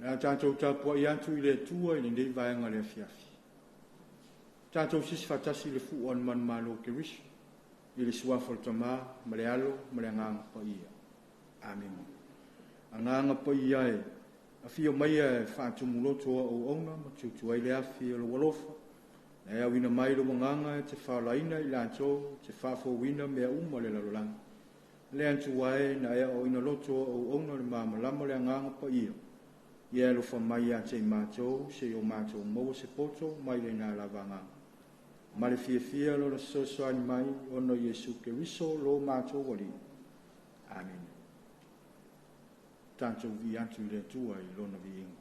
Nā tātou tāpua I antu I le tua I nei vaenga le fiafi. Tātou sisi fatasi le fu on man malo ke risu. I le suafo le tamā, ma le alo, ma le nganga pa ia. Amen. A nganga pa ia e, a fio mai e whaatumu loto o ona, ma tutu ai le afi o le walofa. Na ea wina mai lo nganga e te whaolaina I lanto, te whaafo wina mea uma le lalolanga. Le antu wae na ea o ina loto o ona le māmalama le nganga pa ia. Ia lo fa mai a te mātou, se o mātou maua se poto, mai le nā lava nganga. Ma le fia lo la sosoani mai ono Yesu ke riso lo mātou wali. Amen. Tātou vi antu le tua I lona vi inga.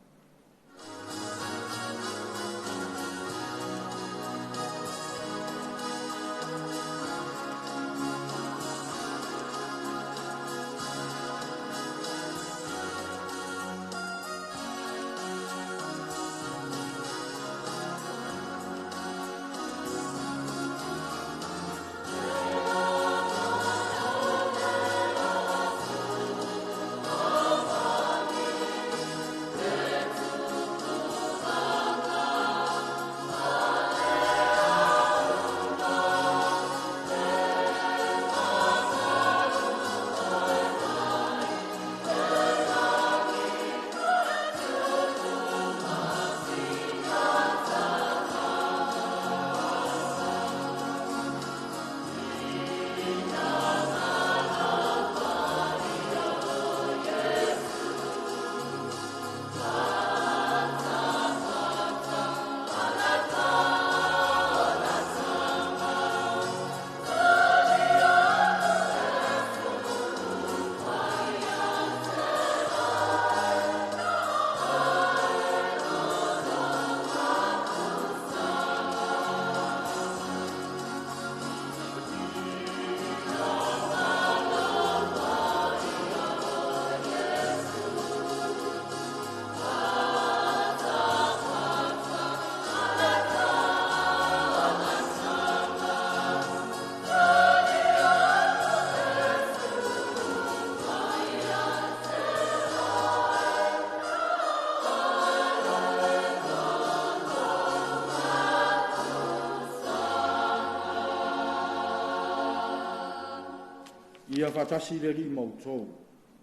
Ia fatasi le li mautou,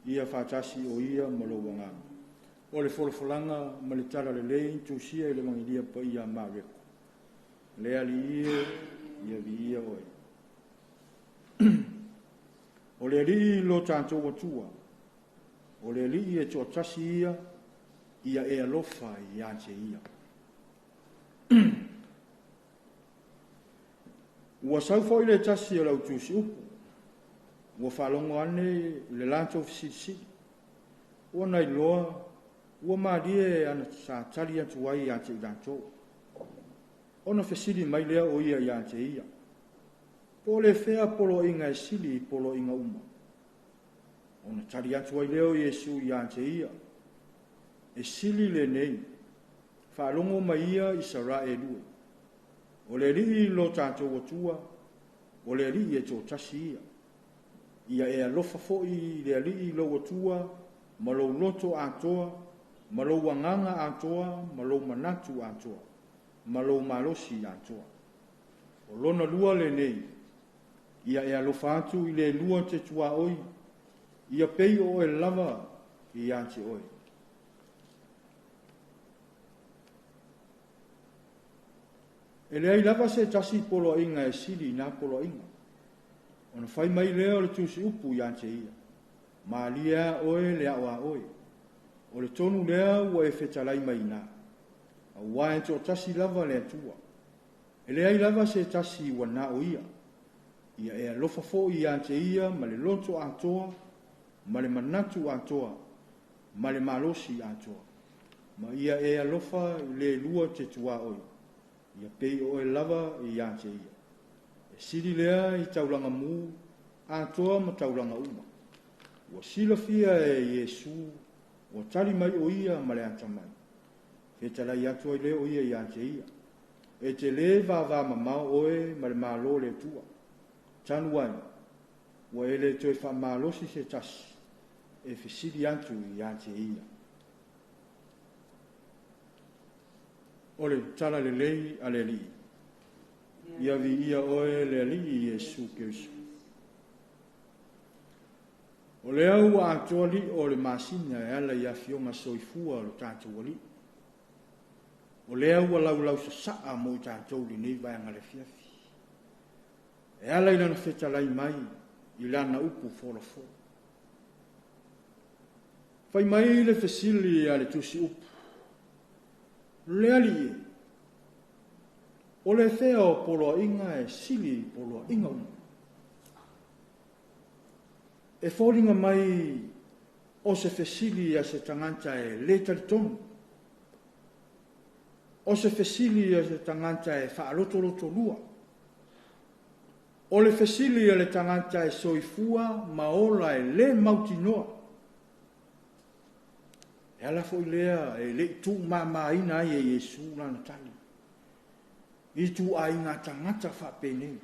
ia fatasi o ia malawanga. O le folfolanga ma le tala le lei tusia I le mangilia pa ia maweko. Le ali ia vi ia oi. O le li lo tātou watua, o le li e tō tasi ia e alofa I ante ia. Ua saufo I le tasi o lau tusi upu, ua whalongo ane le lanto fisisi. Ua nai loa, ua maalie ana sa tali atu ai ante I lanto. Ona fesili mai lea o ia I ante ia. Po le fea polo inga e sili polo inga uma. Ona tali atu ai leo Yesu I ante ia. E sili le nei. Whalongo mai ia I sara e lue. O le rii lo tātou watua, o le rii e tō tasi ia. Ia e alofa fo'i le alii lo watua, ma lo loto atoa, ma lo wanganga atoa, ma lo manatu atoa, ma lo malosi atoa. O lona lua le nei, ia e alofa atu I le lua te tua oi, ia pei o e lava I ante oi. E le ai lava se tasi polo inga e sili na polo inga. Ona fai mai leo le tusi upu I ante ia. Ma lia oe le awa oe. O le tonu lea ua e fetalai mai na. A ua e to tasi lava le atua. E le ai lava se tasi wana o ia. Ia e alofa fo I ante ia ma le loto atoa, ma le manatu atoa, ma le malosi atoa. Ma ia e alofa le lua te tua oe. Ia pei oe lava I ante ia. Sili lea I taulanga mu, atoa ma taulanga uma. Ua sila fia e Yesu, ua tali mai o ia ma le anta mai. E talai atu ai le o ia I ante ia. E te le va mamao oe ma le malo le tua. Tanu ai, ua ele toi fa malosi se tasi. E fisili atu I ante ia. o le tala le lei a le li. Ia vi ia oe le li i Yesu Kirisu. O le au a atoa li o le masina e ala ia fionga soifua lo tātou ali. O le au a lau sa saa mo i tātou li nei vai angale fiafi. E ala i lana whetalai mai i lana upu fora. Fai mai le fesili a le tusi upu. Le ali e. O le thea o poloa inga e sili poloa inga uma. E fōringa mai o se fesili a se tanganta e le taritonu. O se fesili a se tanganta e whaaloto lua. O le fesili a le tanganta e soifua maola e le mautinoa. E ala fo lea e le tu mamaina ai e Yesu lana tali. I tu a inga tangata whapene.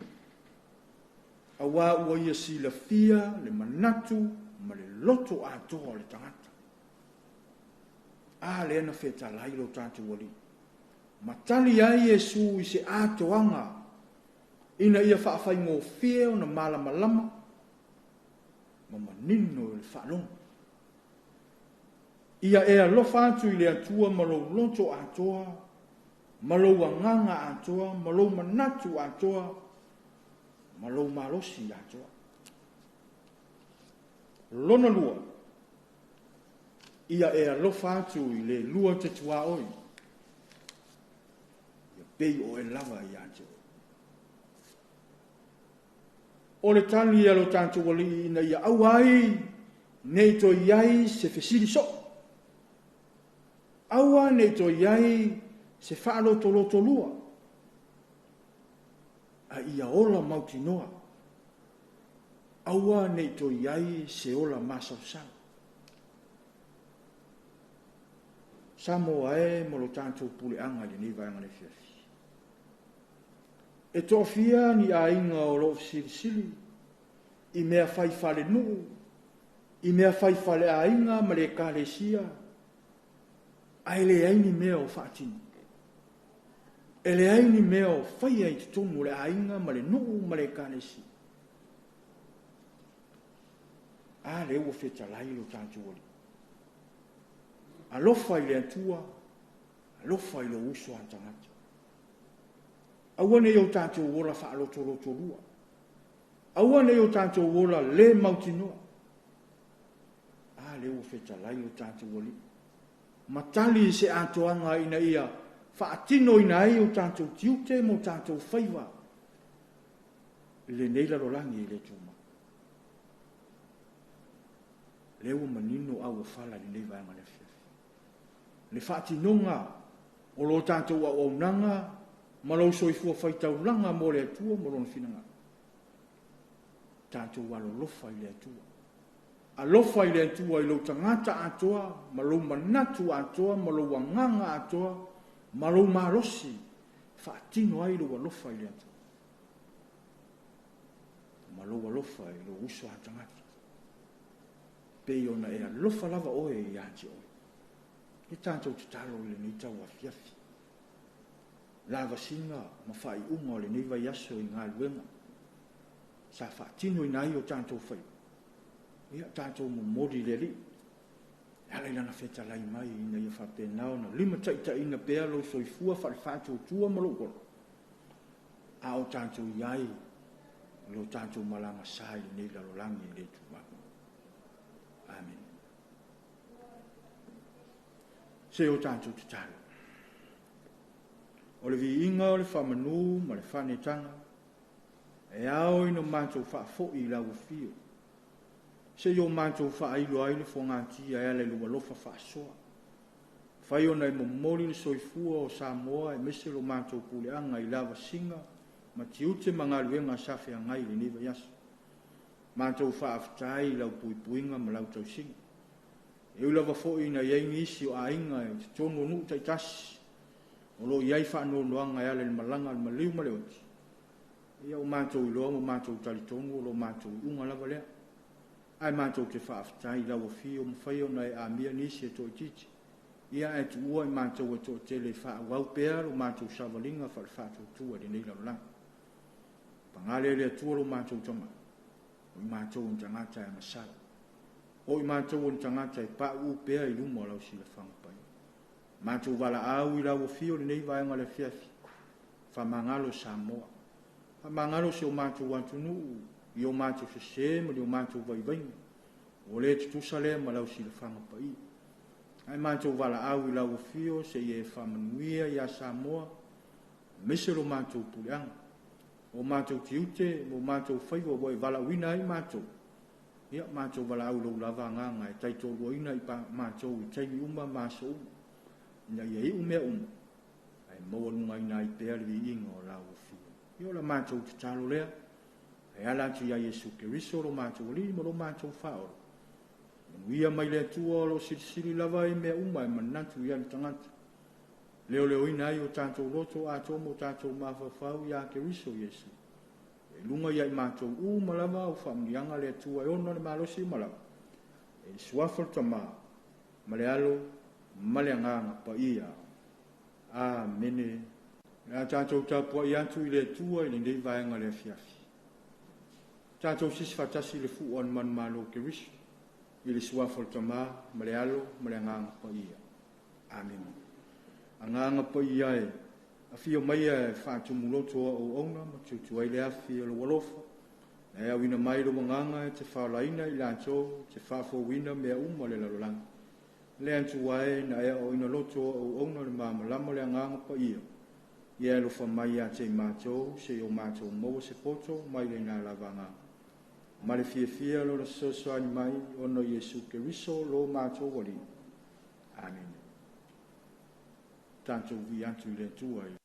Awa ua ia si la fia, le manatu, ma le loto a toa le tangata. A le ana feta lailo tātou wali. Matali ai Yesu i se atoanga. Ina ia whaafai ngō fia o na malama. Ma manino le whaalonga. Ia e alofa atu i le atua malou loto atoa, malou anganga atoa, malou manatu atoa, malou malosi atoa. Lona lua, ia e alofa atu i le lua te tua oi. Ia pei o e lava i atoa. O le tali alo tanto wali ina ia awai, nei to iai se fesili so. Aua nei to iai se whaaloto lua. A ia ola mautinoa. Aua nei to iai se ola masausau. Samoa e molo tātou puleanga li nei vaianga le fiafi. E toa fia ni a inga o lo sili. I mea fai fale nuu. I mea fai fale a inga ma le kālesia. Ai le aini mea o whaatini. E le aini mea o whai ai tutongu le ainga ma le nuu ma le kānesi. A le ua wheta lailo tātou oli. Alofa i le atua, alofa i lo uso antangata. Awane i o tātou wola whaaloto lua. Awane i o tātou wola le mautinoa. A le ua wheta lailo tātou oli. Matali se atoanga ina ia whaatino ina ai o tātou tiute mo tātou whaiwa. Le neila rolangi i le tuma. Le ua manino au whala li nei vaenga le fiafi. Le whaatinonga o lo tātou a ounanga ma lau soifua whaitaulanga mo le atua mo lona whinanga. Tātou walo lofa i le atua. Alofa i le atua i lo tangata atoa, ma lo manatu atoa, ma lo wanganga atoa, ma lo marosi, whaatino ai lo alofa i le atua. Ma lo alofa i lo uso atangata. Pei ona e alofa lava oe i ati oe. E tātou te talo i le nei tau a fiafi. Lava singa, ma whai unga o le nei vai aso i ngā luenga. Sa whaatino i nai o tātou whai. Ia tātou mo mori le li. Ala i lana wheta lai mai ina ia whapenao na lima taita ina pēa lo soifua whaatou tua malokolo. A o tātou iai lo tātou malanga sai nei lalo langi le tuwako. Amen. Se o tātou te talo. O le vi inga o le whamanu ma le whanetanga. E ao ino mātou whaafo i lau fio. Se yo mātou whaailu ai le whongantia e ale lua lofa whaasoa. Whai ona i momori le soifua o Samoa e mese lo mātou puleanga i lava singa ma tiute mangaluenga safe angai le niva yaso. Mātou whaaftai lau puipuinga ma lau tau singa. E ulava fo ina iei nisi o ainga e te tono nu taitasi. O lo iai whaano noanga e ale le malanga le maliu maleoti. Ia o mātou iloa mo mātou talitongo o lo mātou unga lava lea. Ai mātou te whaaftai lau a fio mwhai o nei a mia nisi e toi titi. ia e tua i mātou ato te le wha wau pēr o mātou savalinga wha whātou tua di nei lau lang. Pangale le tua lo mātou tama. O i mātou un tangata e masala. O i mātou un tangata e pā u pēr i lumo lau si le whangapai. Mātou wala au i lau o fio di nei vaenga le fiafi. Wha mangalo Samoa. Wha mangalo se o mātou wantunu i o mātou se sema, i o mātou vaivainga. O le tutusa le ma lau si le whangapai. Ai mātou wala au i lau fio se i e whamanuia i a Samoa, mese lo mātou puleanga. O mātou tiute, o mātou whaiwa wai wala uina ai mātou. Ia mātou wala au lau lava nganga e taito uina i pa mātou i taimi uma māsa uma. Ina ia i umea uma. Ai maua nunga ina i peari i inga o lau fio. Ia la mātou te talo lea. Ai ala tu ia Yesu Keriso lo mātou li mo lo mātou whaoro. Ia mai le tua lo siri lava i mea uma e manatu ia ni tangata. Leo ina ai o tātou roto a tomo tātou mawhawhau ia Keriso Yesu. E lunga ia i mātou uma lava o whamnianga le tua e ona le malosi malawa. E suafal tama, male alo, male anganga pa ia. Amene. Ia tātou tāpua i atu i le tua i le nei vaenga le fiafi. Tātou sisfatasi le fuuan man malo Keriso. I le suafal tama, male alo, male anganga pa ia. Amen. Anganga pa ia e, a fio mai e whaatu mulotoa o ona, ma tutuai le afi o lo walofa. E a wina mai lo manganga e te whaolaina i lanto, te whafo wina mea uma le lalolanga. Le antu wae na e o ina lotoa o ona le mamalama le anganga pa ia. Ia lo fa mai a te mātou, se o mātou maua se poto, mai le ngā lavanga. Ma le fia lo la sosoani mai ono Yesu Keriso lo mātou wali. Amen. Tātou vi antu i le tua i.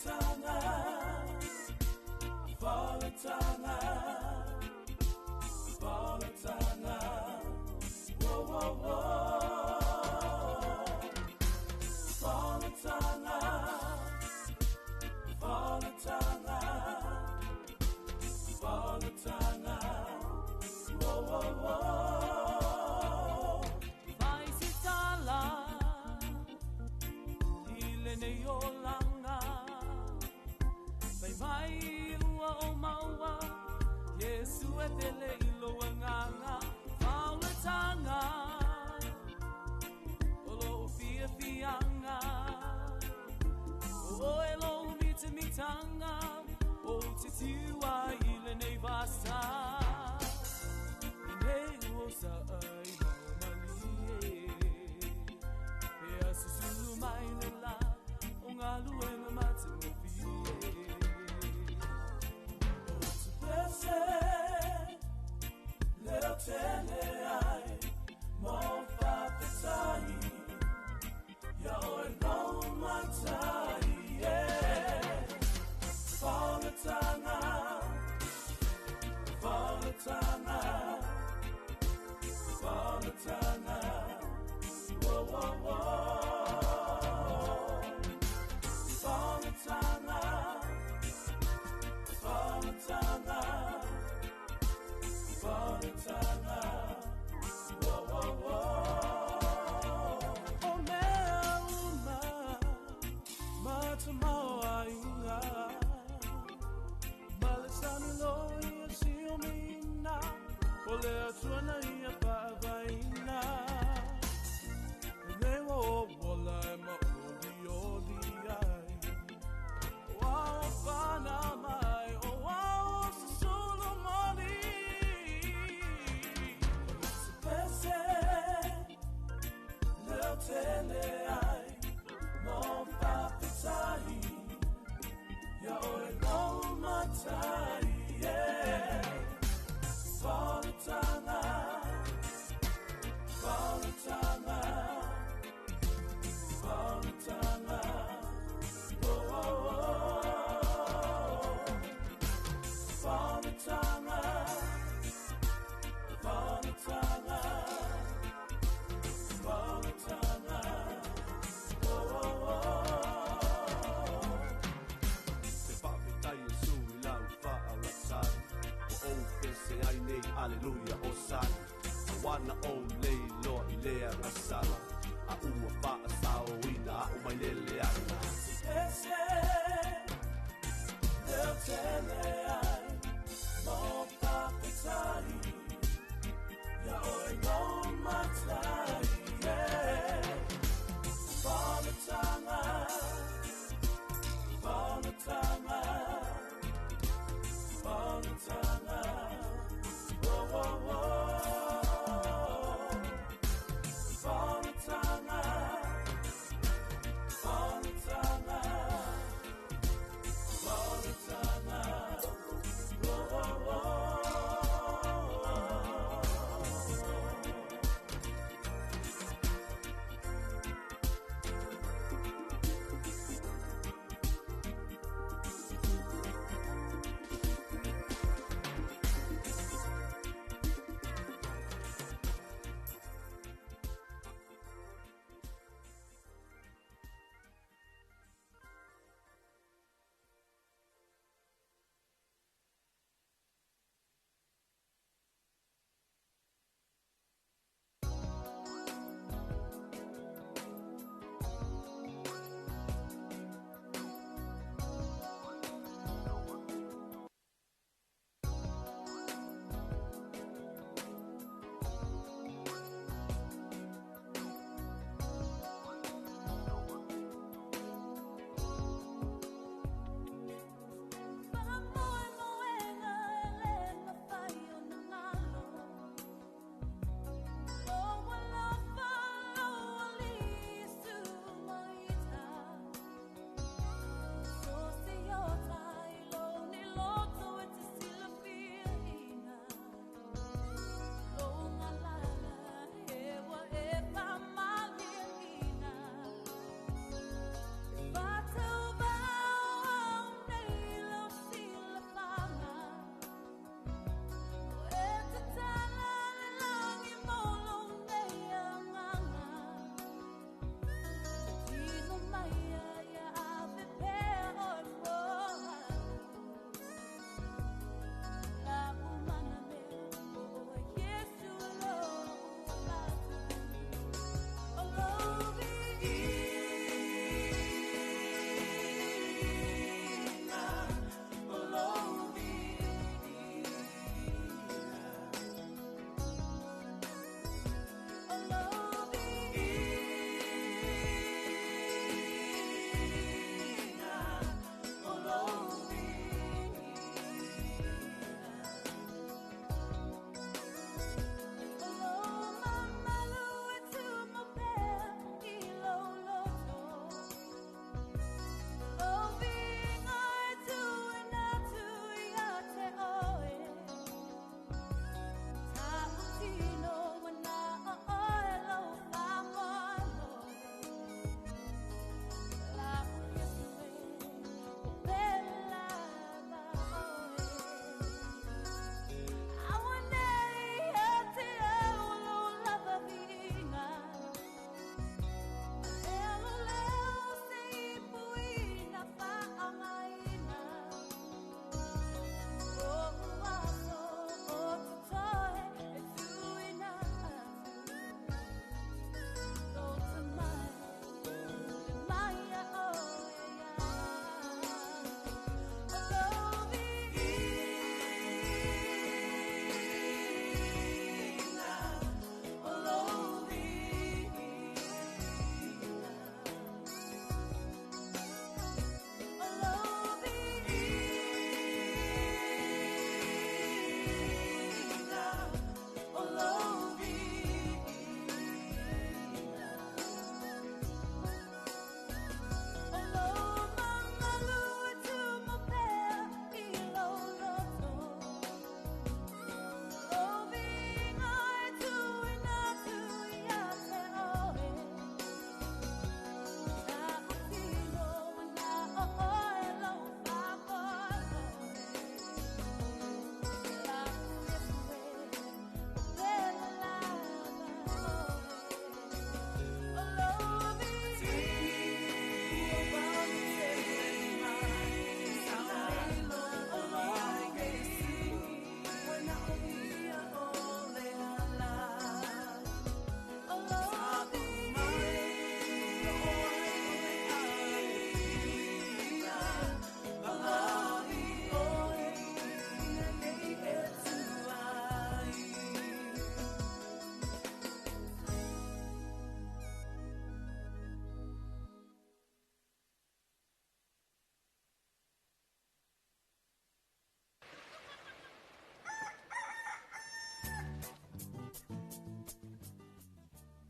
Talofa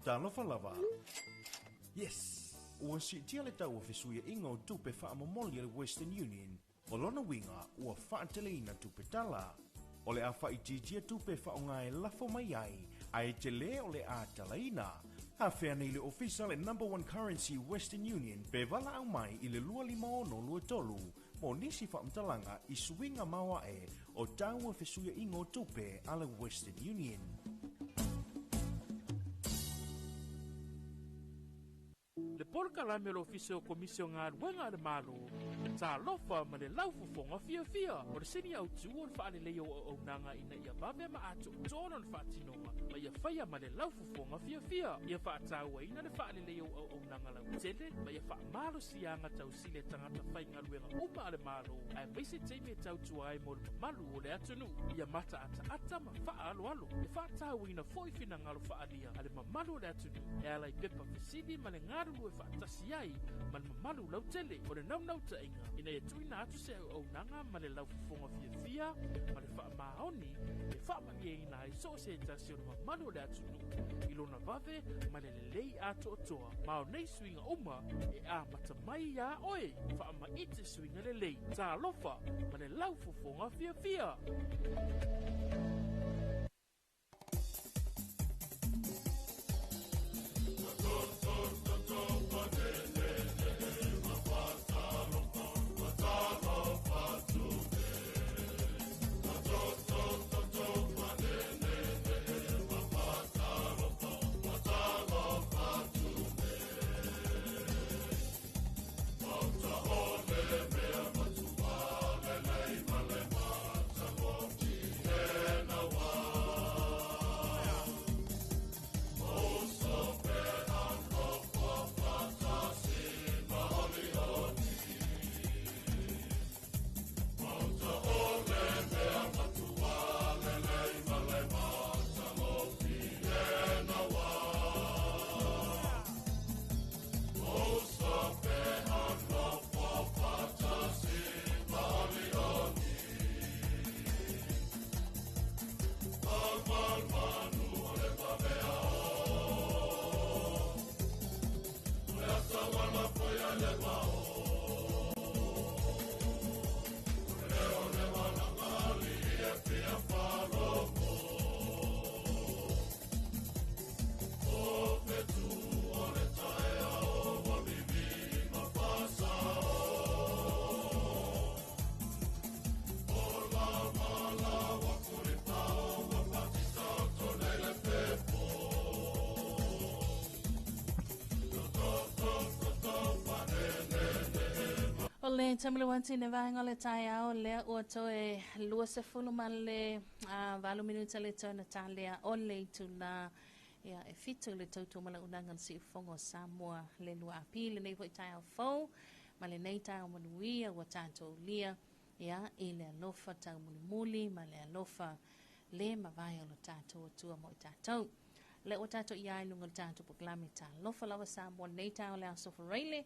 Talofa lava. Yes, ua si tia le tau fesuia inga o tupe whaamomoli le Western Union, o lona winga ua whaateleina tupe tala. O le a whaitia tupe whaonga e lafo mai ai, ai te le o le a talaina. A whea nei le ofisa le #1 currency Western Union, pe wala au mai i le 250 mo nisi whaamtalanga i suinga maua e o taua fesuia inga o tupe a le Western Union. Le polka la me lo ofisa o komisio ngā ruenga le malo. Talofa ma le lau fofonga fia. O le sini au tu o le whaale leo o nanga ina ia vame ma ato tono le whaatinonga. Ma ia whaia ma le lau fofonga fia. Ia whaataua ina le whaale leo o nanga lau tele. Ma ia wha malo sianga tau sile tangata whai ngā ruenga uma le malo. Ai maise teime tau tuai mo le malu o le atunu. Ia mata ata ma wha alo. Ia whaataua ina foifina ngalo whaalia. Ale ma malu o le atunu. E alai pepa fesidi ma le ngaru e whaatasi ai. Ma le malu lau tele. O le nau ta inga. Ina e tuina atu se au nanga ma le lau fofonga fia. Ma le wha maoni. E wha mani e ina e so se tasi o le malu o le atunu. Ilona vave ma le lei ato otoa. Ma o nei swinga uma e a mata mai ya oe. Wha ma ite swinga le lei. Talofa ma le lau fofonga fia. Le tamile wanti ne vaenga le tai ao le o to e lua se fulu ma le valu minuta le tona talea o le tula ia e fitu le tautu mala unanga si fongo Samoa le lua api le nei foi tai ao fou ma le nei tai ao manuia wa tanto lia ia i le alofa tau muli ma le alofa le ma vai o lo tanto o tua mo tanto le o tanto ia i lunga tanto proklami ta lofa lava Samoa nei tai ao le asofa reile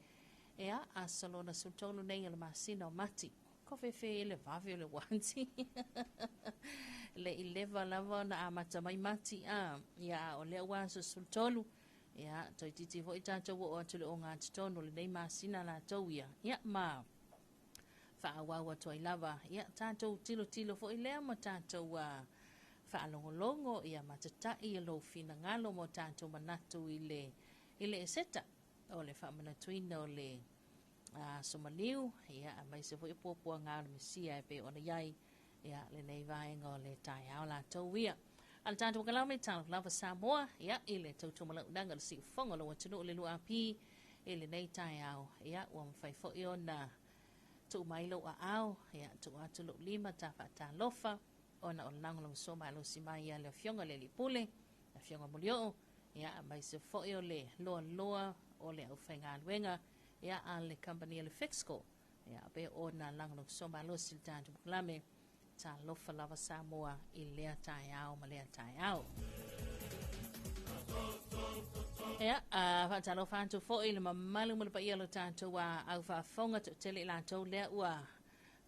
ea a salona sutolu nei le masina o mati. Ko fe le vavi o le wanti. Le ileva lava na amata mai mati a. Ia o le waso sutolu. Ia toi titi vo itato wo o tule o ngā titono le nei masina la tauia. Ia ma whaawawa toi lava. Ia tato tilo fo ilea mo tato wa whaalongolongo. Ia matatai lo fina ngalo mo tato manatu ile eseta. O le whamana tuina o le somaliu, ia, mai se fwoi pōpua ngā le misia e pe ona iai, ia, le nei vaenga o le tai ao la tauia. Ala tātou wakalau me tālu lava Samoa, ia, i le tautumala unanga le si whonga lo watunu o le lua api, i le nei tai ao, ia, ua mwhai fwoi o na tu mailo a ao, ia, tu atu lo lima ta Talofa, ona o le nangolo so mailo si mai ia le fionga le lipule, le fionga mulio, ia, mai se fwoi o le loa o le au whainga luenga, ia a le company le Fixco, ia pe o na langano so malo sil tantu buklame, Talofa lava Samoa i lea tai ao ma lea tai ao. Ia, Talofa antu fo i le mamalu mula pa ia lo tantu wa au whaafonga tu tele la tau lea ua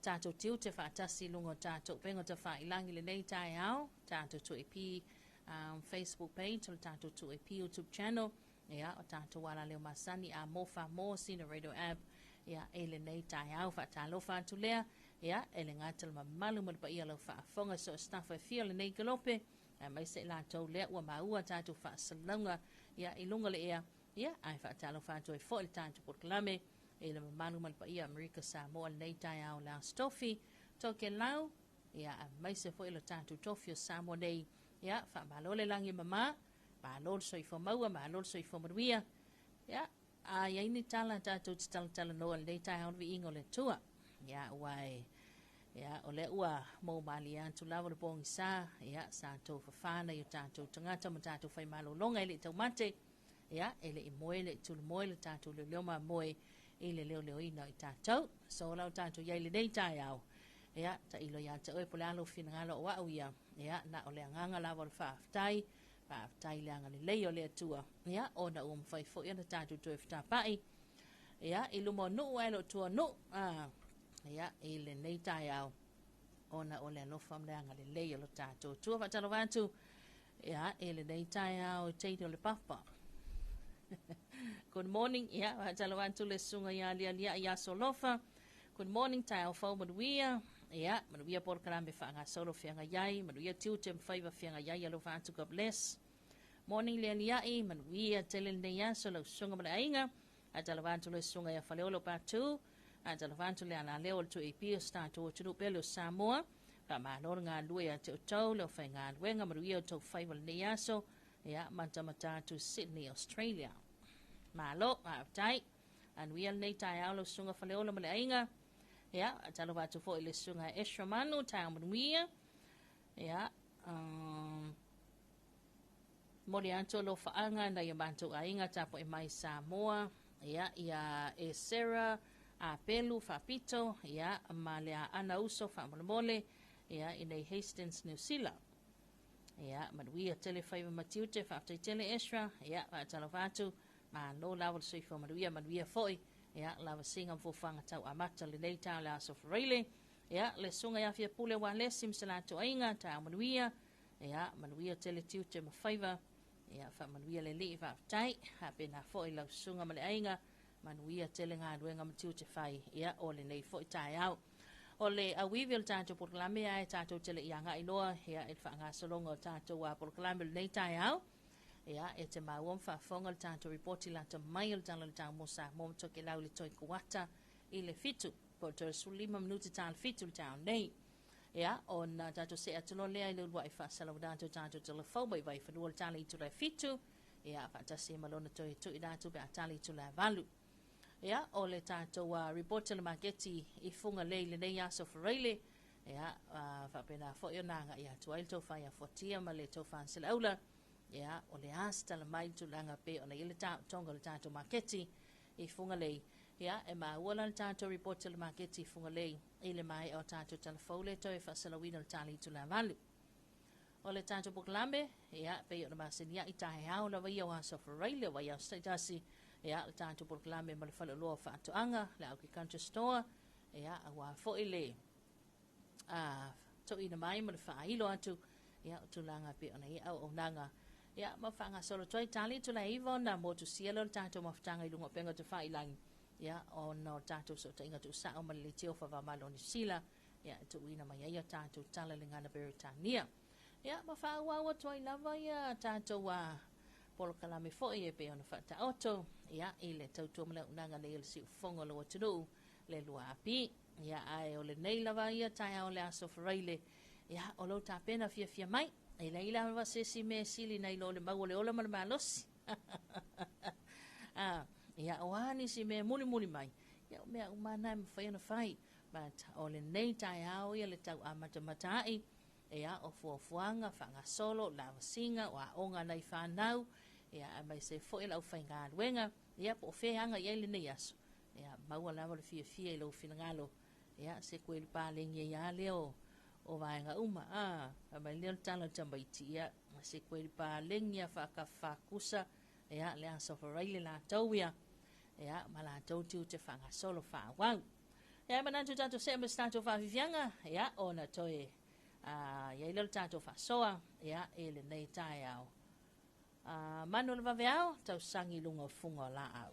tātou tiu te whaatasi lungo tātou pengo te wha ilangi le nei tai ao, tātou tu ipi Facebook page, o tātou tu e YouTube channel, ia, o tātou wala leo masani a mofa mo sina radio app, ia, ele nei tai au fa Talofa atu lea, ia, ele ngata lama malu mo pa ia lau fa fonga so staff e fia le nei galope, mai se la tau lea ua maua tātou fa salunga, ia, ilunga le ia, ai fa Talofa atu e fo il tātou porklame, ele malu mo pa ia Amerika Samoa le nei tai au la stofi, toke lau, ia, mai se fo ilo tātou tofi o Samoa nei, ia, fa malole langi mama, malol so i fo maua, malol so i fo maruia, ia, a ia ini tala tātou tala noa le tai au vi ingo le tua, ia, wai, ia, o le ua mou mali antu lawa le bongi sa, ia, sa tau fafana i tātou tangata ma tātou fai malo longa ili tau mate, ia, ele i moe le tulu moe le tātou le leoma moe i le leo ina i tātou, so lau tātou iai le nei tai au, ia, ta ilo ia ta oe pole alo fina ngalo o au ia, ia, na o le anganga lawa le whaaftai, whaaftai le anga le leo le atua, ia, o na ua mwhai fo ia na tātou tue whatapai, ia, ilu mo nu waelo tua nu, ia, i le nei tai au, o na o le alofam le anga le leo le tātou tua whatalo watu, ia, i le nei tai au teito le papa. Good morning, ia, whatalo watu le sunga ia lia ia Talofa. Good morning, tai au fau manuia, ia, manuia por karambe whaanga solo whianga iai, manuia tiu te mwhaiva whianga iai alo whantu, God bless. Morning le iai, manuia tele nei aso lau sunga male ainga, a talawantu le sunga ia whaleolo patu, a talawantu le ana leo tu e pia statu o tunu pelo Samoa, pa maanor ngā lue a te o tau, leo whai ngā luenga, manuia o tau whaiva le nei aso, ia, mantamata tu Sydney, Australia. Malo, tai, anuia nei tai au lo sunga whaleolo male ainga, ia, talo watu fo ile sunga Esra Manu, tai manuia, ia, mori anto lo whaanga na ia mantu ainga tapo e mai Samoa, ia e Sarah, a Pelu, Whapito, ia, ma lea ana uso whamole, ia, inei Hastings, New Zealand. Ia, manuia tele whaiva matiute, whaptai tele Esra, ia, talo watu, ma no lawa le soifo manuia foi, ia, lawa singa mfufanga tau amata le leita le aso freile, ia, le sunga ia fia pule wa lesim salatu ainga, tau manuia, ia, manuia tele tiute ma whaiva, ia, wha manuia le li whaptai, hape na foi lau sunga ma le ainga, manuia tele ngā ruenga ma tiute whai, ia, o le nei foi tai au. O le awiwi o le tātou porkalame ai, tātou tele ia ngā inoa, ia, e wha ngā solonga o tātou a porkalame le nei tai au, ia, e te mauam whaafonga le tātou reporti lata mai o le tala le tāu mosa, mō toke lau le toi kuata i le fitu, po te su 5 minuti tāle fitu le tāu nei. Ia, o na tātou se atalo lea i le ulua i whaasala o tātou telefau mai vai whanua le tāle i tu le fitu, ia, whaatasi e malona toi tu i tātou pe a tāle i tu le valu. Ia, o le tātou reporti le mageti i funga lei le nei aso whareile, ia, whapena fo i o nanga ia tuail tau whai a fotia ma le tau whansila aula, ia, o le asta la mai tu langa pe o na ile tonga le tātou maketi i funga lei. Ia, e maa uala le tātou reporti le maketi i funga lei, i le mai o tātou telefau le toi whasalawina le tāli tu la valu. O le tātou buklame, ia, pe o na masinia i tahe hao la vai au aso whareile, vai au staitasi, ia, le tātou buklame ma le whalaloa whaatoanga, le au ki country store, ia, a wā fo i le, to ina mai ma le whailo atu, ia, o tulanga pe o na ia au o nanga, ia, ma whanga solo toi tali tu la iwo na mo tu sielo le tātou mawhtanga i lunga penga tu whailangi, ia, o no tātou so ta inga tu sao ma le teo whawa malo ni sila, ia, tu ina mai ia tātou tala le ngana Beritania. Ia, ma whaawawa toi lava ia tātou polo kalame foi e pe ona whata oto, ia, i le tautua male unanga le ili si ufonga lo atunu, le lua api, ia, ai o le nei lava ia tai o le aso whareile, ia, o lo tā pena fia mai, e la ila wa sesi me sili na ilo le mau le ola ma le malosi. Ia o ani si me muli mai. Ia o mea umana me whai ana whai. But o le nei tai au ia le tau amata matai. Ia o fuafuanga, whanga solo, lawa singa, o a onga nei whanau. Ia a mai se fo ila u whai ngā ruenga. Ia po wheanga ia le nei aso. Ia maua lawa le fia ilo fina ngalo. Ia se koe li pālengi ia leo. O vaenga uma, a mai leo tala tambaiti, ia, se koe li pālengia whakakusa, ia, lea sofareile la tauia, ia, ma la tautiu te whanga solo whawau. Ia, manantu tātou se me tātou whawhiwhianga, ia, o na toe, ia ile tato fa soa ia ele nei tai au manu le vaveao tau sangi lunga funga la au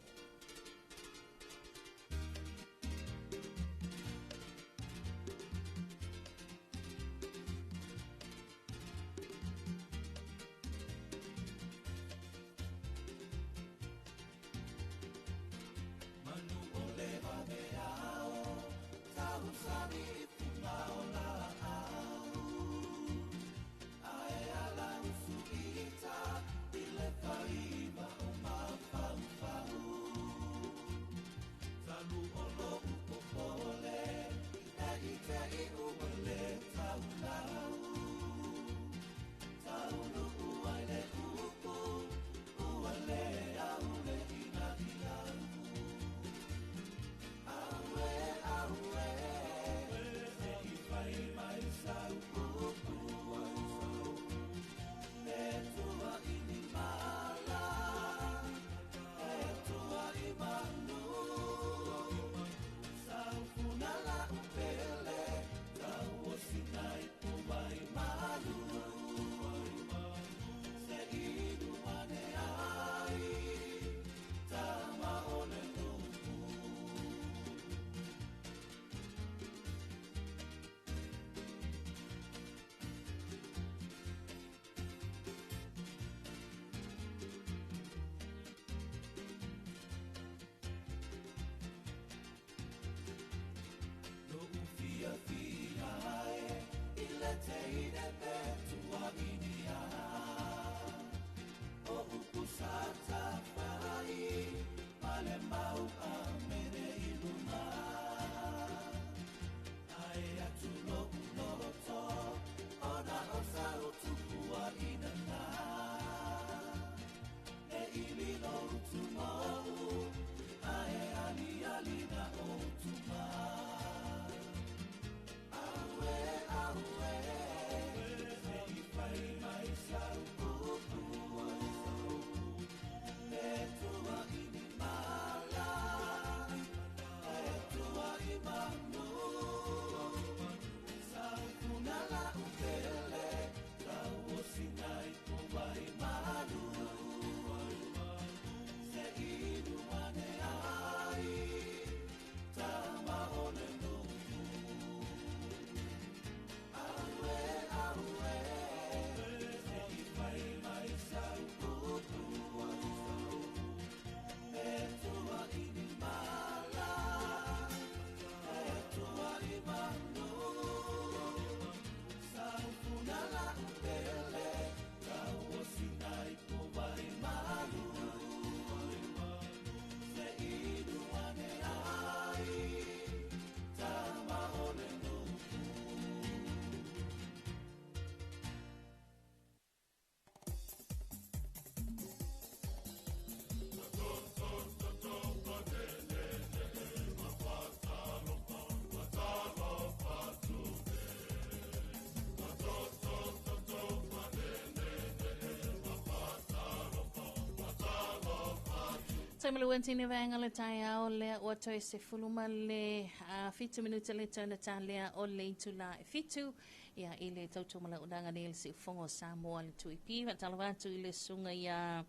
Taimala wantini vaenga le tai au lea ua toi se fuluma le fitu minuta le tau na tā lea o le itula e fitu ia i le tautumala udanga le se ufongo Samoa le tuipi va talavatu i le sunga ia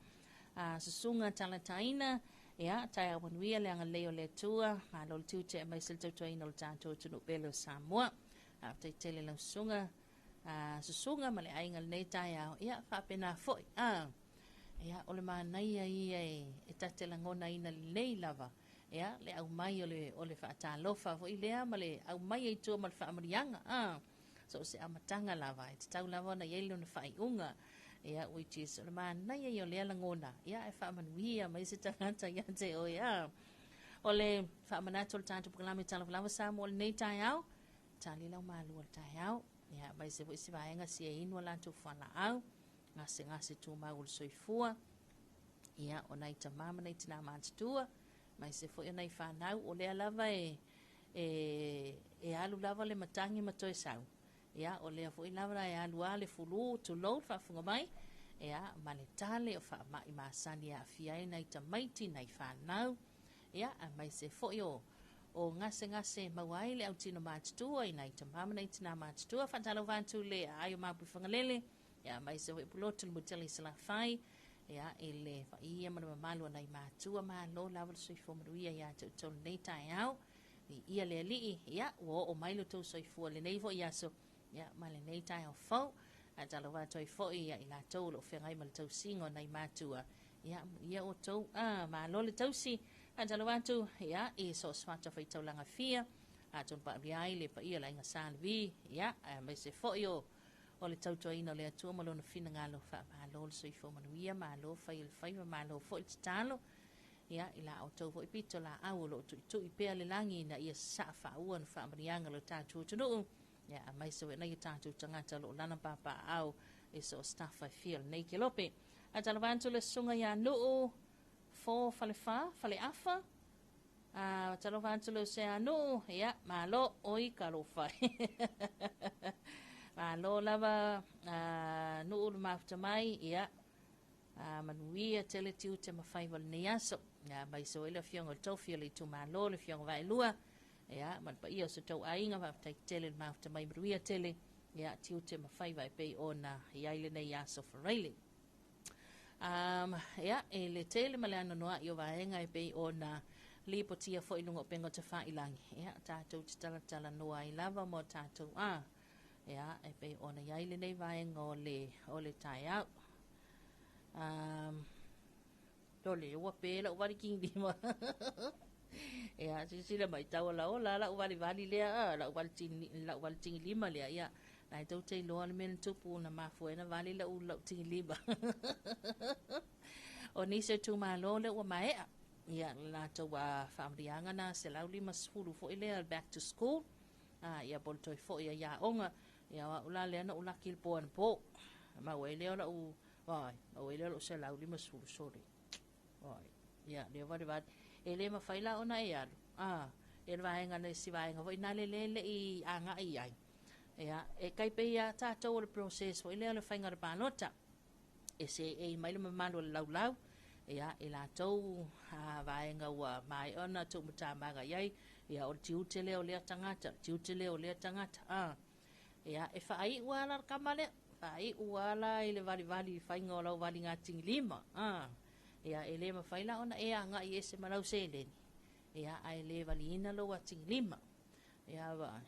susunga talataina ia tai au manuia le anga leo le tua ma lo le tute e maisel tautuaina le tātou tunu pelo Samoa tai tele lau sunga susunga ma le ainga le nei tai au ia whapena foi ia o le manai ai e tatela ngona ina lei lava ia le au mai o le Talofa fo i lea ma le au mai ai tua ma le whaamarianga so se amatanga lava e tau lava na ielo na whaiunga ia which is o le manai ai o lea la ngona ia e whaamanuia mai se tangata ia te o ia o le whaamanato le tātu pukalami Talofa sa mo le nei tai au tali lau malua le tai au ia mai se vo isi vaenga si e inua lantu whala au ngase tu maul soifua ia o nai tamama nei tina mantua mai se foi nei fanau o le lava e alu lava le matangi matoi sau ia o le foi lava e alu ale fulu to load fa funga mai ia male tale o fa mai masani a fiai nei tamaiti nei fanau ia mai se foi o o ngase mawai le au tino mātutua i nei tamama nei tina mātutua whantalo vantu le ayo mapu whangalele ia mai se hoi pulotu le mutele sala whai ia e le whaia mana mamalua nei mātua lo lawa soi fomaruia ia te utolu nei tai au ia le alii ia o mailo tau soi fua le nei vo ia so ia ma le nei tai au fau a talo vantu i fo ia i la tau lo whengai ma le tau singo nei mātua ia o tau ma lo le tau si a talo vantu ia i so smata fai tau langa fia a ton pa riai le pa ia la inga salvi ia mai se fo o le tau toina le atua ma lo na fina ngalo fa ma lo le soi fo manuia ma lo fai ma lo fo i talo ia i la o tau fo i pito la au lo tu i pea le langi na ia sa fa uan fa marianga lo tatu tunu ia mai se na i tatu tangata lo lana papa au i so staff I feel nei ke lope a talo vantu le sunga ia nuu fo fale afa talo vantu le se anu ia ma lo oi kalo fai ma lo lava nuu le mafta mai ia manuia tele tiu te mawhai wal ni aso ia mai so ele fionga tofi le tu ma lo le fionga vai lua ia man pa ia so tau ainga va tai tele le mafta mai manuia tele ia tiu te mawhai vai pe ona ia ile nei aso whareile ia e le tele maleano noa i o vaenga e pe ona lipo tia fo ilungo pengo te whailangi ia tātou te tala noa i lava mo tātou ia e pe ona ia ile nei vaenga o le tai au dole ua pe la wari king lima ia sila mai tau la ola la wali lea la wali ting lima lea ia nai tau te loa le mena tupu na mafuena vali la ting lima o nise tu malo le ua maea ia la tau whaamrianga na se lau lima sfuru fo ilea back to school ia bol toi fo ia onga ia ula lea na ula kilpo an po ma wele la u Vai, o ele lo se lau lima sulu sorry. Vai. Ya, dia va ele ma faila ona e alu. Ele va nga ne si va nga voi na le I anga I ai. Ya, e kai pe ya ta to le process o ele lo fa nga pa nota. E se e mai le mamalo lau. Ya, e la to va nga wa mai ona to muta maga yai. Ya, o tiutele o le tangata. Ya, e fa ai wala kamale. Ai uala ile vali fainga o lau vali ngā tingi lima. Ia ele ma faila ona e anga I ese malau seleni. Ia ai le vali ina lo wa tingi lima. Ia va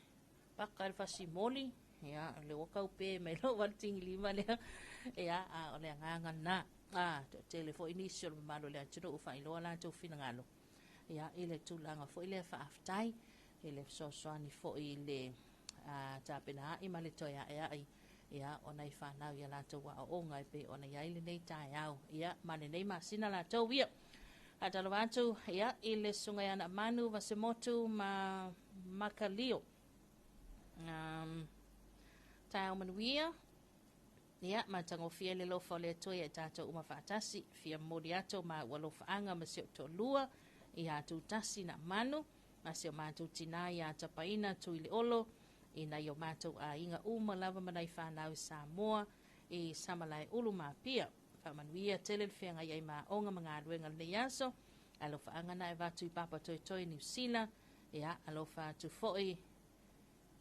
paka le fasi moli. Ia le wakau pe me lo wa tingi lima lea. Ia o le nganga na. Telefo inisio le mamalo lea tino ufa iloa la tau fina ngalo. Ia ile tūlanga fo ile fa aftai. Ile soani fo ile tāpena I male toia ea ai. Ia ona I whanau ia lātou wa o ngai pe ona ia ile nei tai au. Ia mane nei masina lātou ia. A talo wātou ia ile sunga ia na manu wa se motu ma makalio. Tai au manuia. Ia ma tango fia le lofa o le atoia e tātou uma whaatasi. Fia mori ato ma walofa anga ma seo to lua. Ia atu tasi na manu. Ma seo mātou tina ia tapaina tu ile olo. Ina yo mātou a inga uma lava manai whanau I Samoa I samalai ulu mā pia. Whamanuia tele whianga iai mā onga mga aruenga le aso. Alofa angana e watu I papa toi New Zealand. Ia alofa atu foi.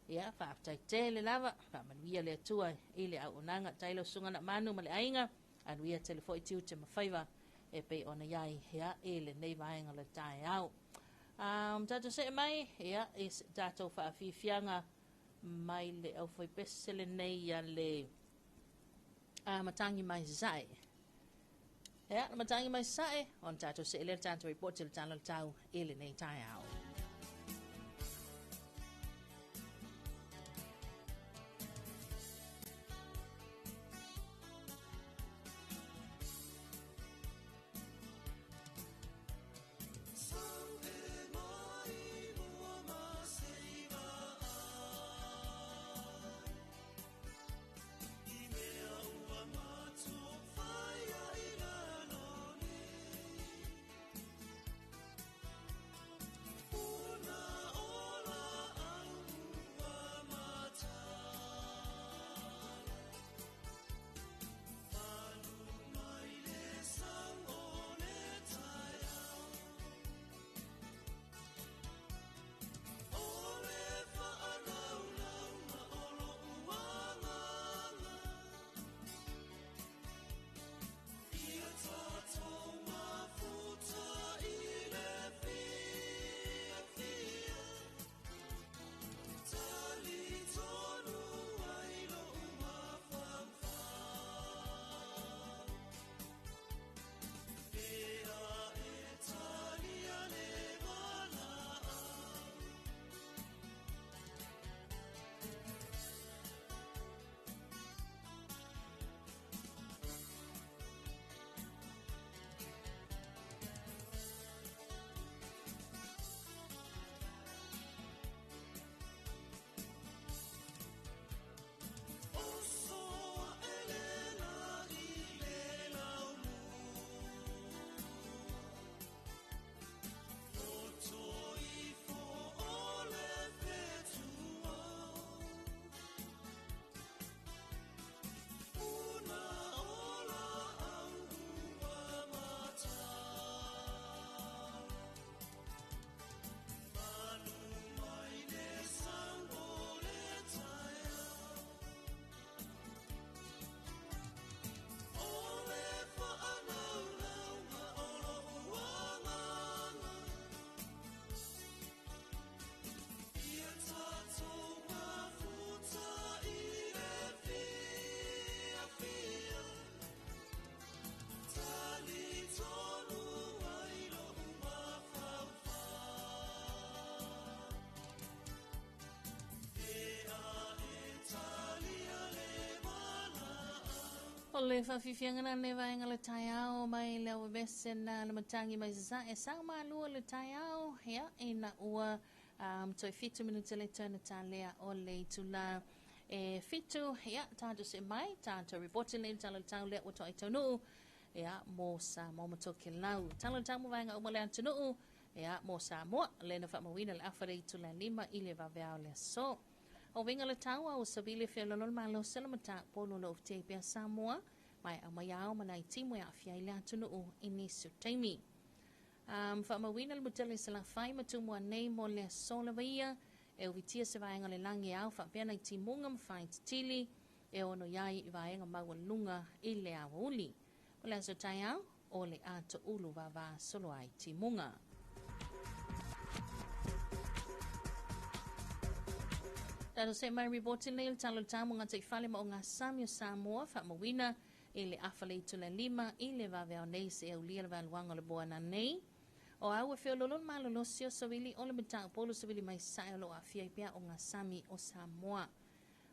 Ia whaaftai tele lava. Whamanuia le atua ile au onanga tailo sunga na manu ma le ainga. Anuia tele foi tiu te mawhaiva. E pe ona iai ia ele nei vaenga le tae au. Tato se mai ia tato whaafifianga mai le au foi pesele nei ya le matangi mai sai matangi mai sai on tato se ele tanto report le tanto tau ele nei tai au O le whawhiwhiangana ne vaenga le tai ao mai le awa bese na le matangi mai sa e sa malua le tai ao ia ina ua toi fitu minuta le tana talea o le tula e fitu ia tātou se mai tātou reporting le tala tau le wato i taunu ia mo sa mo matoke lau tala tau mo vaenga umale antunu ia mo sa mo le na whamawina le awhare i tula lima i le vaveao le so. O winga le tau au sabili fia lolol malo sela mata polo lo ofte pia Samoa mai au mai au mana i timu ya fia ila tunu u inisu taimi. Whamawina le mutele sela fai matumua nei mo le sola vaia e uvitia se vaenga le langi au whapea i timunga mwhai tili e ono iai i vaenga maua lunga i le awa uli. O le aso tai au o le ato ulu vava solo ai timunga. Tado se mai reporting le talo tamu ngata i fale ma o ngā Sami o Samoa whamawina i le awhale i tula lima i le vaveo nei se au lia le valuanga le boana nei. O au e whio lolon malolosio sawili o le mita polo sawili mai sae lo a fia i pia o ngā Sami o Samoa.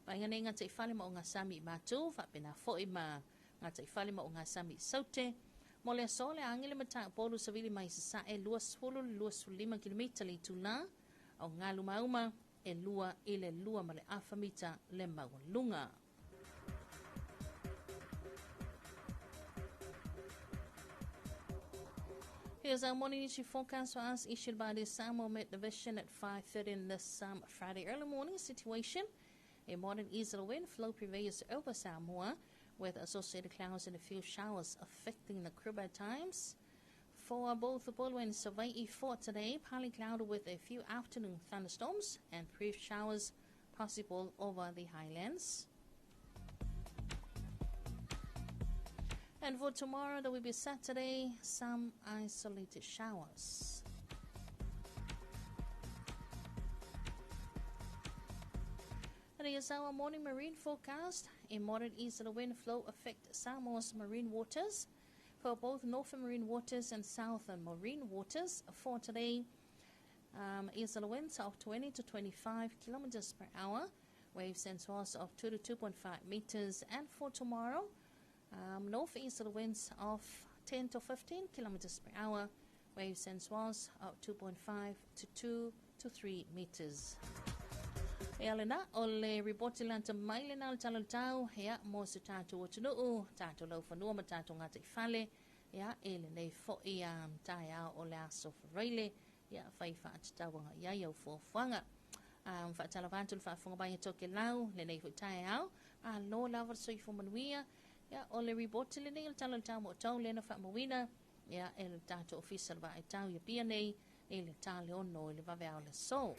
Vainga nei ngata i fale ma o ngā Sami i matu, whapena fo i ma ngata i fale ma o ngā Sami i saute. Mo le so le angi le mita polo sawili mai sae luas 5 kilometer le tula o ngā lumauma. E lua i le lua ma le awhamita le maunga. Here's our morning issue forecast for us issued by the Samoa Met Division at 5:30 in this Friday early morning situation. A modern easterly wind flow prevails over Samoa with associated clouds and a few showers affecting the crew at times. For both the Polo and Hawaii for today, partly cloudy with a few afternoon thunderstorms and brief showers possible over the highlands. And for tomorrow, that will be Saturday, some isolated showers. And here's our morning marine forecast. A moderate easterly wind flow affect Samoa's marine waters. For both northern marine waters and southern marine waters for today, easterly winds of 20 to 25 kilometers per hour, waves and swells of 2 to 2.5 meters, and for tomorrow, northeasterly winds of 10 to 15 kilometers per hour, waves and swells of 2.5 to 2 to 3 meters. Elena, ole reporti lanta maile na talo tau, ya mo se tātou o tunuu, tātou lau whanua ma tātou ngata i whale, ya ele nei fo i tai au o le aso whareile, ya whai whaatitawanga iai au fōwhanga. Whaatala wātul whaafunga bai e toke lau, le nei fu tai au, a lo lawa soi fo manuia, ya ole reporti le nei talo tau mo tau le na whaamawina, ya ele tātou official wa e tau ya pia nei, ele tāle ono ele wawe au le so.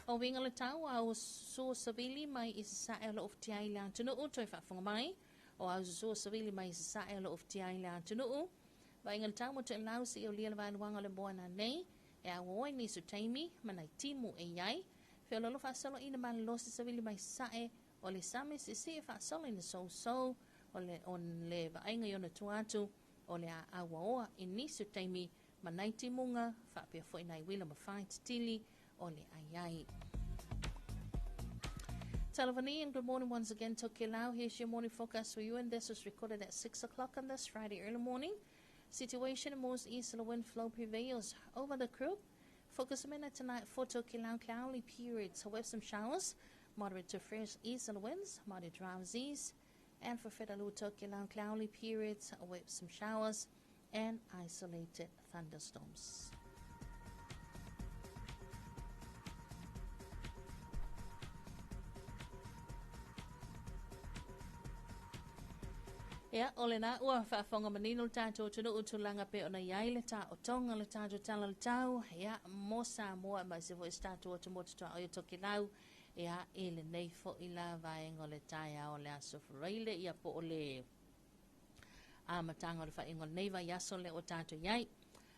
O winga le tau au so savili mai i sa ela of tiai la tunu o toi whafunga mai. O au so savili mai i sa ela of tiai la tunu o. Wa inga le tau mo te lau si o lia le wailuanga le boana nei. E a woi ni su taimi manai timu e iai. Whio lolo whaasolo ina ma losi savili mai sae. O le same si si e whaasolo ina so. O le on le vainga i ona tuatu. O le a awaoa i ni su taimi manai timunga. Whapia fo inai wila ma whai tili. Ole ayai. Talavani, and good morning once again, Tokelau. Here's your morning forecast for you, and this was recorded at 6 o'clock on this Friday early morning. Situation most easterly wind flow prevails over the crew. Focus a minute tonight for Tokelau cloudy periods with some showers, moderate to fresh easterly winds, moderate drowsies, and for Fedalu Tokelau cloudy periods with some showers and isolated thunderstorms. Ia, ole nā ua whaafonga manino tātou tunu utulanga pe ona iai le tā o tonga le tātou tala le tau. Ia, mo Samoa mai se vo is tātou o tumotu toa o toki lau. Ia, ele nei fo i la vaenga le taia o le aso whareile. Ia po ole matanga o le whaenga nei vai aso le o tātou iai.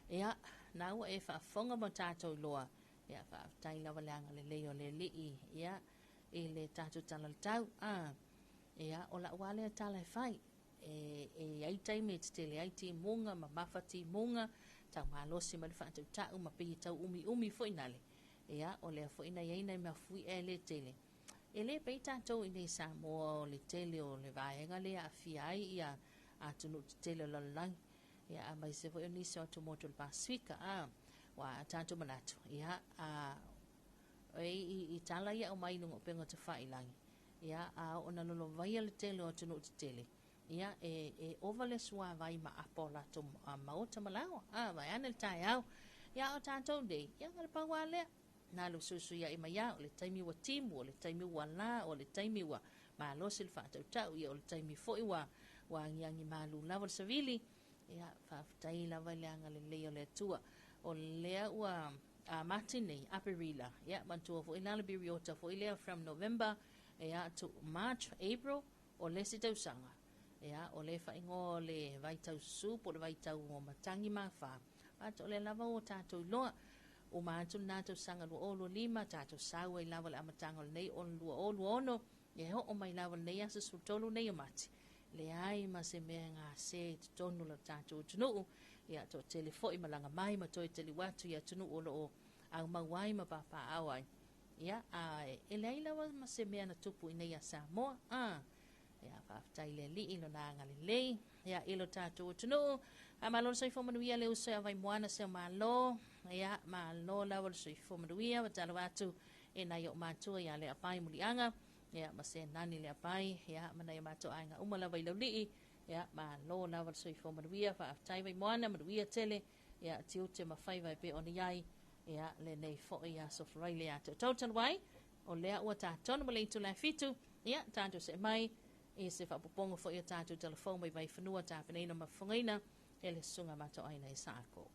Ia, nā ua e whaafonga mo tātou loa. Ia, whaatai lawa leanga le leo le lii. Ia, ele tātou tala le tau. Ia, o la wale tala e whai. ai taime te tele ai ti monga ma mafati monga ta malosi ma fa ta ma pe ta umi fo inale ya o le fo ina ia ina ma fui ele tele le pe tātou I nei Samoa o le tele o le vaenga le afia ai ia atunu tele la lang ia a mai se foi nisi o tumoto le Pasifika wa tātou manatu ia I tala ia o mai lungo penga te whailangi ia ona lolo vai le tele o tunu tele ia ovale sua vai ma apola to maota malao vai ane le tai au ia o tātou dei ia ngale pawale na lo susu ia ia o le taimi wa timu o le taimi wa la o le taimi wa ma lo sil fa tau ia o le taimi foi wa ngiangi malu lava savili ia fa tai lava le anga le o le tua o le ua matine aperila ia mantua foi la le biriota foi le from November ia to March April o le sitausanga ia o le fa ingo le vai tau supo le vai tau o matangi ma fa to le lava o tātou loa o mātou nātou sanga lua olo lima tātou saua I lava le amatanga o nei on lua olo ono e ho o mai lava nei asa sutolu nei o mati le ai ma se mea ngā se tonu la tātou tunu ia to telefoi malanga mai ma toi tele watu ia tunu olo o au mawai ma papa awai ia e le ai lava ma se mea na tupu I nei a Samoa ia whaftai le li ilo na ngale lei ia ilo tātou tunu a malo soi fo manuia le uso vai moana se malo ia malo la soi fo manuia wa talo atu e na yo matua ia le apai mulianga ia ma se nani le apai ia mana ia matua ainga umala vai li ia malo la soi fo manuia whaftai vai moana manuia tele ia tiu te mawhai vai pe oni ai ia le nei fo ia so frai le atu tautan wai o lea ua tātonu ma le itu la fitu ia tātou se mai e se whapopongo fo ia tātou telefon mai vai whanua tāwhaneina ma whangaina e le sunga mato aina I sāko.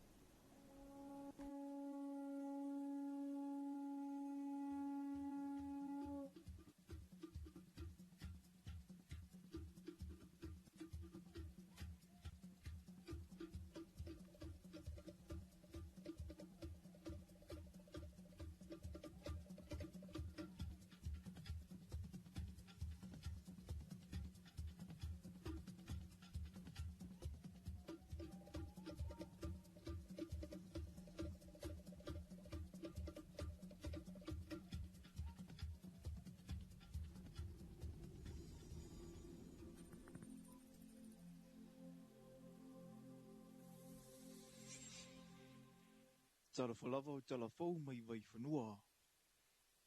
Talofa lava o talafou mai vai whanua.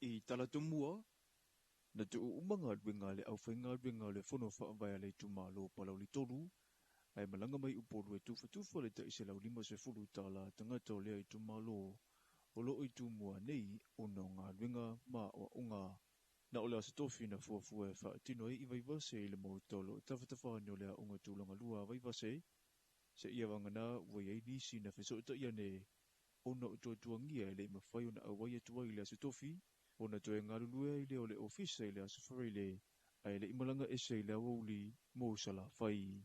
I talatumua, na te umanga duenga le au whainga duenga le whono whaavaya le tumalo palau li tolu, ai malanga mai uporu e tufa le ta ise lau lima se fulu tala tangata o lea I tumalo, o lo I tumua nei o na ngā duenga ma o unga, na o lea se tofi na fuafua e whaatino I vai vase I le mautolo, tawhatawhani o lea unga tūlanga lua vai vase, se ia wangana wai ei nisi na whesota ia ne, ona o tuangia I le mawhai ona awai atua I le asu tofi, ona toe ngarulua I le o le ofisa I le asu whare le, ai le imalanga ese I le awauli mō sala whai.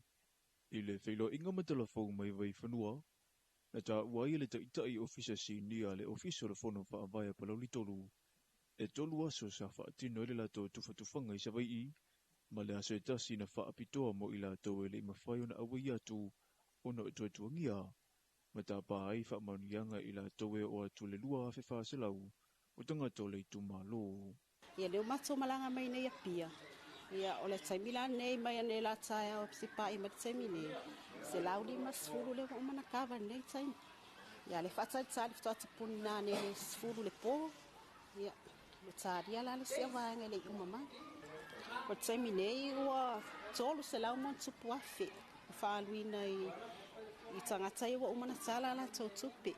I le whailo inga matalafau mai vai whanua, na ta uai le taitai ofisa si nia le ofisa le whono whaavaya palau li tolu, e tolu aso sa whaatino I le lato tufatufanga I sa vai I, ma le aso e tasi na whaapitoa mo I lato e le mawhai ona awai atu, ona o tuangia, ma tā pāi whaamaunianga I la towe o atu le lua fe whaaselau o tangata o le itumalo. Ia leo mato malanga mai nei apia. Ia o le taimila nei mai ane la taia o psipa I matemi nei. Se lauli masfuru le o manakawa nei taim. Ia le whatai tari fito atapuni nā nei le sfuru le po. Ia le tari ala le sea vanga le umama. O taimi nei ua tolu se lau mon tupu afe. Whaaluina I tangata I wa umana tala la tau tupi.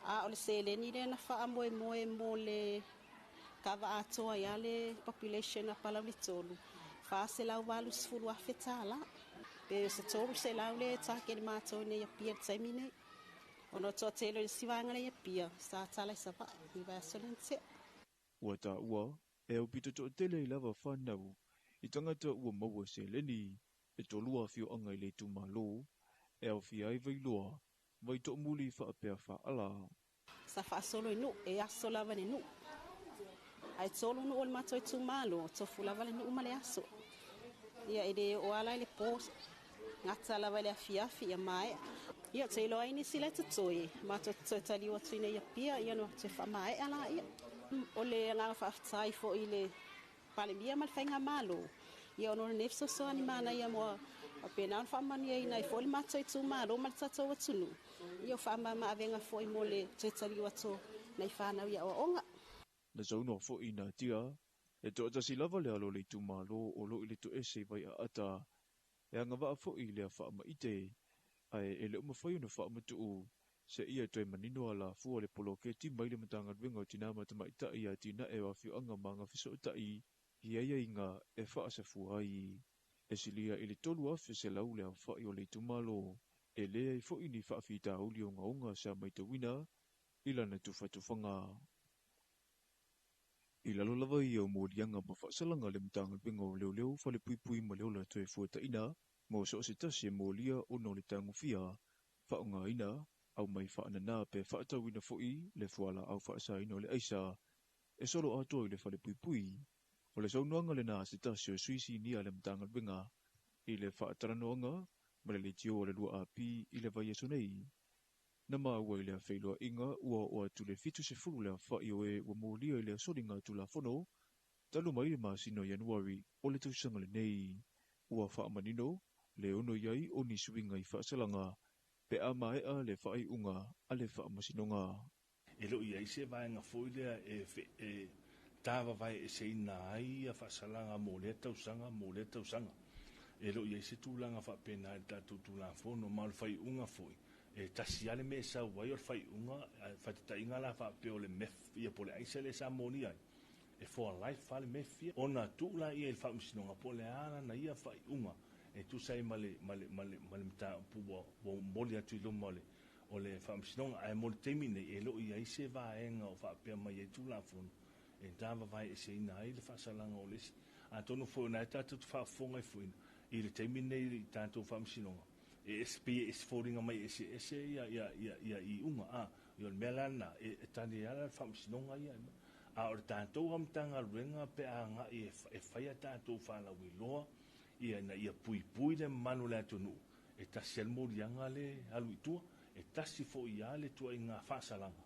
A o le seleni le na wha moe mo le kawa atoa ia le population a palau li tolu. Wha se lau walu sifuru a whetala. Pe se tolu se lau le take ni mātou ne ia pia taimi nei. Ono toa telo le siwanga le ia pia. Sa tala I sapa. I vai asolente. Ua tā ua, e au pito to tele I lava whanau. I tangata ua maua seleni. E tolua fio anga I le tumalo. E au fi ai vai loa, vai to muli whaapea whaala. Sa whaasolo inu, e aso lava ni nu. Ai tolu nu o le mato I tumalo, tofu lava le nu umale aso. Ia ide o ala le pos, ngata lava le afiafi ia mai. Ia te ilo aini sila te toi, mato te tali o tuina ia pia, ia no te whamae ala ia. O le nga whaftai fo i le pale mia mal whainga malo. Ia ono nef so ani mana ia moa. A pena on whamani ai nai fo le matoi tu malo mal tato watunu. Ia whama maavenga fo i mo le tetari wato nai whanau ia o onga. Na zauno fo i na tia, e to atasi lava le alo le tu malo o lo i le to ese vai a ata. E anga waa fo i le a whaama ite, ai e le umawhai una whaama tuu, se ia toi manino ala fua le polo ke ti mai le matanga wenga o tina matama ita ia tina e wa fiu anga manga fiso ita i ia inga e wha asa fuai. E silia i le tolu afe se lau le a whai o le tumalo, e lea i fo i ni wha fita uli o ngaunga sa mai te wina, ila na tufanga. I lalo lava i au mōrianga ma whaasalanga le matanga wenga o leo whale pui ma leo la toi fuata ina, mo so se tasi e mōlia o no le tango fia, whaonga ina, au mai whaanana pe whaatau ina foi le fuala au whaasa ina o le aisa, e solo ato i le whale pui, o le saunuanga le nā se tasi o suisi nia le matanga wenga, i le whaataranoanga, ma le tio o le lua api i le vai aso nei. Na ua i lea whailoa inga ua o atu le fitu se furu lea whai o e ua mōlia i lea soringa tu la whono, talu mai le masino Januari o le tausanga le nei. Ua whaamanino, le ono iai o ni suinga i whaasalanga, pe a maea le whai unga a le whaamasinonga. E lo iai se vaenga foilea e tawa vai e se ina ai a whaasalanga mō le tausanga. E lo iai se tūlanga whaapena e tātou tūlanga whono, ma le whai unga foi. E tasi ale me sa wai o fai unga fatita inga la fa pe o le mef ia po le aisa le sa moni ai e for life fa le mef ia ona tu la ia el fa msino po le ana na ia fai unga e tu sai male mta pu bo moli atu lo mole o le fa msino ai mol termine e lo ia se va enga o fa pe mai e tu la fun e dava vai e se ina ai le fa salanga o le a tonu fo na ta tu fa fonga e fuin i le termine i tanto fa msino e SPS falling mai ese ia i unga a yo melana e tani ala famsinonga ia a or tanto am tanga renga pe anga e faia tanto fala wiloa ia na ia pui le manula tonu e tasel morianga le aluitua e tasi fo ia le tua inga fasalanga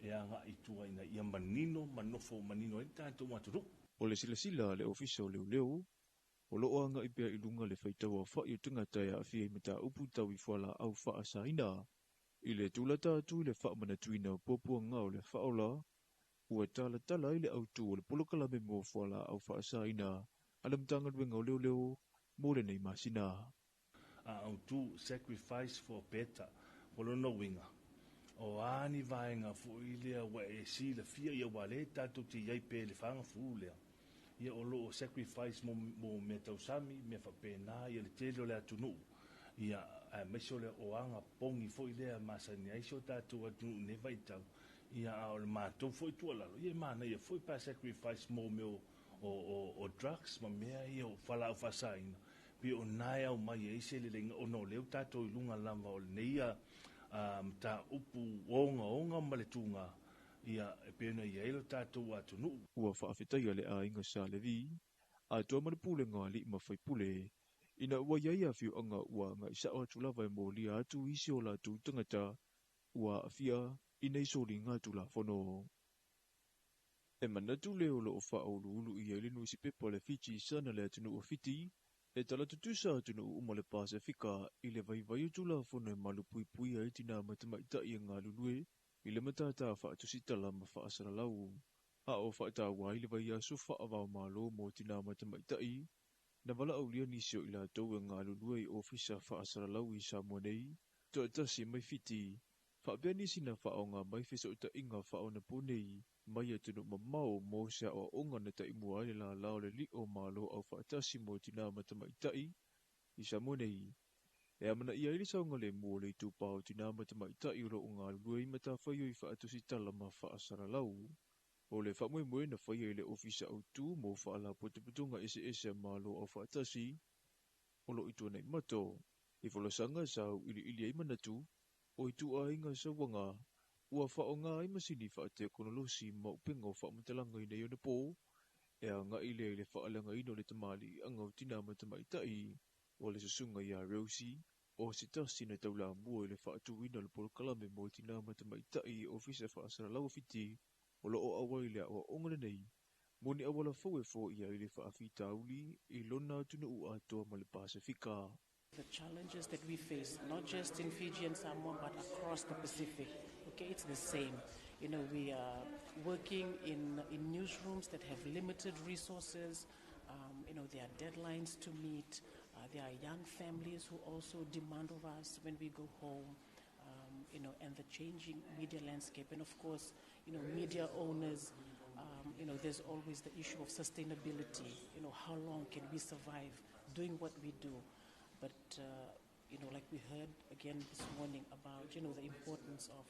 e anga itua ina ia manino manofo manino e tanto maturu o le sila le official leo o loo anga i pea i lunga le whaitau a whai o tangata e a whia i mata upu tau i whala au wha saina. I le tūlata atu i le wha mana tuina o popua ngā o le whaola, ua tala i le autu o le polokala me mō whala au wha saina, ala mtanga ruenga o leo mōre nei masina. A autu sacrifice for better, polono winga. O ani vaenga fo ilea wa e si le fia ia wale tatu ti iai pe le whanga fulea. Ia o lo sacrifice mo me tausami me whapena ia le tele le atunu ia meso le oanga pongi fo ilea masani aiso tatu atunu ne vaitau ia o le mātou fo i tualalo ia mana ia fo i pa sacrifice mo me o drugs ma mea ia o whala au whasaina pi o nai au mai eise le lenga o no leo tatu i lunga lama o le neia ta upu onga ma le tunga ia e pena ia ilo tātou atunu. Ua whaafetai ale a inga sa le vi, a toa mana pule ngā li ma whai pule, ina ua iai a whiu anga ua ngā isa o atu lawa e mōli atu isi o la tu tangata, ua a whia ina iso li ngā tu la whono. E manatu leo lo o wha o ulu i ailinu isi pepa le Fiji sana le atunu o fiti, e tala tutusa atunu uma le Pasifika i le vai tu la whono e malu pui a itina matamaita i ngā lulue, i le matata whaatusitala ma whaasara lau. A o whaata wai le vai aso whaavao malo mo tina matamaitai, na wala au lia nisio i la tau e ngā lulua i ofisa whaasara lau i Samoa nei, to atasi mai fiti, whaapea nisi na whaonga mai fesa uta inga whaona ponei, mai atunu mamao mo sea o onga na ta imua le la lao le li o malo au whaatasi mo tina matamaitai, i Samoa nei. E amana ia ili saunga le mua le tu pao tina matamaitai i ro o ngā lulua i mata whaio i whaatusi tala ma whaasara lau. O le whamue na whaia i le ofisa au tu mo whaala putuputunga ese malo au whaatasi. O lo itu nei mato, i wholosanga sau ili ai manatu, o itu a inga sa wanga, ua whaonga ai masini whaate konolosi ma upenga o whaamatalanga i nei o na pō, e a nga ile i le whaalanga ino le tamali angau tina matamaitai, o le susunga i a Rosi, o se tasi na taula mua i le whaatu ina le polokala me mo tina matamaitai ofisa whaasara lau fiti, o loo awai lea o ongana nei, moni awala fau e fo ia ili whaafita uli I lona tuna u atoa ma le Pasifika. The challenges that we face, not just in Fiji and Samoa, but across the Pacific, okay, it's the same. You know, we are working in newsrooms that have limited resources. You know, there are deadlines to meet. There are young families who also demand of us when we go home. You know, and the changing media landscape, and of course, you know, media owners. You know, there's always the issue of sustainability. You know, how long can we survive doing what we do? But, you know, like we heard again this morning about, you know, the importance of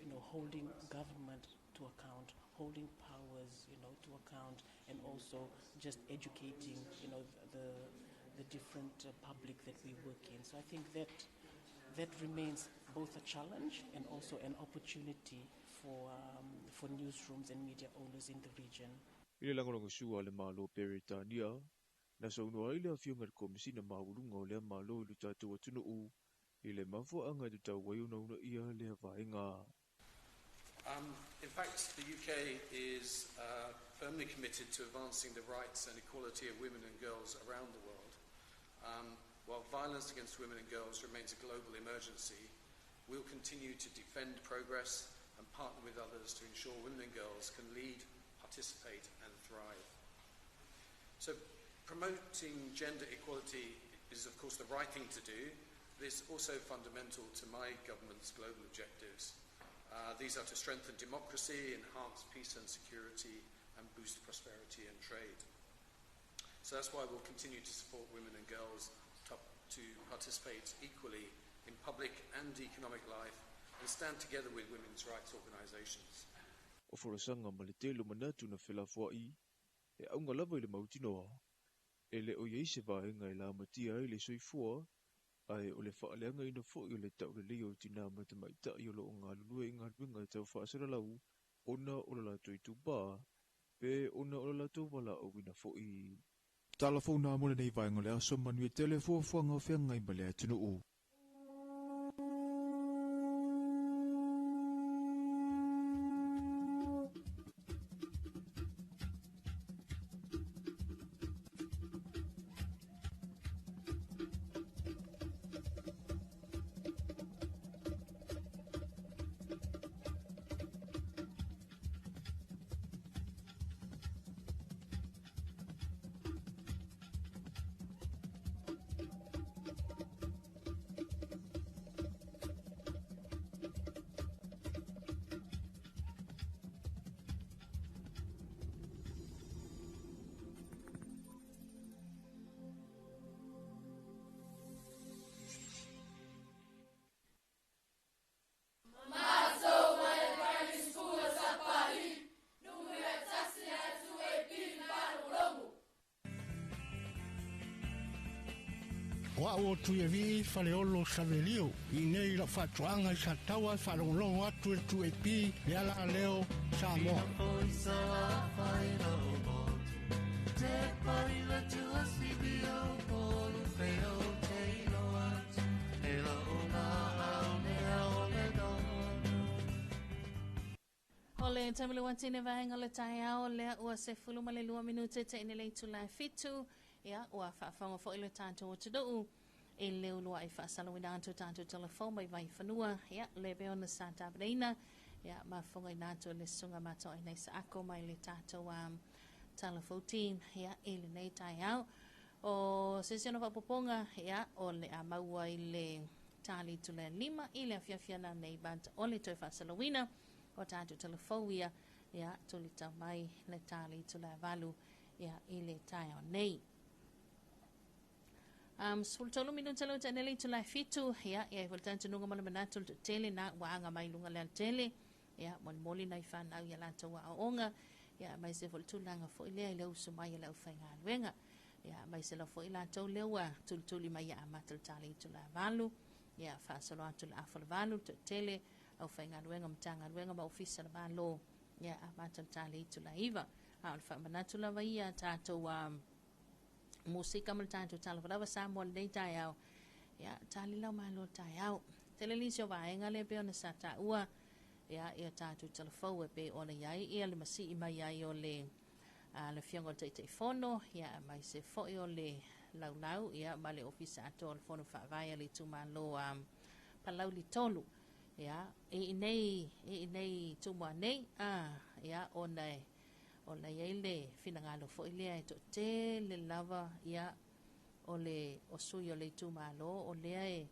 you know, holding government to account, holding powers, you know, to account, and also just educating, you know, the different public that we work in. So I think that remains both a challenge and also an opportunity for newsrooms and media owners in the region. Ile langolongo sua le malo Peritania, na saunua ile afiunga le komisina maulunga o le malo ilu tatu atunu u, ile mafo anga te tau waiuna una ia le havainga. In fact, the UK is firmly committed to advancing the rights and equality of women and girls around the world. While violence against women and girls remains a global emergency, we'll continue to defend progress and partner with others to ensure women and girls can lead, participate and thrive. So promoting gender equality is of course the right thing to do, but it's also fundamental to my government's global objectives. These are to strengthen democracy, enhance peace and security and boost prosperity and trade. So that's why we'll continue to support women and girls to participate equally in public and economic life and stand together with women's rights organisations. O forasanga ma le telo manatu na whelawhai, e aunga lava I le mautinoa, e le o yeise vaenga I la matia I le soifua, ai o le whaaleanga ina fo I le tau le leo tina matamaita I o lo o ngā lulue I ngā ruenga tau whaasara lau, ona o la lato I tūpā, pe ona o la lato wala o wina fo I. Talafona mole nei vaenga le aso manui tele fuafuanga o whianga I male atunu u. Wa o tuevi faleolo savelio I nei la fatuanga I satawa falonglongo atu e tuepi le ala leo Samoa. Ole tamile wantine vaenga le taiao le ua se fuluma le 2 minute te ine le tula fitu. Ia, ua whaafonga fo ilo tātou o te dou. E leo lua I whaasalawina anto tātou telefon mai vai whanua. Ia, le beo na sa tabareina. Ia, mafonga I nātou le sunga mato I nei sa ako mai le tātou telefotin. Ia, e le nei tai au. O sesiona whapoponga, ia, o le a maua I le tāli tula 5. I le a fiafiana nei banta o le toi whaasalawina. O tātou telefon ia, ia, tulita mai le tāli tula 8. Ia, I le tai o nei. Sultolo minuta lo tanele tula fitu ya voltante nunga mana manatul tele na waanga mai lunga le tele ya moli na ifana ya lanta wa onga ya mai se voltulanga fo ile ile usumai le ufainga wenga ya mai se lo fo ila to lewa tultuli mai ya matul tali tula valu ya fa solo atul afal valu tele ufainga wenga mtanga wenga ma ofisa valo ya matul tali tula iva alfa manatula wa ya tato wa musika maltanto Talofa Samoa nei taiao ya tali lau malo taiao telelisio vaenga le peona sata ua ia tātou telefou e pe ona iai ia le masi mai iai o le le fionga te fono ia mai se foi o le laulau ia ma le ofisa ato le fono whaavai le tumalo palau li tolu ia e nei tumua nei ia ona iai le finangalo foi lea e to te le lava ia o le o sui o le tumalo o lea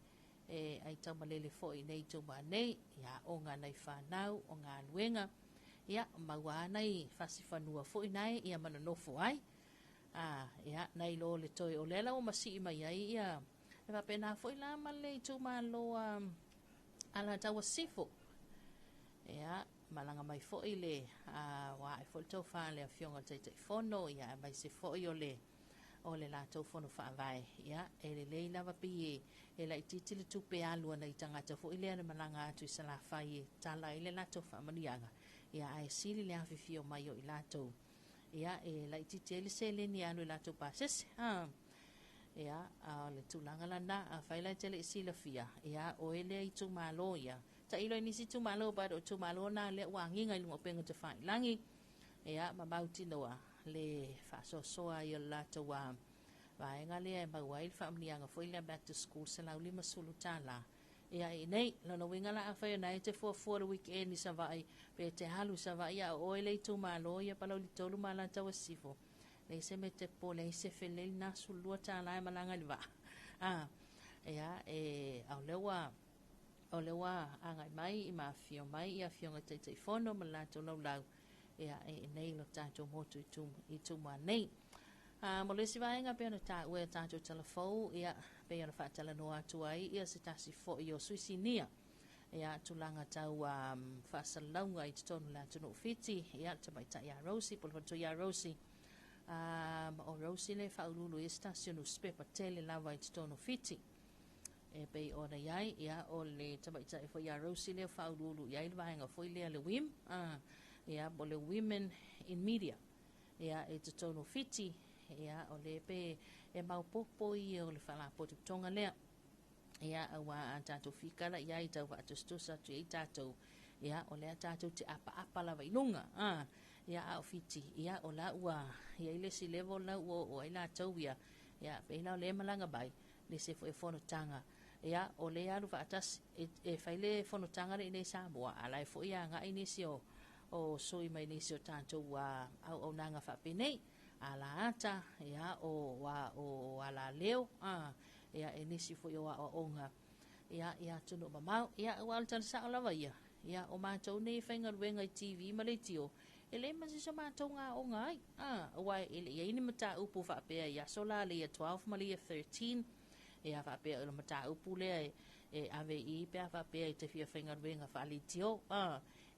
ai tau malele foi nei tumua nei ia o ngā nei whanau o ngā luenga ia maua nei fasifanua foi nei ia mananofo ai ia nei lo le toi o lela o masi mai ai ia e va pena foi la male tumalo ala tawa sifo ia malanga mai foi le wa e foi to fa le fionga te fono ia mai se foi o le la to fono fa vai ia e le lava pi e la titile tu pe alu na itanga te foi le malanga tu sala fai tala ile la to fa manianga ia ai sili le afifio mai o ilato ia e la titile se le ni anu ilato pases ia le tulanga lana a faila tele sila fia ia o ele i tu malo ia ta ilo ni si tu malo ba do tu malo na le wangi ngai lungo pengo te fai langi ia ma bauti noa le fa so soa ia la to wa vai ngale e ma wai family anga foi le back to school se la lima sulu tala ia e nei no winga la fa ia nei te for the weekend ni sa vai pe te halu sa vai ia o ele i tu malo ia palo li tolu mala ta wasifo le se mete po le se fele na sulua tala malanga liva ia o lewa anga mai I mafio mai ia fionga te fono malato lau ia e nei lo tato motu I tu ma nei mo le si vaenga pe ona ta ue tato telefou ia pe ona fa tala no atu ai ia se tasi fo I o suisinia ia tulanga tau fa salonga I tonu la tunu fiti ia tamaita ia Rosie por to ia Rosie o Rosie le faululu I stasionu spepa tele lava I tonu fiti e pe ona iai ia o le tamaita e fo ia Rosie le faululu iai le vaenga fo le wim ia bo le women in media ia e tonu fiti ia o le pe e maupopo I o le fala potu tonga lea ia awa tato fikala ia I tau atustusa tu I tato ia o le tato te apa lava inunga ia au fiti ia o la ua ia ile si level la o ila tau ia pe ila le malanga bai le se fo e fono tanga ia o le alu fa atas e faile fono tanga le nei Samoa ala e fo ia nga inisio o soi mai inisio tato au nanga fa penei ala ata ia o ala leo ia inisi fo yo o onga ia tunu mamau ia wal tan sa lava ia o matou nei fainga wenga TV maletio ele masi so matou nga o ngai wa ele ia ini mata upu fa pe ia sola le 12 mali 13 ia fa pe le mata upu le e AVI pe fa pe te fia fainga wenga fa letio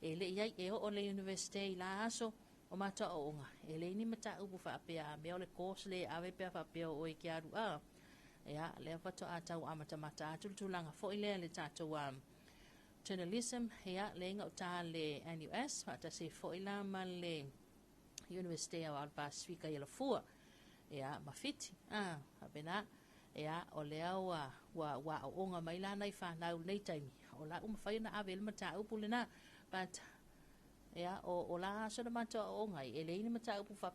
ele ia e o le university la aso o mata o nga ele ini mata upu fa pe me o le course le ave pe fa pe o ki aru ia le fa to ata o amata mata tulanga fo ile le tato journalism ia le nga ta le NUS ata se fo ila mal le university of Pacifica ia fu ia mafiti abena ia o le wa o nga mai la nai fa na nei time o la fa na ave le mata upu le na but ia o la so de mata o ngai ele ni mata upu fa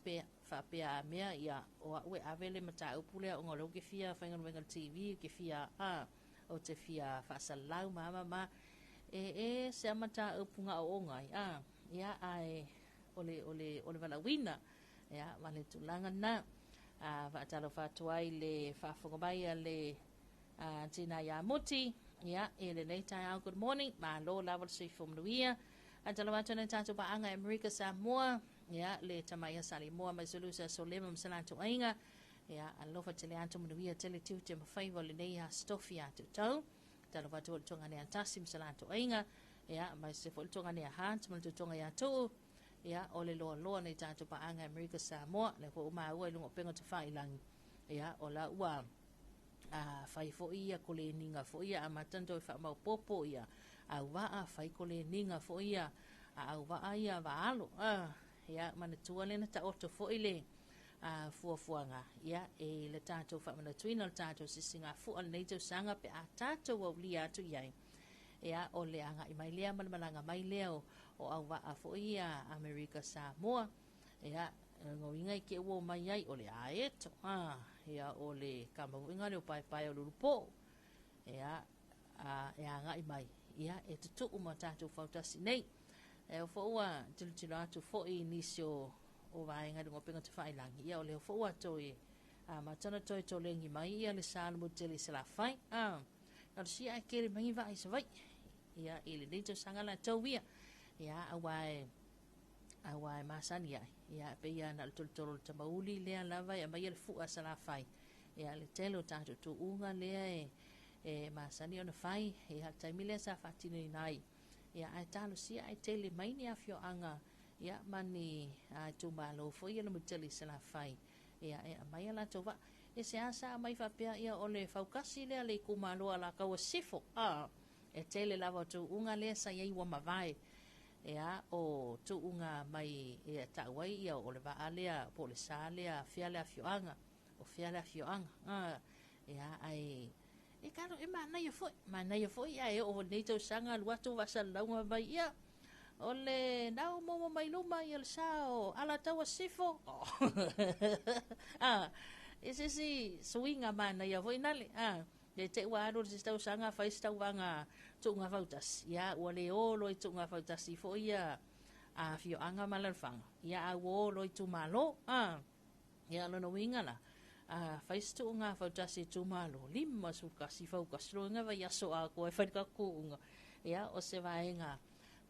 pe a mea ia o we avele mata upu le o ngolo ke fia fa ngal TV ke fia o te fia fa salau mama se mata upu nga o ngai ia ai ole vala wina ia vale tulanga na va Talofa tuai le fa fonga mai le tina ya muti ia ele nei tai good morning ma lo level si from luia Antalawato na tato ba anga America Samoa ia le tamaya sali moa mai solusa solema msalato ainga ia alofa tele anto mnuia tele tiu te mafaiva le nei ha stofia tu tau Talowato tonga ne antasi msalato ainga ia mai se fol tonga ne hant mal tonga ya tu ia ole lo ne tato ba anga America Samoa le fo ma ua lungo penga te failang ia ola ua fai fo ia kole ninga fo ia amatanto fa mau popo ia au va fai kole ninga fo ia au va ia va alo ia mana tuale na ta oto fo ile fuafuanga ia e le tato fa mana tuina le tato sisinga fu al neito sanga pe a tato wa lia tu iai ia o le anga i mai lea malanga mai lea o au wa fo ia America Samoa ia ngoinga ke wo mai ai o le aeto ia o le kamawinga le pai pai o lupo ia anga i mai ia e tutu uma tatu fautasi nei e fo ua tilo atu fo i nisio o vaenga ngo penga te whailangi ia o le fo ua toi matana toi to lengi mai ia le salmo tele se la fai na si ai kere mai vai se vai ia ele nei to sanga la to ia ia awai masani ia pe ia na tolo te mauli le lava ia mai le fu asa la fai ia le telo tanto tu unga le e masani ona fai ia taimile sa fatini nai ia ai talo si ai tele mai ni afio anga ia mani tu malo fo ia le muteli se la fai ia mai la tova e se asa mai fa pea ia ole faukasi le kumalo ala ka sifo e tele lava tu unga le sa ia wa mavai ia o tu unga mai e tawai ia o le va alea po le salea fiale afioanga o fiale afioanga ia ai e karo e mana ia foi ia e o neito sanga luatu vasalauga mai ia o le nau momo mai luma ia le sao ala taua sifo ese si swinga mana ia foi nale le te ua aro se tau sanga fai tau vanga tunga fautas ia ua le olo i tunga fautas i foi ia a fio anga malalfanga ia a olo i tu malo ia lona winga la fai tunga fautas i tu malo lima suka si faukas lo nga vai aso a ko e fai ka ku ia o se vaenga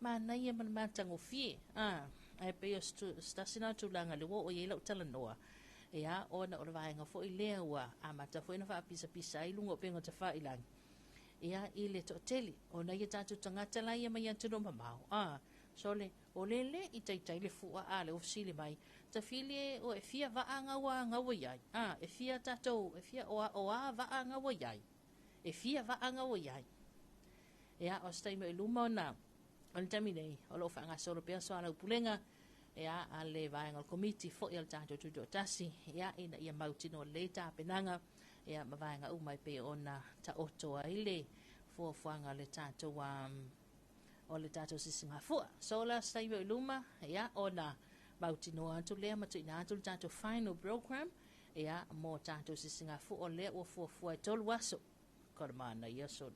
mana ia man matango fie ai pe stasina tu langa le wo o ia tala noa ia ona o le vaenga fo i lea ua a mata fo ina fa pisa i lungo penga te fa ilang ia i le to teli ona ia tatu tangata la ia mai atu no mamau so le o le i taitai le fua a le ofisili mai ta filie o e fia vaanga wa ngawa iai e fia tatou e fia o a vaanga wa iai e fia vaanga wa iai ia o stai me luma ona on taminei o lo fanga solo pe so ala pulenga ia ale vaenga o komiti fo ia tatou tuto tasi ia ina ia mautino le ta penanga ia mavaenga umai pe ona ta oto ile fo fanga le tatou o le tatou sisinga fua so la stai me luma ia ona mautino atu le matuina atu tatou final program ia mo tatou sisinga fu o le o fo tolu waso kormana ia so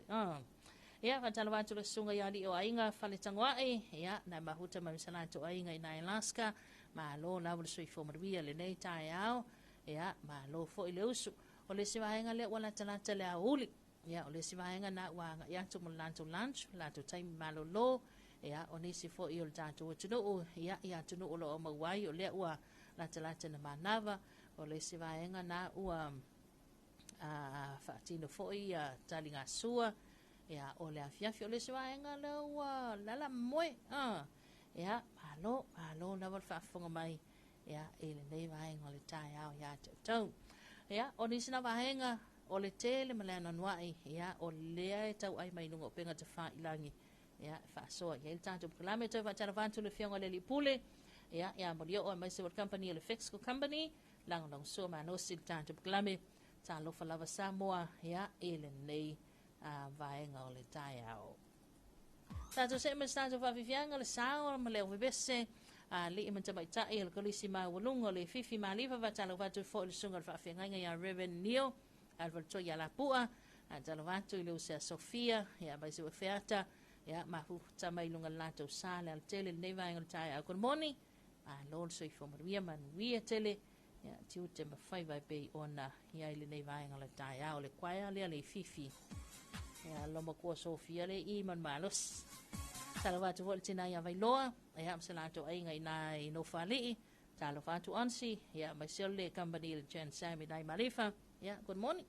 ia fatala watu le sunga ia li o ainga fale tangoai ia na mahuta mamisala to ainga ina Alaska ma lo la le soi fo maria le nei tai ao ia ma lo fo ile usu o le sivaenga le wala talata le auli ia o le sivaenga na wanga ia tu mulanto lunch la to time malo lo ia o nisi fo i o tatou tunu ia tunu o lo mawai o le ua la talata na manava o le sivaenga na ua fatino fo ia talinga sua ia o le afiafi o le sivaenga le ua lala moe ia malo na wal fafonga mai ia ele nei vaenga o le tai ao ia tau ia o nisi na vaenga o le tele malana nuai ia o le tau ai mai nungo penga te fa ilangi ia fa so ia il tanto kilometer va tara vantu le fionga le lipule ia mo dio o mai se company le fixco company lang so ma no sil tanto kilometer Talofa lava Samoa ia ele nei vaenga o le tai ao tato se me tato fa vivianga le sao ma le ovebese le imanta mai tai el kolisi ma walungo le fifi ma liva va talo va tu fo le sunga fa fenga ia revenue alva to ya la pua talo va tu le usa Sofia ia ba se oferta ia ma hu tamai lunga lato sale al tele nei vaenga le tai ao good morning lord so fo maria man we tele ia tiu te ma fai vai pe ona ia ile nei vaenga le tai ao le kwaia le fifi ia loma ko Sofia le I man malos talo va tu voltina ia vai loa ia msalato ai ngai nai no fali talo va tu ansi ia mai sele company le Jen Sammy nai malifa ia good morning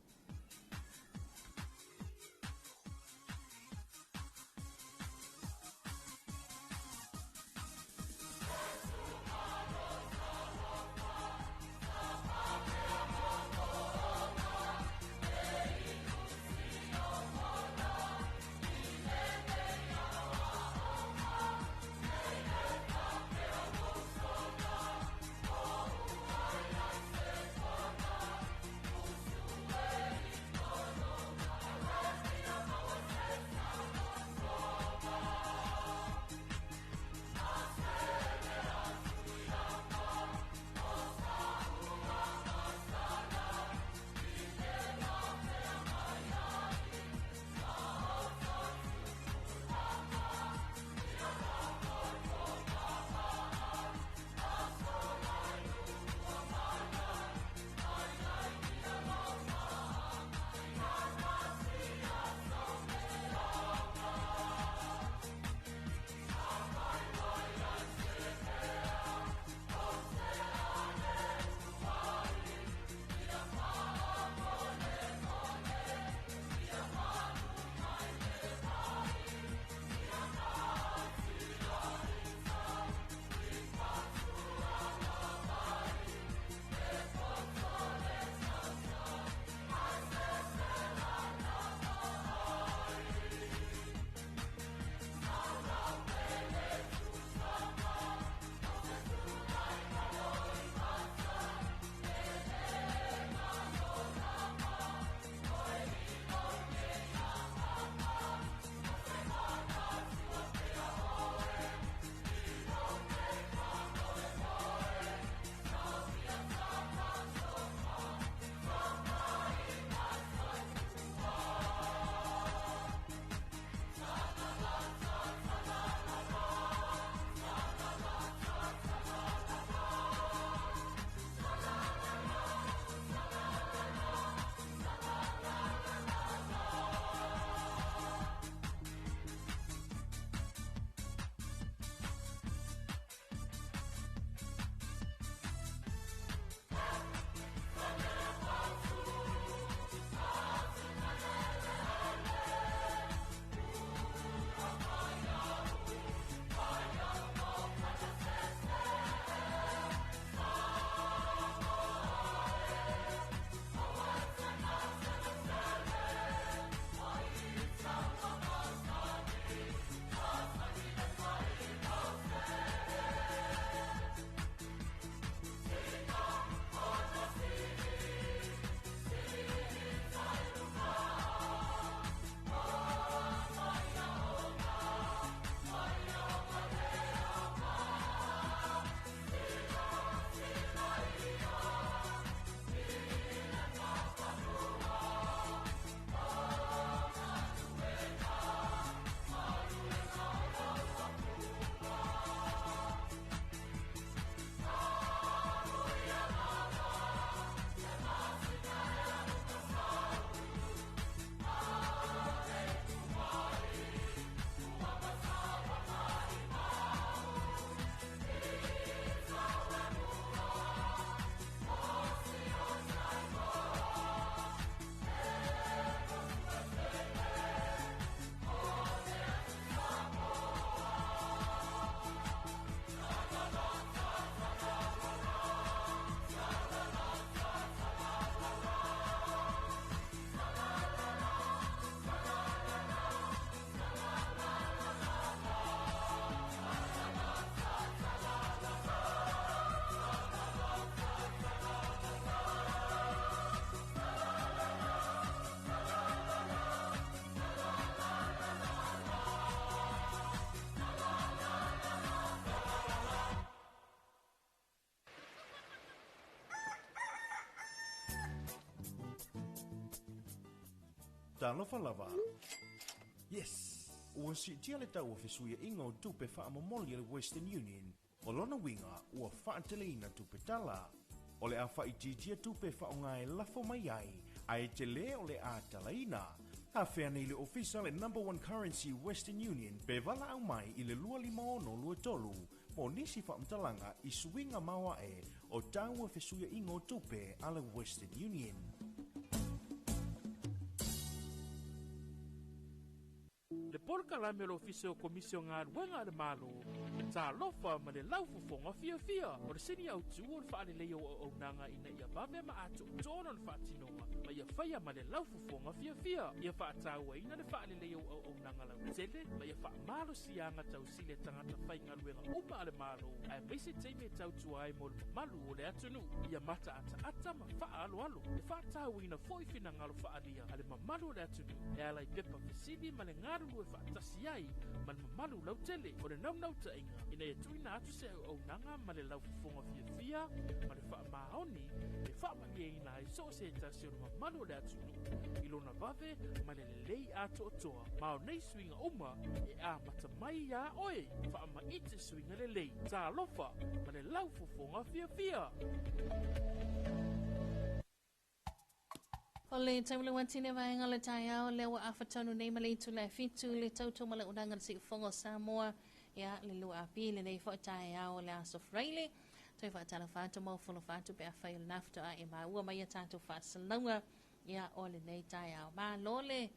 Talofa lava. Yes, ua sitia le tau fesuia ingo tupe whaamomoli le Western Union, o lona winga ua whaateleina tupe tala. O le a whaitijia tupe whaonga e lafo mai ai te le o le a talaina. A whea nei le official le #1 currency Western Union, pe wala au mai i le lua lima ono lua tolu, mo nisi whaamtalanga i suinga maua e o taua fesuia ingo tupe ala Western Union. Le polka la melo ofisio komisio ngā ruenga de malo. Talofa ma le laufufonga fia. O le sini au tu o le whaare leo o nanga ina ia bawe ma ato tono le whaatinonga. Ma ia whaia ma le laufufonga fia. Ia whaataua ina le whaare leo o nanga lau tele. Ma ia wha malo sianga tau sile tangata whai ngā ruenga uma le malo. Ai meise teime tau tuai mo le malu o le atunu. Ia mata ata ma wha alo. Le whaataua ina foifina ngalo whaaria. Ale ma malu o le atunu. E alai pepa fesini ma le ngaru e whaatasi ai. Ma le malu lau tele. O le nau ta inga. Ina e tuina atu se au nanga ma le laufufonga fia. Ma le wha maoni. Le wha mani ina ai so se tasi o le mamalu o le atunu. Ilona vave ma le lei ato o toa. Ma o nei swinga uma e a mata mai ia oe. Wha ma ite swinga le lei. Talofa ma le laufufonga fia. O le taimule wantine vaenga le tai au le wa awhatonu nei ma le itu le fitu le tautu ma le unanga le siufonga Samoa ia le lua api le nei fo tai au le aso freile toi fa tala fatu mo folo fatu pe afai le nafto a e ma ua mai tatu fa salonga ia o le nei tai au ma lole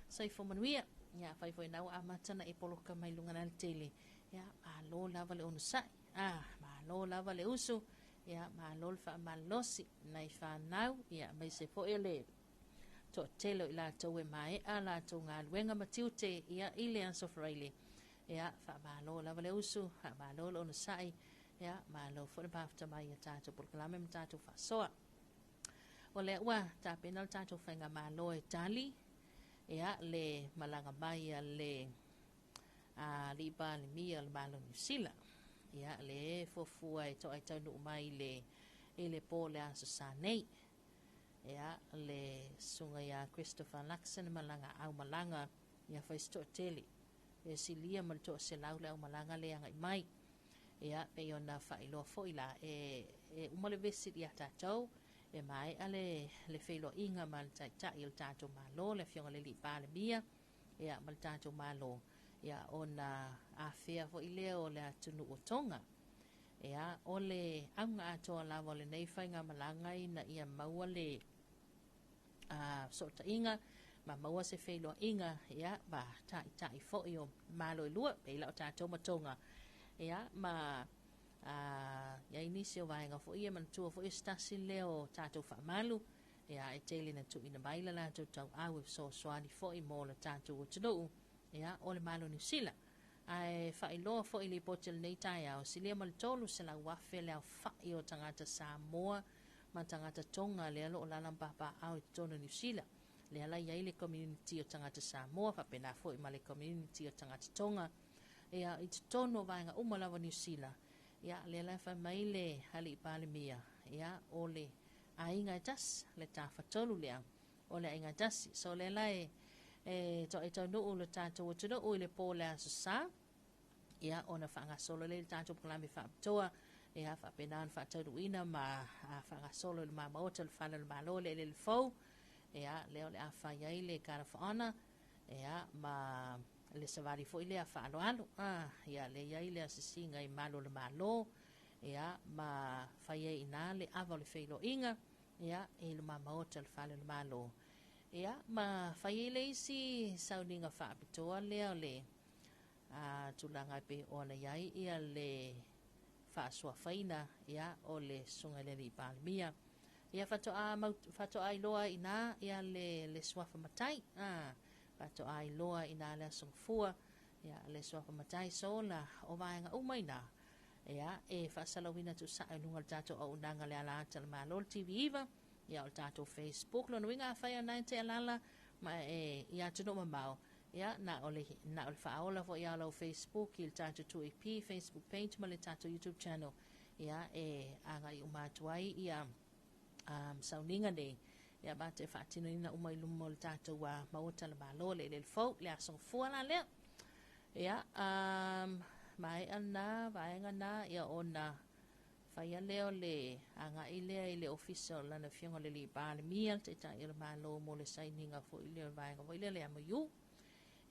sai fo manuia ia fai fo nau amatana e poloka mai lunga na le tele ia ma lo lava le onusai ma lo lava le usu ia ma lo fa ma losi nei fa nau ia mai se fo ele to telo i la tau e mai a la tau ngā luenga matiute ia i le anso freile ia fa malo lava le usu fa malo lo no sai ia malo fo le pafta mai tatu por kalame tatu fa soa o le wa ta penal tatu fa nga malo e tali ia le malanga mai le a liba le mia le malo ni sila ia le fofua e to ai tau mai le po le anso sa nei ia le sunga ia Christopher Laxon malanga au malanga ia fa sto tele e silia mal to se lau au malanga le anga mai ia pe ona fa ilo fo ila e umale vesi ia tatou e mai ale le felo inga mal ta il tatou malo le fionga le li pa le mia ia mal tatou malo ia ona a fea fo ile o le atunu o tonga ia ole anga ato la vole nei fainga malanga ina ia maua le so ta inga ma maua se felo inga ia ba ta i fo io malo lua pe la tatou matonga ia ma ia inisio vaenga fo ia man tu fo stasi leo tatou fa malu ia e tele na tu ina baila la tau au so swani fo i mo la tatou tunu ia ole malo ni sila ai fa ilo fo ili potel nei tai au silia mal tolu se la wafe le fa io tangata Samoa ma tangata Tonga le alo la papa au tonu ni sila le ala ia ile community o tangata Samoa fa pena fo i male community o tangata Tonga ia it tono vainga umalawa ni sila ia le la fa mai le hali pale mia ia ole ainga tas le tafa tolu le ole ainga tas so le lai to no le tato to no le pola sa ia ona fanga solo le tato klami fa toa ia fa penan fa to ina ma fanga solo le mama hotel fa le malo le fo ia le ole afa ia le cara fa ana ia ma le savari fo ile afa alo ia le ia ile asisinga i malo le malo ia ma fa ia ina le ava le felo inga ia le mama hotel fa le malo ia ma faile isi sauninga fa pitoa le tulanga pe ona yai ia le fa sua faina ia ole sunga le palmia ia fato ai loa ina ia le swafa matai fato ai loa ina le sungfua ia le swafa matai sola o vaenga umaina ia fa salawina tu sa nunga tato o unanga le ala tal malol tv iva ia o tato Facebook lo winga fa ia 90 alala ma ia tuno mamao ia na ole fa ola fo ia lo Facebook il tato 2EP Facebook page ma le tato YouTube channel ia anga i umatuai ia sauninga ne ia ba te whaatino ina umai lumo le tātou a maota le malo le fau le asong fua la lea ia mai ana vaenga na ia ona faia leo le anga ilea i le official lana fionga le li pāle mia te ta i le malo mo le saininga fo i le vaenga fo i le amayu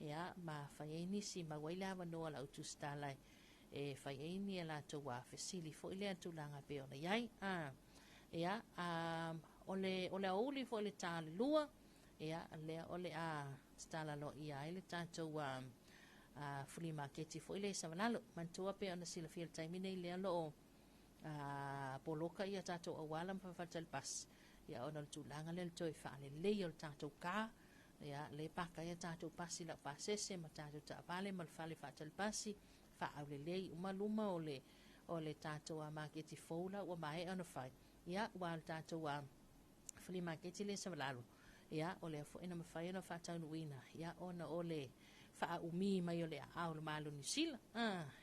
ia ma faia inisi ma waile awa noa la utu stalai e faia ini e la tau wa fesili fo i le atulanga pe ona iai ia ole auli fo le tāle lua ia lea ole a stala lo ia i le tātou free market fo i le savanalo mantua pe ona sila fia le taimina i lea lo poloka ia tātou awala mawhafatal pas ia ona le tūlanga le toi whaale lei o le tātou kā ia le paka ia tātou pasi la pasese ma tātou taapale ma le whale whatal pasi whaau le lei umaluma o le tātou a marketi foula ua mae ana whai ia ua le tātou a free marketi le savalalo ia o le afo ina mawhai ana whatau nuina ia ona o le wha umi mai o le au le malo ni sila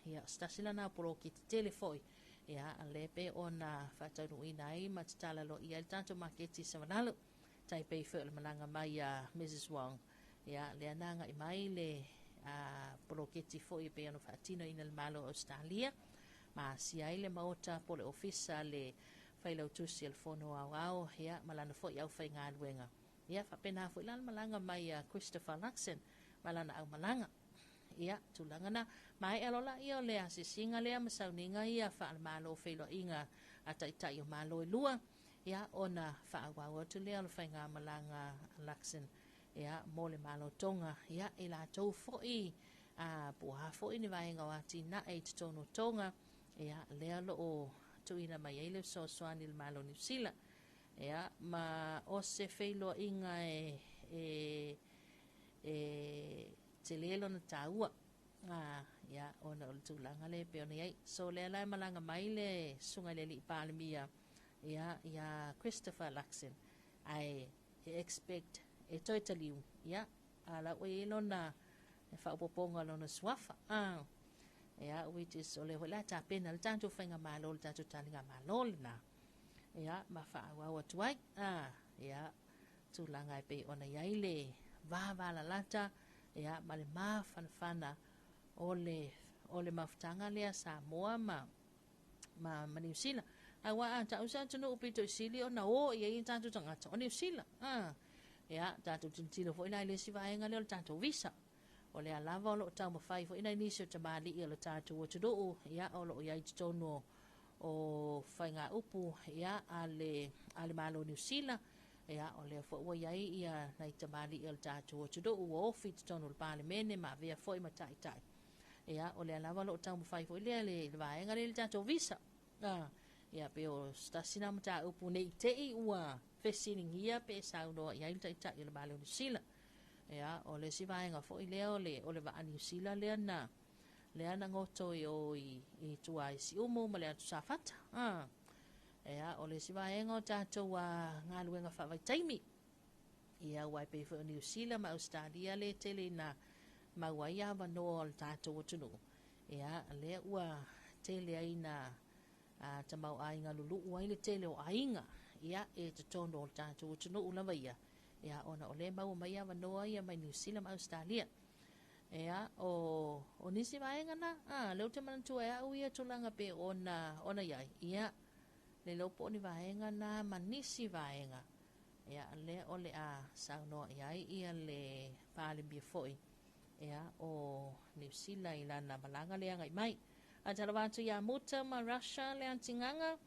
ia stasila na poro ki te telefoi ia le pe ona whatau nuina ai ma tatala lo ia le tātou marketi savalalo tai pei whi le malanga mai a Mrs. Wong ia le ananga i mai le poro ki te foi pe ana whaatino ina le malo Australia ma si ai le maota po le ofisa le whailau tusi al fono au ia malana fo i au whai ngā luenga ia whapena fo ilan malanga mai a Christopher Luxon malana au malanga ia tulanga na mai alola ia le asisinga lea masauninga ia whaal malo whailo inga a taitai o malo i lua ia ona whaawawa tu lea lo whai ngā malanga Luxon ia mo le malo tonga ia i la tau fo i puha fo i ni vaenga o ati na e tono tonga ia lea lo o tuina mai ele so soani le malo New Zealand ia ma o se whailo inga te lelo na taua ia ona o le tūlanga le pe ona iai so lea lai malanga mai le sunga le li pālemia ia Christopher Luxon ai expect e toi taliu ia ala ue lona e whaupoponga lona swafa ia which is ole wala ta pena le tanto whainga malo le tanto talinga malo na ia ma whaawawa tuai ia tūlanga e pe ona iai le vāvala lata ia ma le mawhanawhana o le mawhtanga lea Samoa ma New Zealand awa ta usa tunu upito isili ona o ia i tanto tangata o New Zealand ia tanto tintilo fo ina le sivaenga le tanto visa o le alava o lo tau mawhai fo ina inisio tamali i o le tātou o tudu ia o lo iai tono o whainga upu ia ale malo New Zealand ia o le fo iai ia nei tamali i o le tātou o tudu o ofi tono le pāle mene ma vea fo i matai tai ia o le alava lo tau mawhai fo ile le vaenga le tātou visa ia pe o stasina mata upu nei tei ua fesining ia pe sauno iai le tai i le malo New Zealand ia o le sivaenga fo i lea o le va New Zealand lea na ngoto i tua i si umu ma lea tu safata ia o le sivaenga o tātou a ngā luenga whawai taimi ia wai pe fo New Zealand ma Australia le tele na mawai awa noa o le tātou o tunu ia lea ua tele ai na tamau ainga lulu ua le tele o ainga ia e te tono o le tātou o tunu ulawa ia ona o le mau mai awa noa ia mai New Zealand ma Australia ia o nisi vaenga na leo te manantua e au ia tulanga pe ona iai ia le lopo ni vaenga na manisi vaenga ia le o le a saunoa iai ia le pāle mbia foi ia o New Zealand ila na malanga le angai mai a tarawatu ia muta ma Russia le antinganga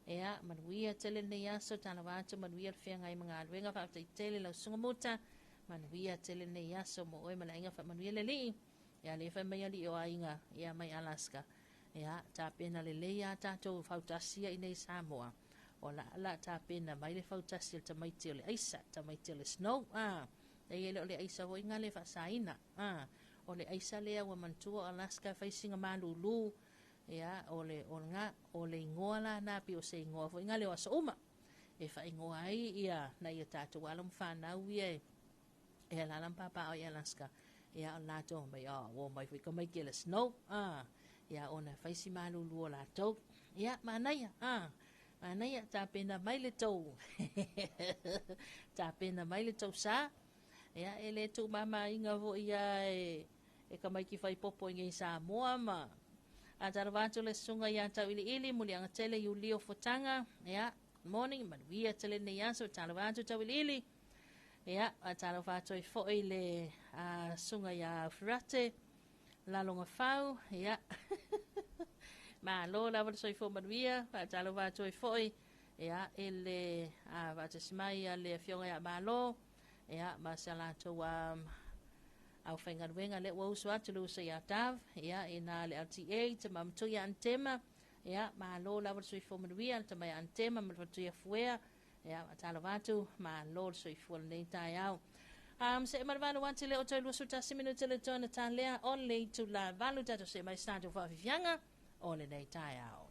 ia manuia tele nei aso tarawatu manuia le whiangai mga luenga whaatai tele lau sungamuta manuia tele nei aso mo oe malainga wha manuia le li ia le whai mai ali o ainga ia mai Alaska ia tāpena le leia tātou whautasia i nei Samoa o la tāpena mai le whautasia le tamaiti o le aisa tamaiti o le snow nei ele o le aisa ho inga le whaasaina o le aisa lea wa mantua Alaska whaisinga malulu ia o le ingoa la na pi o se ingoa fo inga le o asa uma e wha ingoa ai ia na ia tātou alam whanau ia e lalam papa o i Alaska ia o lato mai o mai wika mai ke le snow ia o na whaisi malulu o lato ia manaya Ana ia tapena mai le tau. Tapena mai le tau sa. Ia ele tu mama inga vo ia e kamai ki fai popo inga Samoa ma. A tarawatu le sunga ia tau ili muli anga tele Yulio Fotanga. Ia, morning, manuia tele ne yaso tarawatu tau ili. Ia, a tarawatu i foi le sunga ia frate. Lalonga fau, ia. Ma lo lava soi fo manuia, a tarawatu i foi. Ia, ele vata simai le fionga ia malo. Ia, ma salato au whaingaruenga le wausu atu lusa ia tav, ia ina le LTA, te mamatuia antema, ia ma lo lawa sui fomanuia, te mai antema, mamatuia fuea, ia matala watu, ma lo sui fuel nei tai au. Se marvano wanti le oto ilusu tasi minuta le tona tanlea, o le tu la valu tato se mai statu whafifianga, o le nei tai au.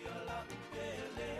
Ia la upele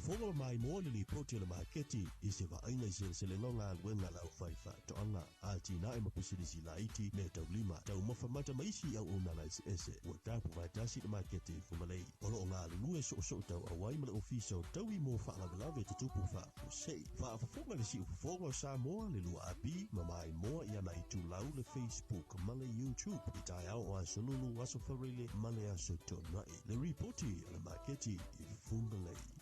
Whaafonga mai mo le poti le maketi I se vaaina I se lengonga wenga lau whaifa to anga a tina e mapusilisi la iti me tau lima tau mawhamata maisi au unana ese ua tapu vai tasi le maketi fumalei. Olo o ngā lulue so tau awai male ofiso tau I mo whaagalave te tupu sei. Whaafonga le si ufonga o Samoa le lua api ma mai moa I ana I tu lau le Facebook ma le YouTube I tai au o aso nunu aso wharele ma le aso tonai. Le ripoti le maketi I fumalei.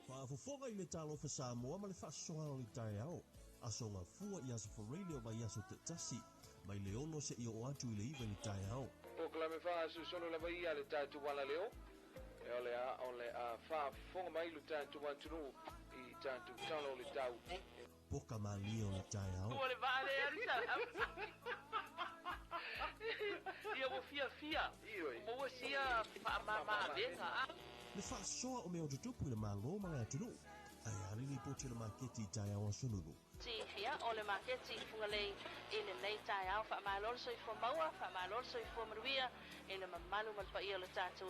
Whaafofonga I le Talofa Samoa ma le whaasoa o I tai au. Asonga fua I aso whareile o mai aso te tasi. Mai le ono se I o atu I le iwa I tai au. O la me fa su solo la vaia le tatu wala leo. E ole a fa fonga mai lu tatu mantunu I tatu talo le tau. Poka malio le tai au. Ole vale arisa. Ia mo fia. Mo sia fa mama venga. Le fa soa o me o tupu le mango ma tunu. Ai ali ni poti le maketi tai au sununu. Ti ia o le maketi fungalei ina nei tai au fa malol so I maua fa malol so I maruia ina mamalu mal pa ia le tatu.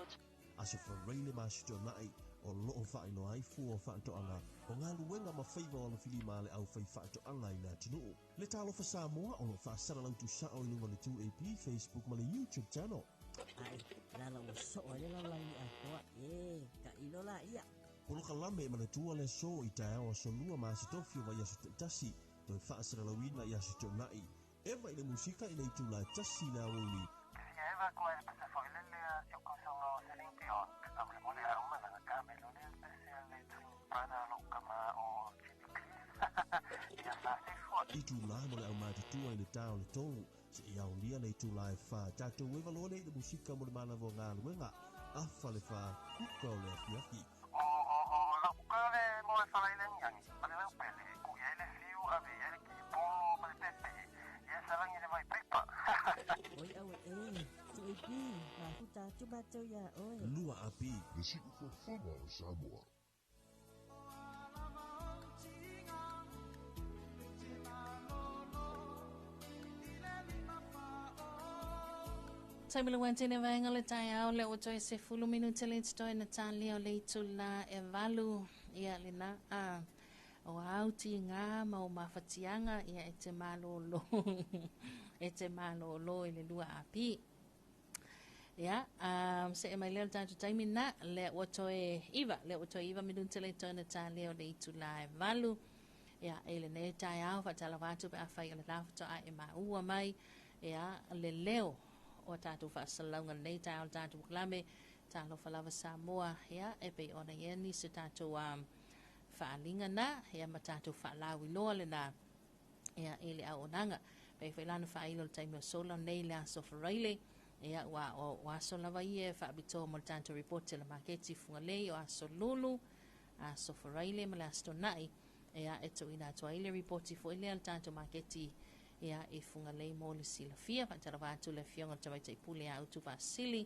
Ase fa reile masito nai o loo fa ino ai fu o fa to anga o ngā luenga ma favor o le filima le au fai fa to anga ina tunu. Le Talofa Samoa o fa sara lau tu sa o ilunga le 2AP Facebook ma le YouTube channel. Ai, lala o so o le lalai a koa ka ilo la ia. Polo kalame ma le tua le so I tae o solua ma se tofio wa yasu tasi to e fa sara lau ina yasu to nai. Eva ile musika ile itu la tasi na uli. Eva koe e pasa fo ile lea yo konsono se linti o au le mole a uma na kame lo le especial le twin brother lo kama o ia sa se fo Itu la mo le au ma tua ile tau le tolu se ia o lia le itu la e fa tato we valone ile musika mo le mana vo ngā luenga afa le fa kuka o le afiaki. la ukale mo e fala ile nyangi ma le au pele ku ia ile fiu ave ia ki polo ma le pepe ia salangi le vai pepa Oi au tu e pi na huta tu bato ya oi. Lua api. Le siku for fama o Samoa. Taimila wentine vaenga le tai au le oto e se fulu minuta le titoi na tali o le itula e valu ia le na a o auti ngā ma o mawhatianga ia e te malolo e te malolo i le lua api ia se e mai leo tātu taimina le oto e iwa minuta le titoi na tali o le itula e valu ia e le ne tai au whatala watu pe a whai o le lawhato a e maua mai ia le leo o tātou whaasalaunga nei tai o tātou klame Talofa lava Samoa ia e pe ona ieni se tātou whaalinga na ia ma tātou whaalau iloa le nā ia e le au onanga pe whailana whailo le taimi o sola nei le aso wharaile ia wa aso lava ia whaabitoa mo le tātou report le maketi funga lei o aso lulu aso wharaile ma le asto nai ia e to ina atua ile reporti fo ile al tātou maketi ia e funga lei mo le silafia whaatara wātu le fionga tawai tai pule a utu wāsili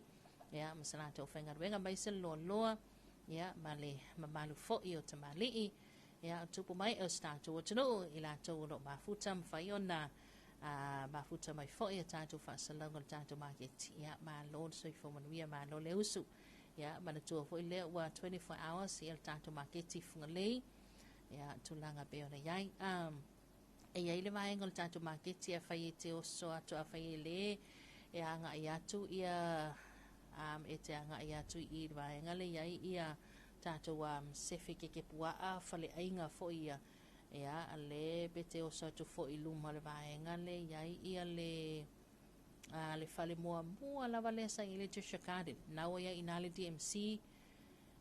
ia masalata o whainga ruenga mai se loa ia ma le mamalu fo'i o tamalii ia tupu mai o statu o tunu i la tau lo mafuta mwhai o na mafuta mai fo'i a tātou whaasalanga o tātou maketi ia ma lo so i whomanuia ma lo le usu ia mana tua fo'i lea ua 24 hours ia tātou maketi funga lei ia tulanga beona iai e ia ile vaenga le tātou maketi a whai e te oso atu a whai e le e anga i atu ia e te anga i atu i vaenga le iai ia tātou sefi ke pua a whale ainga fo ia ia le pe te oso atu fo i luma le vaenga le iai ia le whale mua lava le sa i le Trisha Cardin naua ia ina le DMC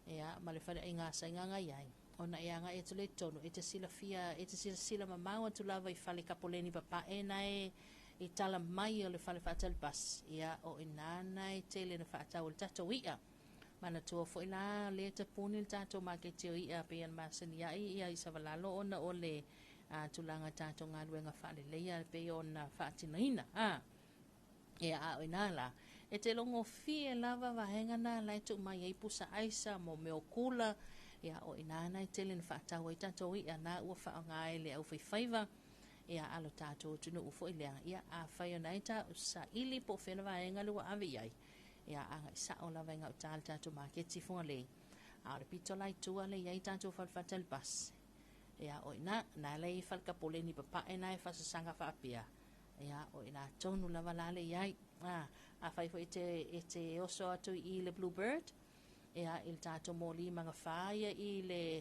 ia ma le whale ainga sa inga iai ona e anga e tole tonu e te sila mamau atu lava i whale kapoleni papa e nai i tala mai o le whale whaatal bas ia o inana e tele na whaatau le tatou ia mana tua fo ila le te puni le tatou maketi o ia pe an masani ia i savalalo ona o le tulanga tatou ngā luenga whale leia pe ona whaatinaina ia a o inala e te longo fie lava wahenga na lai tu mai e pusa aisa mo meo kula ia o inana i tele na whaatau i tatou ia na ua whaangai le au whaiwhaiva ia alo tātou tunu ufo i lea ia a whai o naita sa ili po whena waenga lua awe iai ia anga i sa o la venga o tāle tātou maketi funga le a le pito lai tua le iai tātou whalwhatal bas ia o ina na le i whalka pole ni papa e nai whasasanga whaapia ia o ina tonu lava lale iai a whai fo e te oso atu i le Bluebird ia il tātou mōli mga whaia i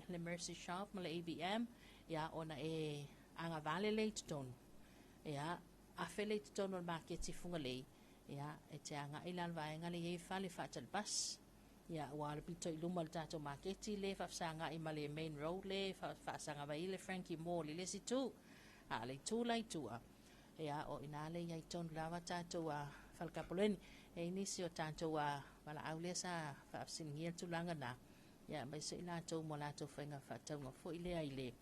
le Mercy Shop ma le ABM ia ona e anga vale le tonu ia a fele tonu al maketi funga lei ia e te anga ilan vaenga le e fale fatal bas ia wala pito i luma le tatou maketi le whafsanga i male main road le whasanga vai le Frankie Moore le si tu a le tu lai tua ia o inale ia i tonu lava tatou a falkapoleni nisi o tātou wala au lea sa whaafsingia tūlanga nā. Ia, mai se ila tau mo la tau whainga whataunga fo i lea i le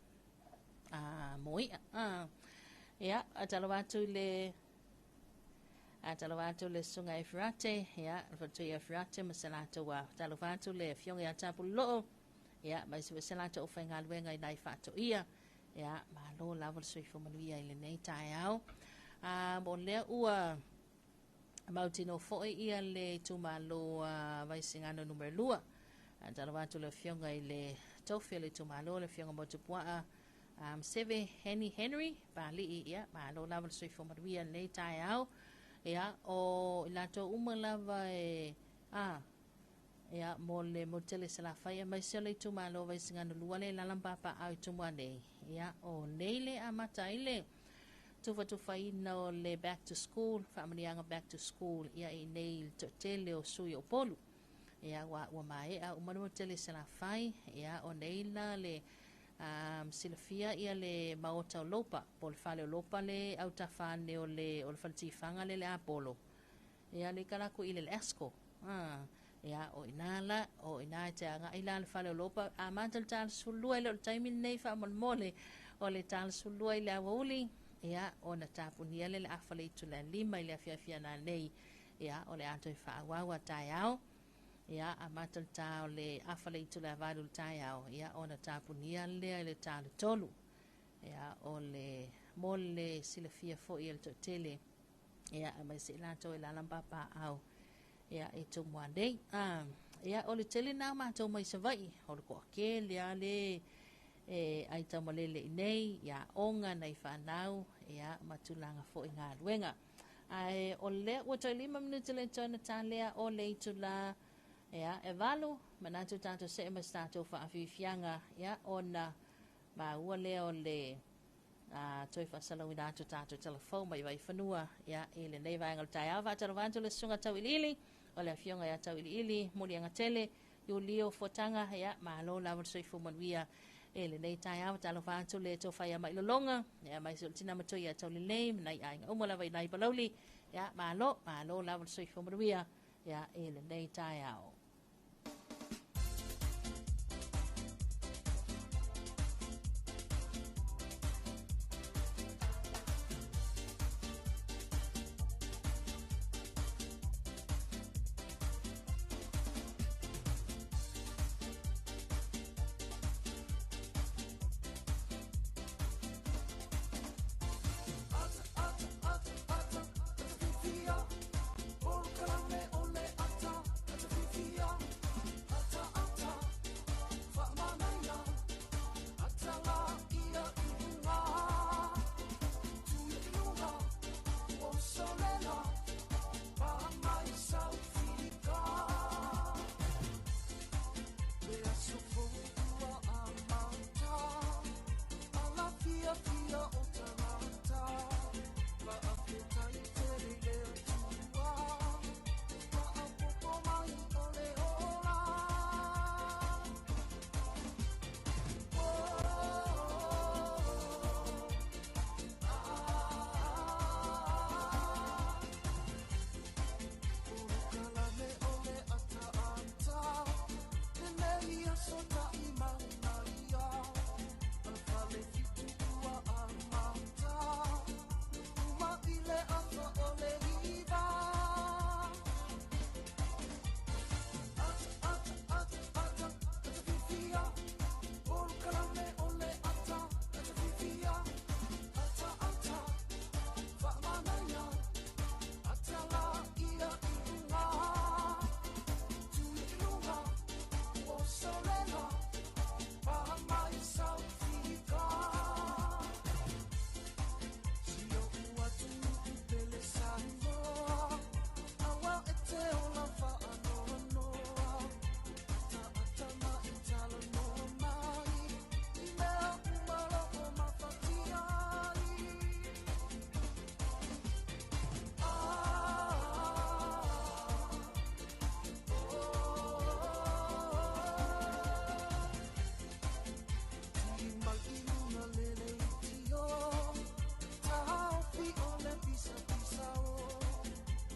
moi. Ia, atalawatu le sunga e whirate. Ia, whatu i a whirate ma se la tau atalawatu le fionga i a tapu loo. Ia, mai se la tau whainga luenga i nai whatu ia. Ia, ma lo lawa sui whamanuia i le nei tai au. Mo lea ua mautino fo'i ia le tumalo vaisingano numero lua. Talawatu le fionga i le tofia le tumalo le fionga mo tupua Seve Henry pali ia ma lo lava sui fomaruia le tai au ia o ilato uma lava ia mo le motele sala faia mai se le tumalo vaisingano lua le lalamba pa au tumane ia o neile amata ile tufa ina le back to school familianga back to school ia i nei tele o sui o polu ia wa mai a umano tele sala fai ia o neila le silafia ia le maota lopa pol fale lopa le auta fane o le faltifanga le apolo ia le kala ko ile le esco ia o inala o inaite anga ila le fale lopa a mantal tal sulua le taimi nei fa mole o le tal sulua ile awuli ia ona tapunia le afale itu le lima ile afia na nei ia o le ato fa wawa taiao ia a matal tau le afale itu le valu taiao ia ona tapunia le tau tolu ia o le mole silafia fo ia le tele ia mai se la to la lamba pa au ia e to mwande ia o le tele na ma to mai savai o le ko ke le ai tamalele nei ia onga nei whanau ia matulanga fo inga luenga ai o le o to 5 minuto le tona talea o le itula ia e valu manatu tanto se ma stato fa afifianga ia ona ma ua le o le toi fa salawina to tanto telefone mai vai fanua ia ele nei vai ngal tai ava tara vanto le sunga tau ilili o le fionga ia tau ilili muli anga tele yo lio fotanga ia ma lo la so fu manuia ele nei tai ava talo vanto le to fa ia mai lolonga ia mai so tina mato ia tau le nei nai ai o mola vai nai baloli ia ma lo la so fu manuia ia ele nei tai ava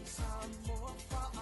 Samoa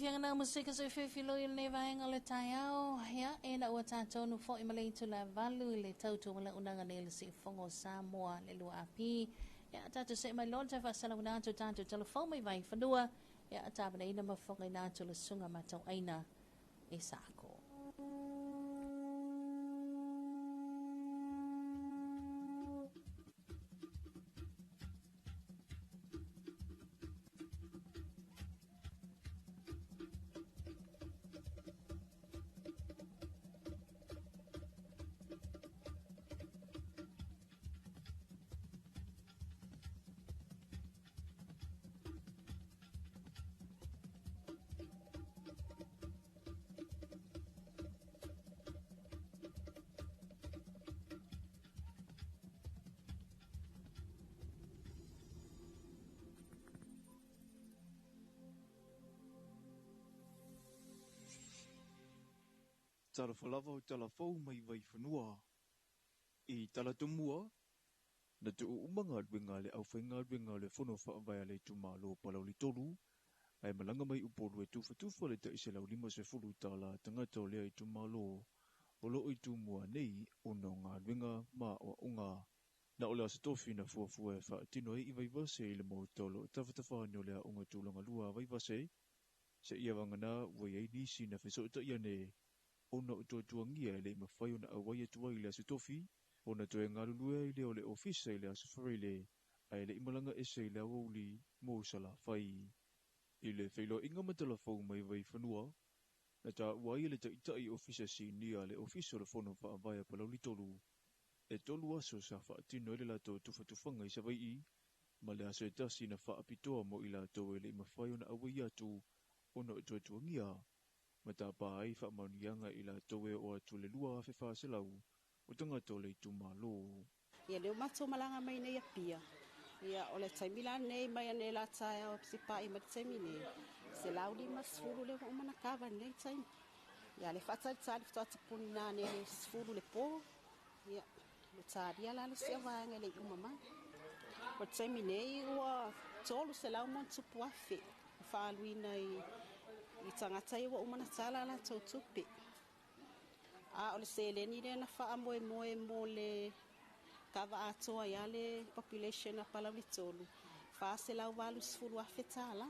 Kianga na musika sa filo il ne vaenga le taiao ya e na ua tātou nu fo i malei tu la valu i le tautu mala unanga ne le si fongo Samoa le lua api ya tātou se mai lon te whasala una tu tātou telefon mai vai whanua ya tāpana ina mafonga ina tu le sunga matau aina e sako. Talofa lava o talafou mai vai whanua. I talatumua, na tu umanga adwenga le au whainga adwenga le whono whaavaya le tumalo palau li tolu, ai malanga mai upolu e tufa le ta ise lau 5 tala tangata o lea i tumalo, o lo i tumua nei o no ngā adwenga ma o unga. Na ole asatofi na fuafua e whaatino i vai vase i le mo tolo tawhatawhani o lea unga tūlanga lua vai vase, se ia wangana wai ei nisi na whesota ia ne, ona o tuangia le mawhai ona awai atua i le asitofi, ona toe ngarulua i le o le ofisa i le asafari le, ai le imalanga ese i le awauli mo sala whai. I le whailo inga matalafau mai vai whanua, na ta wai le ta itai ofisa si nia le ofisa le whono whaavaya palau li tolu, e tolu aso sa whaatino i le lato tufatufanga i sa vai i, ma le aso e tasi na whaapitoa mo i lato e le mawhai ona awai atu, ona o tuangia, ma tā pāi whaamanianga i la towe o atu le lua fe whaaselau o tangata o le tumalo. Ia leo mato malanga mai nei apia. Ia o le taimila nei mai ane la taia o psipa i matemi nei. Se lau li masfuru le o mana kava nei taim. Ia le whatai tari fto atipuni nā ne le sfuru le po. Ia le tari ala le sea vaanga le umama. O taimi nei ua tolu se lau mon tupu afe. Whaaluina I tangata i wa umana tala la tautupi. A o le seleni le na wha moe mo le kawa atoa ia le population a Palawi tolu. Wha se lau walu sfuru a whetala.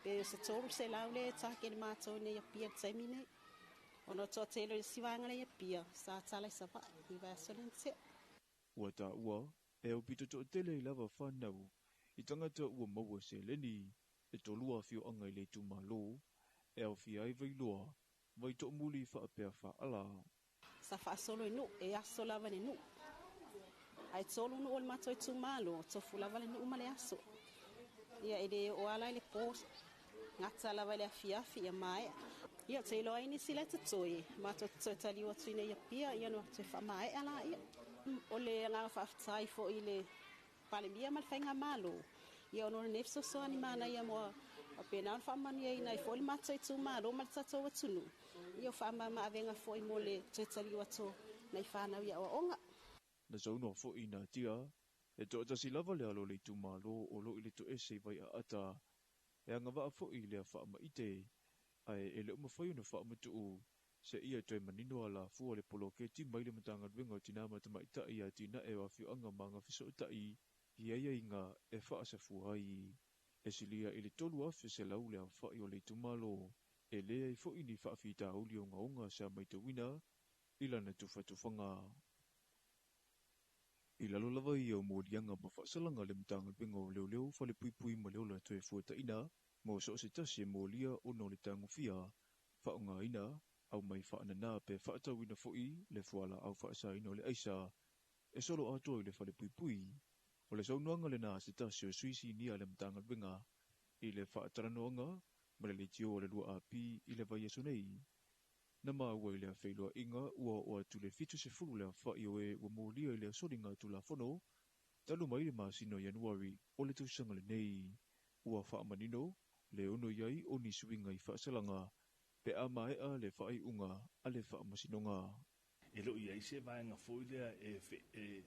Pe se tolu se lau le take ni mātou ne ia pia taimi nei. Ono toa telo i siwanga le ia pia. Sa tala I sapa I vai asolentia. Ua tā ua, e au pito to tele I lava whanau. I tangata ua maua seleni. E tolua fio anga I le tumalo. E au fi ai vai loa, vai to muli whaapea whaala. Sa whaasolo I nu, e aso lava ne nu. Ai tolu nu o le mato I tumalo, tofu lava le nu umale aso. Ia ede o ala le pos, ngata lava le afiafi ia mai. Ia te ilo aini sila te toi, mato te tali o tuine ia pia, ia no te wha mai ala ia. O le ngā whaafitai fo I le palemia mal whainga malo. Ia ono le nefso soa ni mana ia moa, a pena on whamani ai nei fo le mato I tumalo, mal tato wa tunu. Ia whamama avenga fo I mole te tali o ato, nei whanau ia o onga. Na zauno fo I nā tia, e to atasi lava le alo le tumalo o lo I le to ese vai a ata, e anga waa fo I le a whaama ite, ai e le umawhai una whaama tuu, se ia toi manino ala fua le polo ke ti mai le matanga duenga o tina matama ita ia tina e wa fiu anga manga fiso utai, ia ia inga e whaasa fuai. E silia I le tolu afe se lau le au whai o le tumalo, e lea I fo ini whaafita uli o ngaunga sa mai te wina, ila na tufatufanga. I lalo lava I au mōrianga ma whaasalanga le matanga duenga o leo whale pui ma leo la toe fuata ina, mo so se tasi e mōlia o no le tango fia, whaonga ina, au mai whaanana pe whaatau ina foi le fuala au whaasa ina o le aisa, e solo ato I le whale pui, o le saunuanga le nā se tasi o suisi nia le matanga duenga, I le whaataranoanga, ma le tio o le lua api I le vai aso nei. Na maua I le a whailua inga ua o atu le fitu se furu le a whai o e ua mōlia I le asoringa tu la whono, talu mai le masino Januari o le tausanga le nei, ua whaamanino, le ono iai o ni suinga I whaasalanga, pe a maea le whai unga a le whaamasinonga. E lo iai se vaenga foilea e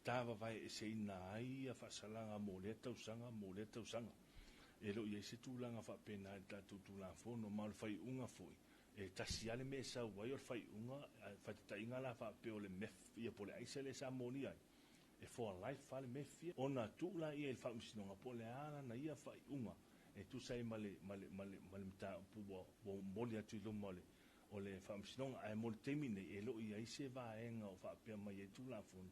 tawa vai e se ina ai a whaasalanga mō le tausanga. e lo ye se tūlanga whapena e tātou tūlāwhono ma le whai unga foi e tasi ale me sa wai o le whai unga whatata inga la whapeo le mef ia po le aise le Samoa ai e for life fale mef ona tūla ia il whaumsinonga po le ana na ia whai unga e tu sai male mta po moli atu lo mole o le whaumsinonga ai mo le temine e lo ia ise vaenga o whapea mai e tūlāwhono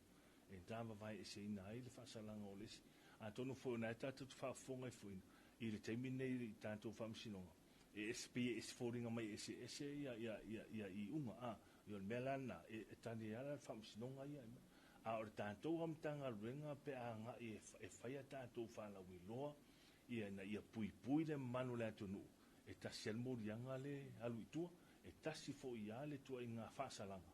e tāwa vai e se ina ai le whasalanga o lesi a tonu fo na tātou whaafonga i fuina i le temine i tātou whaumsinonga e SPS fōringa mai ese ia i unga a i o le melana e tani ala whaumsinonga ia a o le tātou amtanga ruenga pe a nga e whaia tātou whalawi loa ia na ia pui le manu le atunu e tasi almorianga le alu itua e tasi fo ia le tua i ngā whasalanga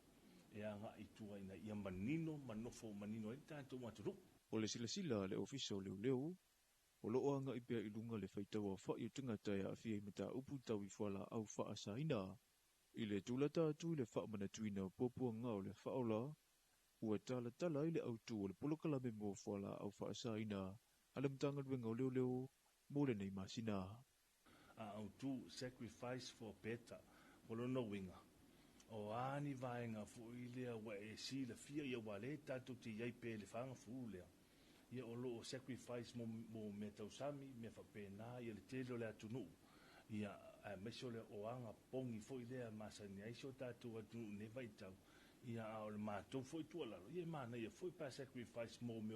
e a nga itua ina ia manofo manino e tātou atunu O le sila le ofisa o leo o loo anga i pia i lunga le whaitawa whai o tangata e a fia i mata upu tau i whala au wha asaina. I le tūlata atu i le wha manatuina o popua ngā o le whaola ua tala i le autu o le polokala me mo whala au wha asaina ale mtanga luenga o leo mo le nei masina. A autu sacrifice for better o lono winga. O ani vaenga fu i lea wa e si la fia ia wale tātou te iai pe le whanga fu lea. Ia o lo sacrifice mo me tausami me whapena ia le telo le atunu. Ia meso le oanga pongi fu i lea masani aiso tātou atunu ne vaitau. Ia o le mātou fu i tualalo. Ia mana ia fu i pa sacrifice mo me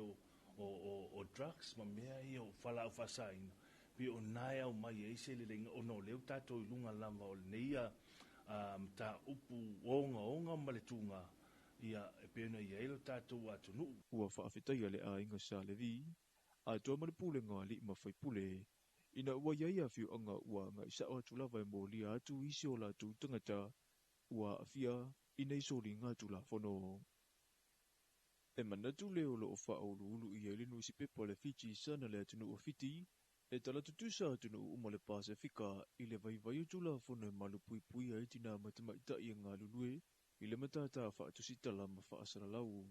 o drugs ma mea ia o whala au whasaina. Pi o nai au mai e se le renga o no leo tātou i lunga lamba o le neia ta upu onga ma le tunga ia e pena ia elo tātou atunu. Ua whaafetai ale a inga sa le vi, a toa mani pule ngā li ma whai pule. Ina ua iai a whiu anga ua ngā isa o atu lawa e mō lia atu isi o la tu tangata, ua a fia ina iso li ngā tu la whono. E manatu leo lo o wha o ulu i elinu isi pepa le Fiji sana le atunu o fiti, e tala tutusa atunu uma le Pasifika i le vai utu la whono e malu pui a itina matamaita i ngā lulue, i le matata whaatusi-tala ma whaasaralau.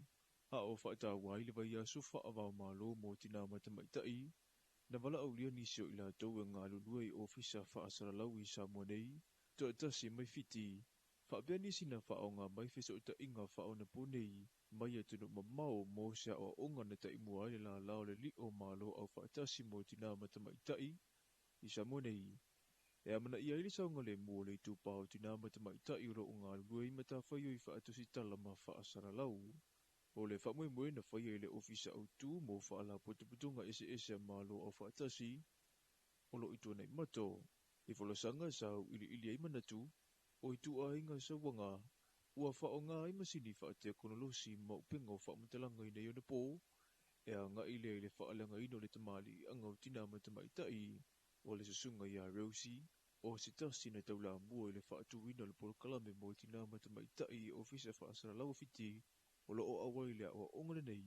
A o whaata wai le vai aso whaavao malo mo tina matamaitai, na wala au lia nisio i la tau e ngā lulue i ofisa whaasaralau i Samoa nei, to atasi mai fiti, whaapea nisi na whaao ngā mai feso ta inga whaao na ponei, mai atunu mamao mo sea o onga na ta imua le la lao le li o malo au whaatasi mo tina matamaitai i Samoa nei. E amana ia ili saunga le mua le tūpao tina matamaitai uro o ngā lulue i mata whaio i whaatusi-tala ma whaasaralau. O le whamue na whaia i le ofisa au tū mo whaala putuputunga ese malo au whaatasi, o lo itua nei mato, i wholosanga sau ili ai manatu, o i tua inga sawanga, ua whao ngā i masini whaatea konolosi ma upenga o whaamatalanga i nei o na pō, e a ngā ile le whaalanga ino le tamali anga o tina matamaitai, o le susunga i a Rosie, o se tasi na taula mua i le whaatu ina le polokalame mo tina matamaitai ofisa whaasaralau fiti, o lo o awai lea o ongana nei,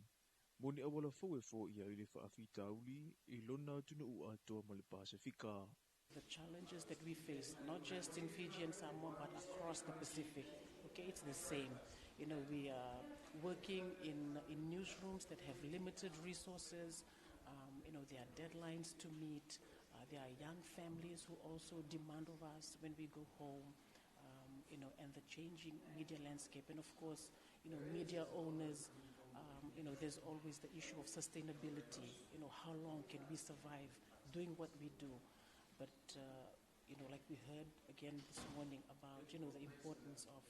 mo ni awala fau e fo ia i le whaafita auli i lona tunu u atoa ma le Pasifika. The challenges that we face, not just in Fiji and Samoa, but across the Pacific, okay, it's the same. You know, we are working in newsrooms that have limited resources. You know, there are deadlines to meet. There are young families who also demand of us when we go home. You know, and the changing media landscape, and of course, you know, media owners. You know, there's always the issue of sustainability. You know, how long can we survive doing what we do? But, you know, like we heard again this morning about, you know, the importance of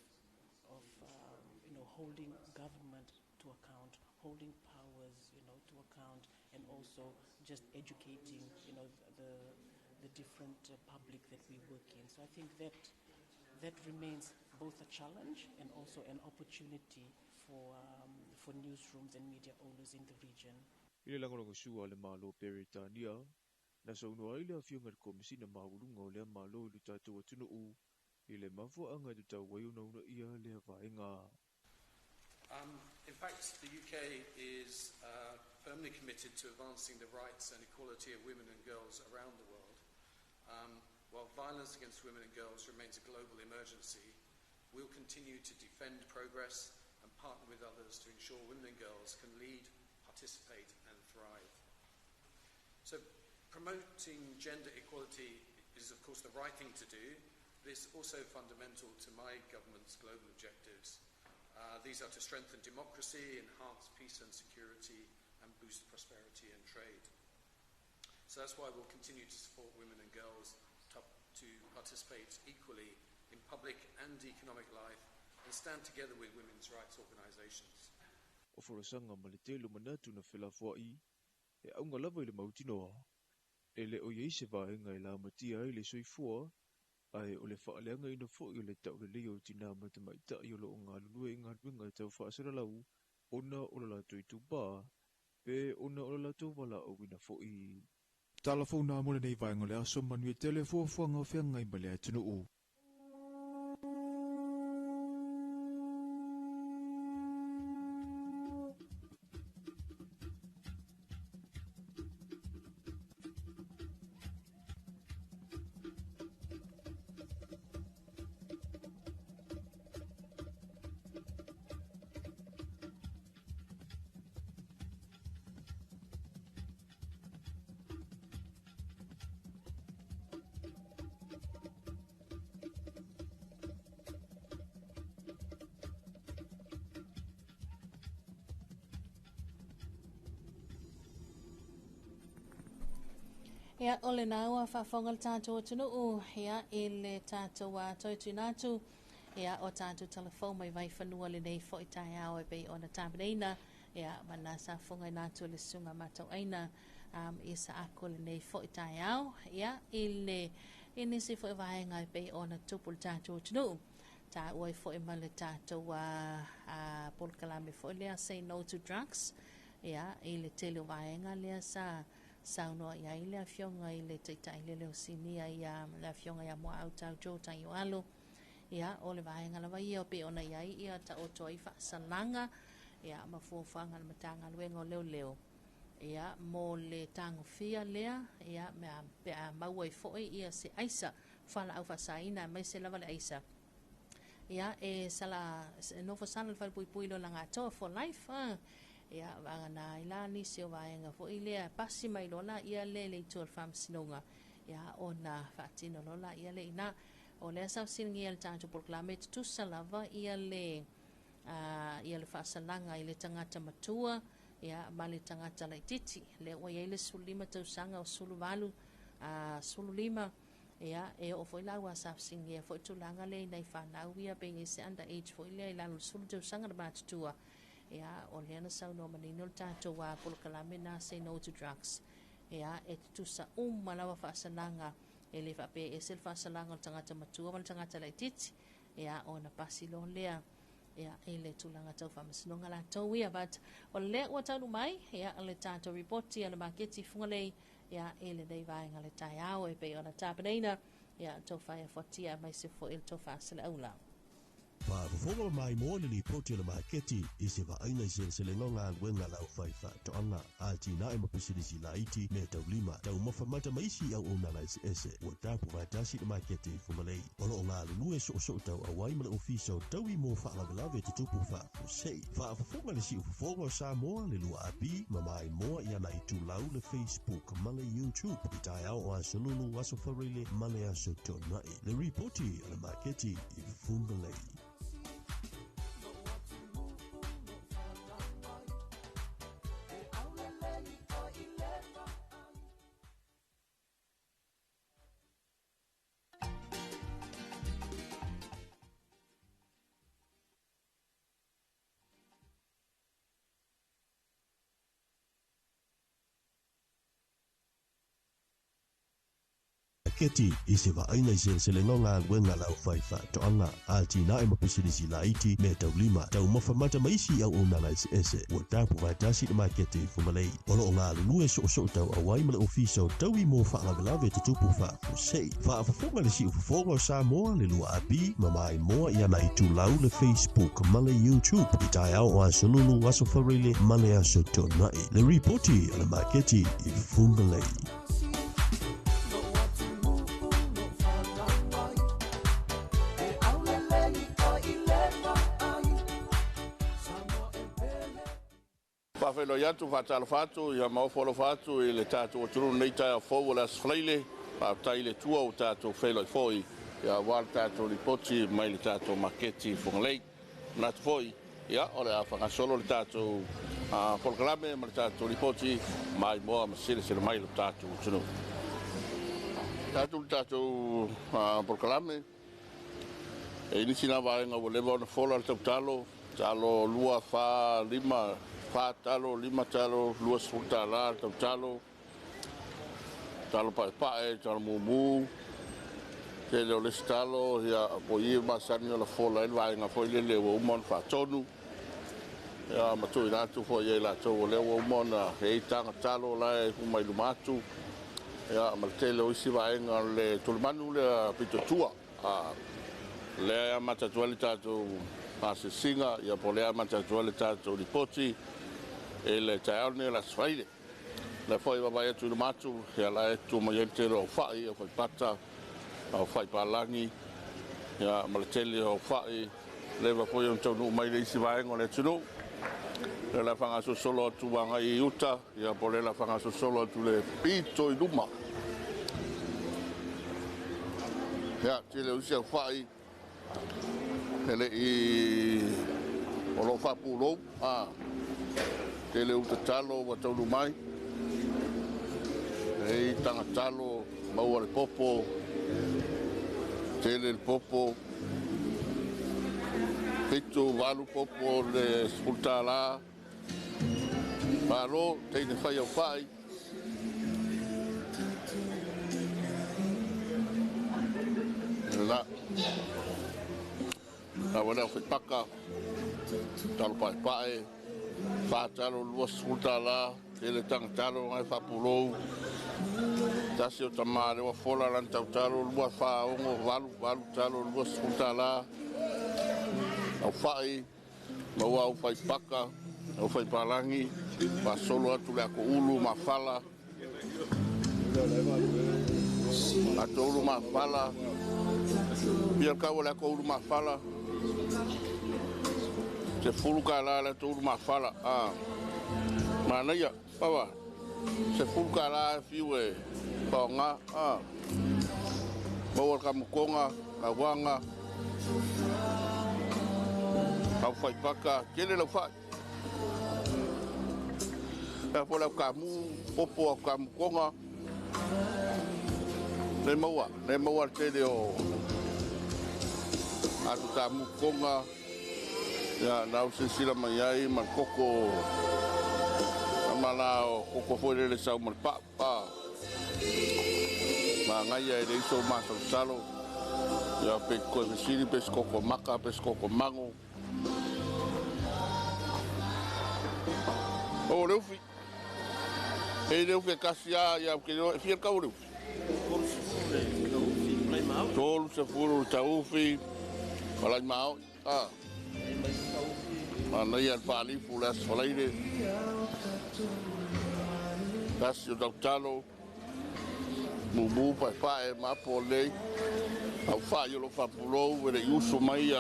you know, holding government to account, holding powers, you know, to account, and also just educating, you know, the different public that we work in. So I think that remains both a challenge and also an opportunity for newsrooms and media owners in the region. Ile lango sua le malo Peritania, na sono ai le afionga le komisina maulunga o le malo i tātou atunu u, i le mafua anga i tau waiuna una ia le vaenga. In fact, the UK is firmly committed to advancing the rights and equality of women and girls around the world. While violence against women and girls remains a global emergency, we'll continue to defend progress and partner with others to ensure women and girls can lead, participate and thrive. So Promoting gender equality is, of course, the right thing to do, but it's also fundamental to my government's global objectives. These are to strengthen democracy, enhance peace and security, and boost prosperity and trade. So that's why we'll continue to support women and girls to participate equally in public and economic life and stand together with women's rights organisations. O forosanga malitelu manatu na whelawhai, e aunga lava i le mautinoa. E le o iei se vaenga i la matia ai le soifua, ai o le whaaleanga ina fōi o le tau le leo tina matamaita i o lo o ngā lulue i ngā ruenga tau whaasara lau, ona o la lato i tūpā, pe ona o la lato wala o wina fōi. Talafona mole nei vaenga le aso manu e telefofuanga o whianga i male atunu u. Ia ole na ua whawhonga tātou tunu o ia ele tātou a toi tunatu ia o tātou telefon mai vai whanua le nei fo i tai au e bei ona tāpereina ia mana sa whonga i nātou le sunga matau aina i sa ako le nei fo i tai au ia ele si fo i vaenga e bei ona tupul tātou tunu tā ua i fo i male tātou a polkalame fo i lea say no to drugs ia ele tele vaenga lea sa sauno ia ile afionga ile teita ile le sinia ia le afionga ia mo au tau jo tai o alo ia ole vaenga la vai o pe ona ia ta o toi fa salanga ia ma fofanga ma tanga luengo leo ia mo le tango fia lea ia me pe ma wai foi ia se aisa fala au fa saina mai se lava le aisa ia e sala no fa sala fa pui lo langa to for life ia vangana ila ni se vaenga fo ile pasi mai lola ia le tol fam sinonga ia ona fatino lola ia le ina o le sa singi el tanto proclame tu salava ia le fa salanga ile tangata matua ia mali tangata le titi le o ile sulima tu sanga o suluvalu sululima ia e o foi la wa sa singi fo tu langa le nei fa na ia be se under age fo ile la sulu tu sanga ba tua ia o le ana sau no manino tātou wa polokalame na say no to drugs ia e tusa malawa whaasalanga e le whape e sel whaasalanga o tangata matua wala tangata lai titi ia o na pasi lo lea ia e le tulanga tau whamasinonga la tau ia but o le ua taunu mai ia le tātou reporti ala maketi fungalei ia e le nei vaenga le tai au e pe ona tāpaneina ia tau whaia whatia mai se fo il tau whaasala aula Whaafafonga mai mōle li poti o le maketi I se waaina I se lengonga wenga lau whaifa to anga a tina e mapisidisi la iti me tau lima tau mawhamata maisi au ona la ese ua tapu vaitasi le maketi fumalei olo o ngā lulue so tau awai male ofiso tau I mō whaalawelawe te tupu whaafusei whaafafonga le si ufafonga o Samoa le lua api ma mai moa I ana I tulau le Facebook ma le YouTube I tai au o asolulu aso wharele ma le aso tonai le ripoti o le maketi I fumalei Keti I se waaina I se lengonga wenga lau whaifa to anga a tina e mapisidisi la iti me tau lima tau mawhamata maisi au ona la ese ua tapu vaitasi le maketi fumalei olo o ngā lulue so tau awai male ofiso tau I mō whaalawelawe te tupu whaafusei whaafafonga le si ufafonga o Samoa le lua api ma mai moa I ana I tulau le Facebook ma le YouTube I tai au o asolulu aso wharele ma le aso tonai le ripoti o le maketi I fumalei Whawhelo iatu, whatalofa atu, ia maofolofa atu, i le tātou o tunu nei tai a fōu le asfleile, tai le tua o tātou whelo i fōi, ia wāle tātou ripoti, mai le tātou maketi whangalei, nātu fōi, ia, o le a whangasolo le tātou polkalame, ma le tātou ripoti, mai moa ma sere mai le tātou o tunu. Tātou polkalame, e inisi nā wāenga o lewa na whola le tautalo, talo lua wha lima, wha talo, lima talo, lua sulta la, talo, talo pae, talo mumu, te leo les talo, ia po i masani o la whola e wāenga fo i le leo umon wha tonu, ia matui nātu fo i e la tau o leo umon, e tanga talo la e kumai lumatu, ia ma te leo isi wāenga le tulmanu le pito tua, lea matatua le tātou pase singa, ia po lea matatua le tātou ripoti, e le taeone la swaile. Le foi wabai atu le matu, ia la etu mai ente o whai, o whai pata, o whai palangi, ia ma le tele o whai, le wapoi on tau nu mai le isi vaengo le tunu, le la whangaso solo atu wanga i uta, ia po le la whangaso solo atu le pito i luma. Ia, tele usi au whai, ele i olo whapulou, tele uta talo wa taunu mai, e tanga talo maua le popo, tele le popo, pitu walu popo le spultala, palo, teine whai au whai, la na wala o paka talo pae whātalo lua spultala, tele tanga talo ngai whapulou, tasi o tamare wa fola lan tau talo lua whaongo walu talo lua spultala, au whai, maua au whai paka, au whai palangi, pa solo atu le ako ulu ma whala, ato ulu ma whala, pia kau le ako ulu ma whala, se fulu ka la le to ma fala mana ya pawa se fulu ka la fiwe pa nga mo ka mukonga ka wanga ka fai paka kele lo fa ka fola ka mu popo ka mukonga le mawa te o atu ka mukonga ya nau se sila mai ai ma koko amala o koko foi le sau mal pa ma ngai ai le so ma salo ya pe ko sili pe koko maka pe koko mango o rufi e rufi kasia ya ke no fiel ka rufi tol se furu taufi wala mau ana ia pali fulas falaire das o talo mubu pai ma pole au faio lo fapulo vere uso mai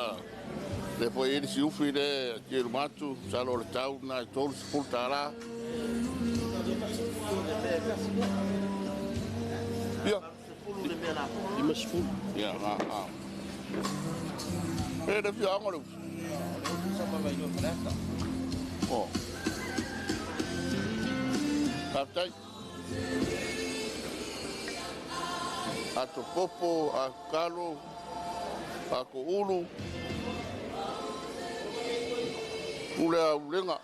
depois ele se ufire que o mato salo tau na todos pultara ya ya ele viu agora oh captai ato popo a calo a ko ulu ulenga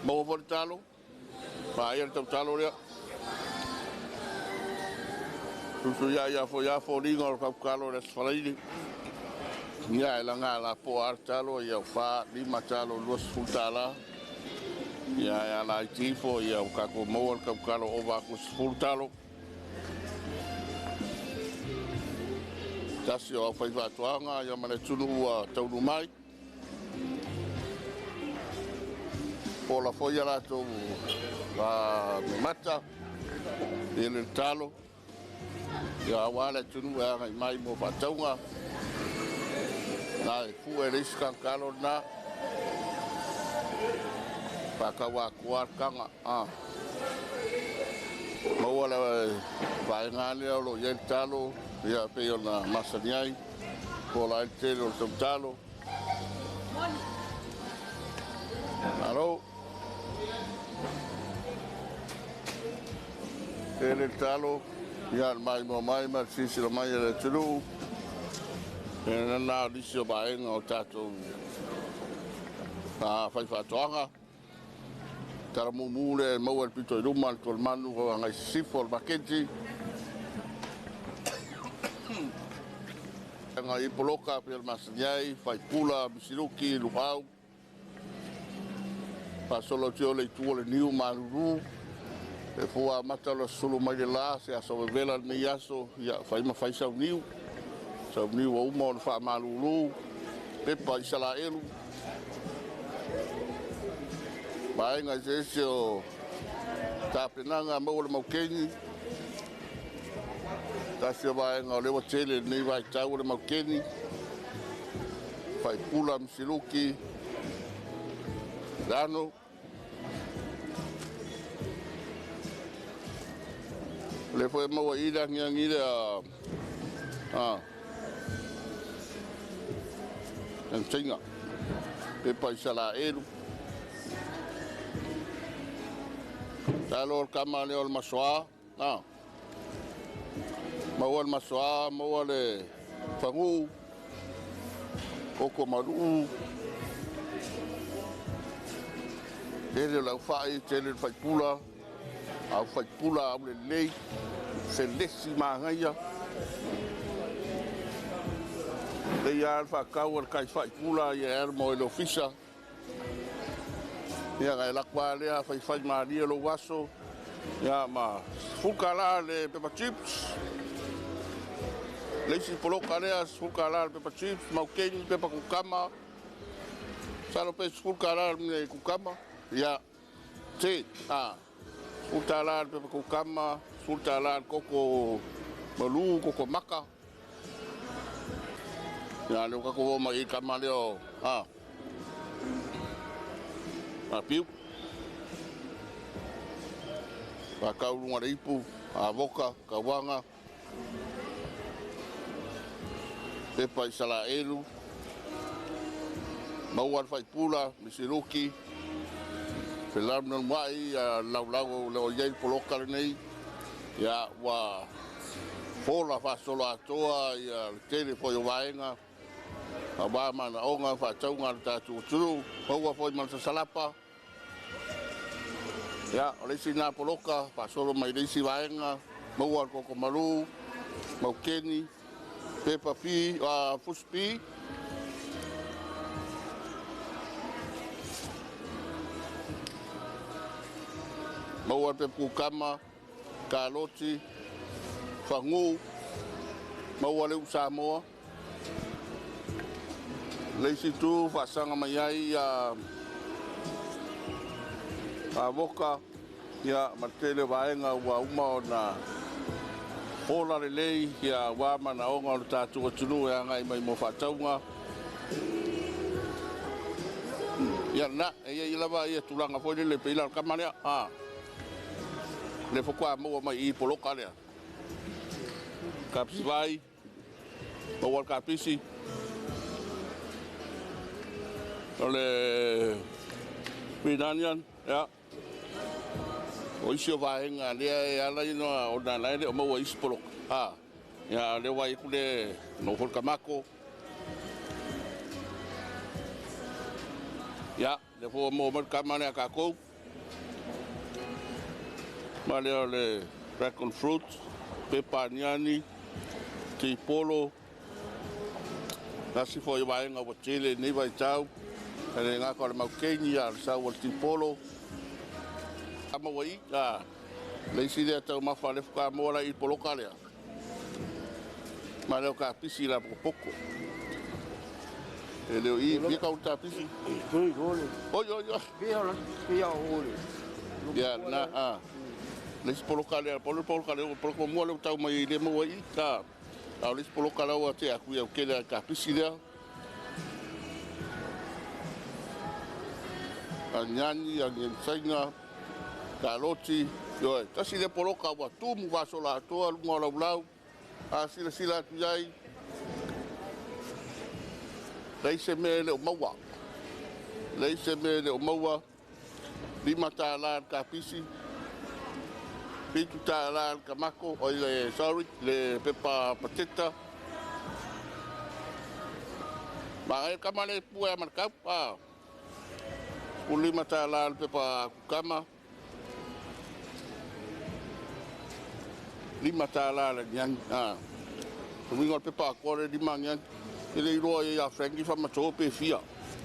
mo voltalo pa ir talo ya tu ya fo lingo ka calo res falaili ya la po artalo ya fa lima talo los fultala ya la tifo ya ka ko mo ka calo ova ko fultalo tasio fa va toanga ya mane tunu tau mai po la foia la to va mata el talo ya wala tunu mai mo fa taunga na fu eris kan kalo na Pakawa kuar kanga Maua le vaenga lea lo ia talo ia pe ona masaniai ko la tele o talo alo ele talo ia mai ma sisi la mai le tulu e na disio vaenga o tato fai fatoanga tara mumule maua le pito i ruma tol manu ko ngai sifo maketi ngai poloka pe masniai fai pula bisiluki luau pa solo tio le tuole niu maruru e fua mata lo sulu mai de la se aso vela ni yaso ya fai ma fai sa niu o mo fa malulu pe pa isala elu Mai nga sesio tapenanga mo le maukeni tasio vai nga le tele ni vai tau le maukeni fai pula msiluki dano le foi mo ida ngi en tinga pe pa sala elu Talo kamane ol maswa Maua maswa maua le fangu koko maru ele la fai tele fai pula au fai pula au le lei se lesi mangaya le ya fa kau kai fai pula ya mo le ofisa ya ga la qualia fai maria lo waso ya ma fukala le pepper chips leisi polokale fukala le pepper chips maukeni pepper kukama salo pe fukala le kukama ya te fukala le pepper kukama fukala koko malu koko maka ya le kako mai kama leo Apiu Wakaurunga reipu Avoka, kawanga Pepa isala elu Mauar fai pula, misiruki Pelamna mai lau leo iei poloka nei Ya wa Fola fa solo atoa ya tele foi o vaenga Aba mana onga fa taunga tatu turu Maua foi man salapa Ya, ole sina poloka, pa solo mai reisi vaenga, maua koko maru, maukeni, pepa pi, fuspi. Maua pepu kama, kaloti, fangu, maua leu Samoa. Leisi tu, fasanga mai ai, Avoka ya matele vaenga wa uma na ola le lei ya wa mana onga o tatu tunu ya ngai mai mo fataunga ya na e lava ia tulanga foi le pila kamane le fokwa mo mai I poloka le kapsvai o wal kapisi ole Pinanian ya o isio vaenga le ala ino o na le o mo ispolo ya le wai kule no for kamako ya le fo mo kamane ka ko male le dragon fruit pepaniani tipolo nasi fo vaenga o chile ni vai tau ele nga ko ma keni ya sa o tipolo ama wai le si de ta ma fa le ka mo la I poloka le ma le ka pisi la poco ele I vi ka uta pisi yo ya na le si poloka le polo mo le ta mai le mo wai ka le si poloka la o te aku ya ke le ka pisi le Anyani, Anyensainga, Taloti, yo, tasi le poloka wa tumu vasola toa lunga lau, a sila tuyai, leise me le maua, leise me le maua, lima tāla ka pisi, pitu tāla ka mako, o le, sorry, le pepa pateta, ma e kamale pua markau, ulima tāla le pepa kukama, lima tāla le nyang, wingo le pepa kore lima nyang, ele iroa e a Frankie fa mato pe fia,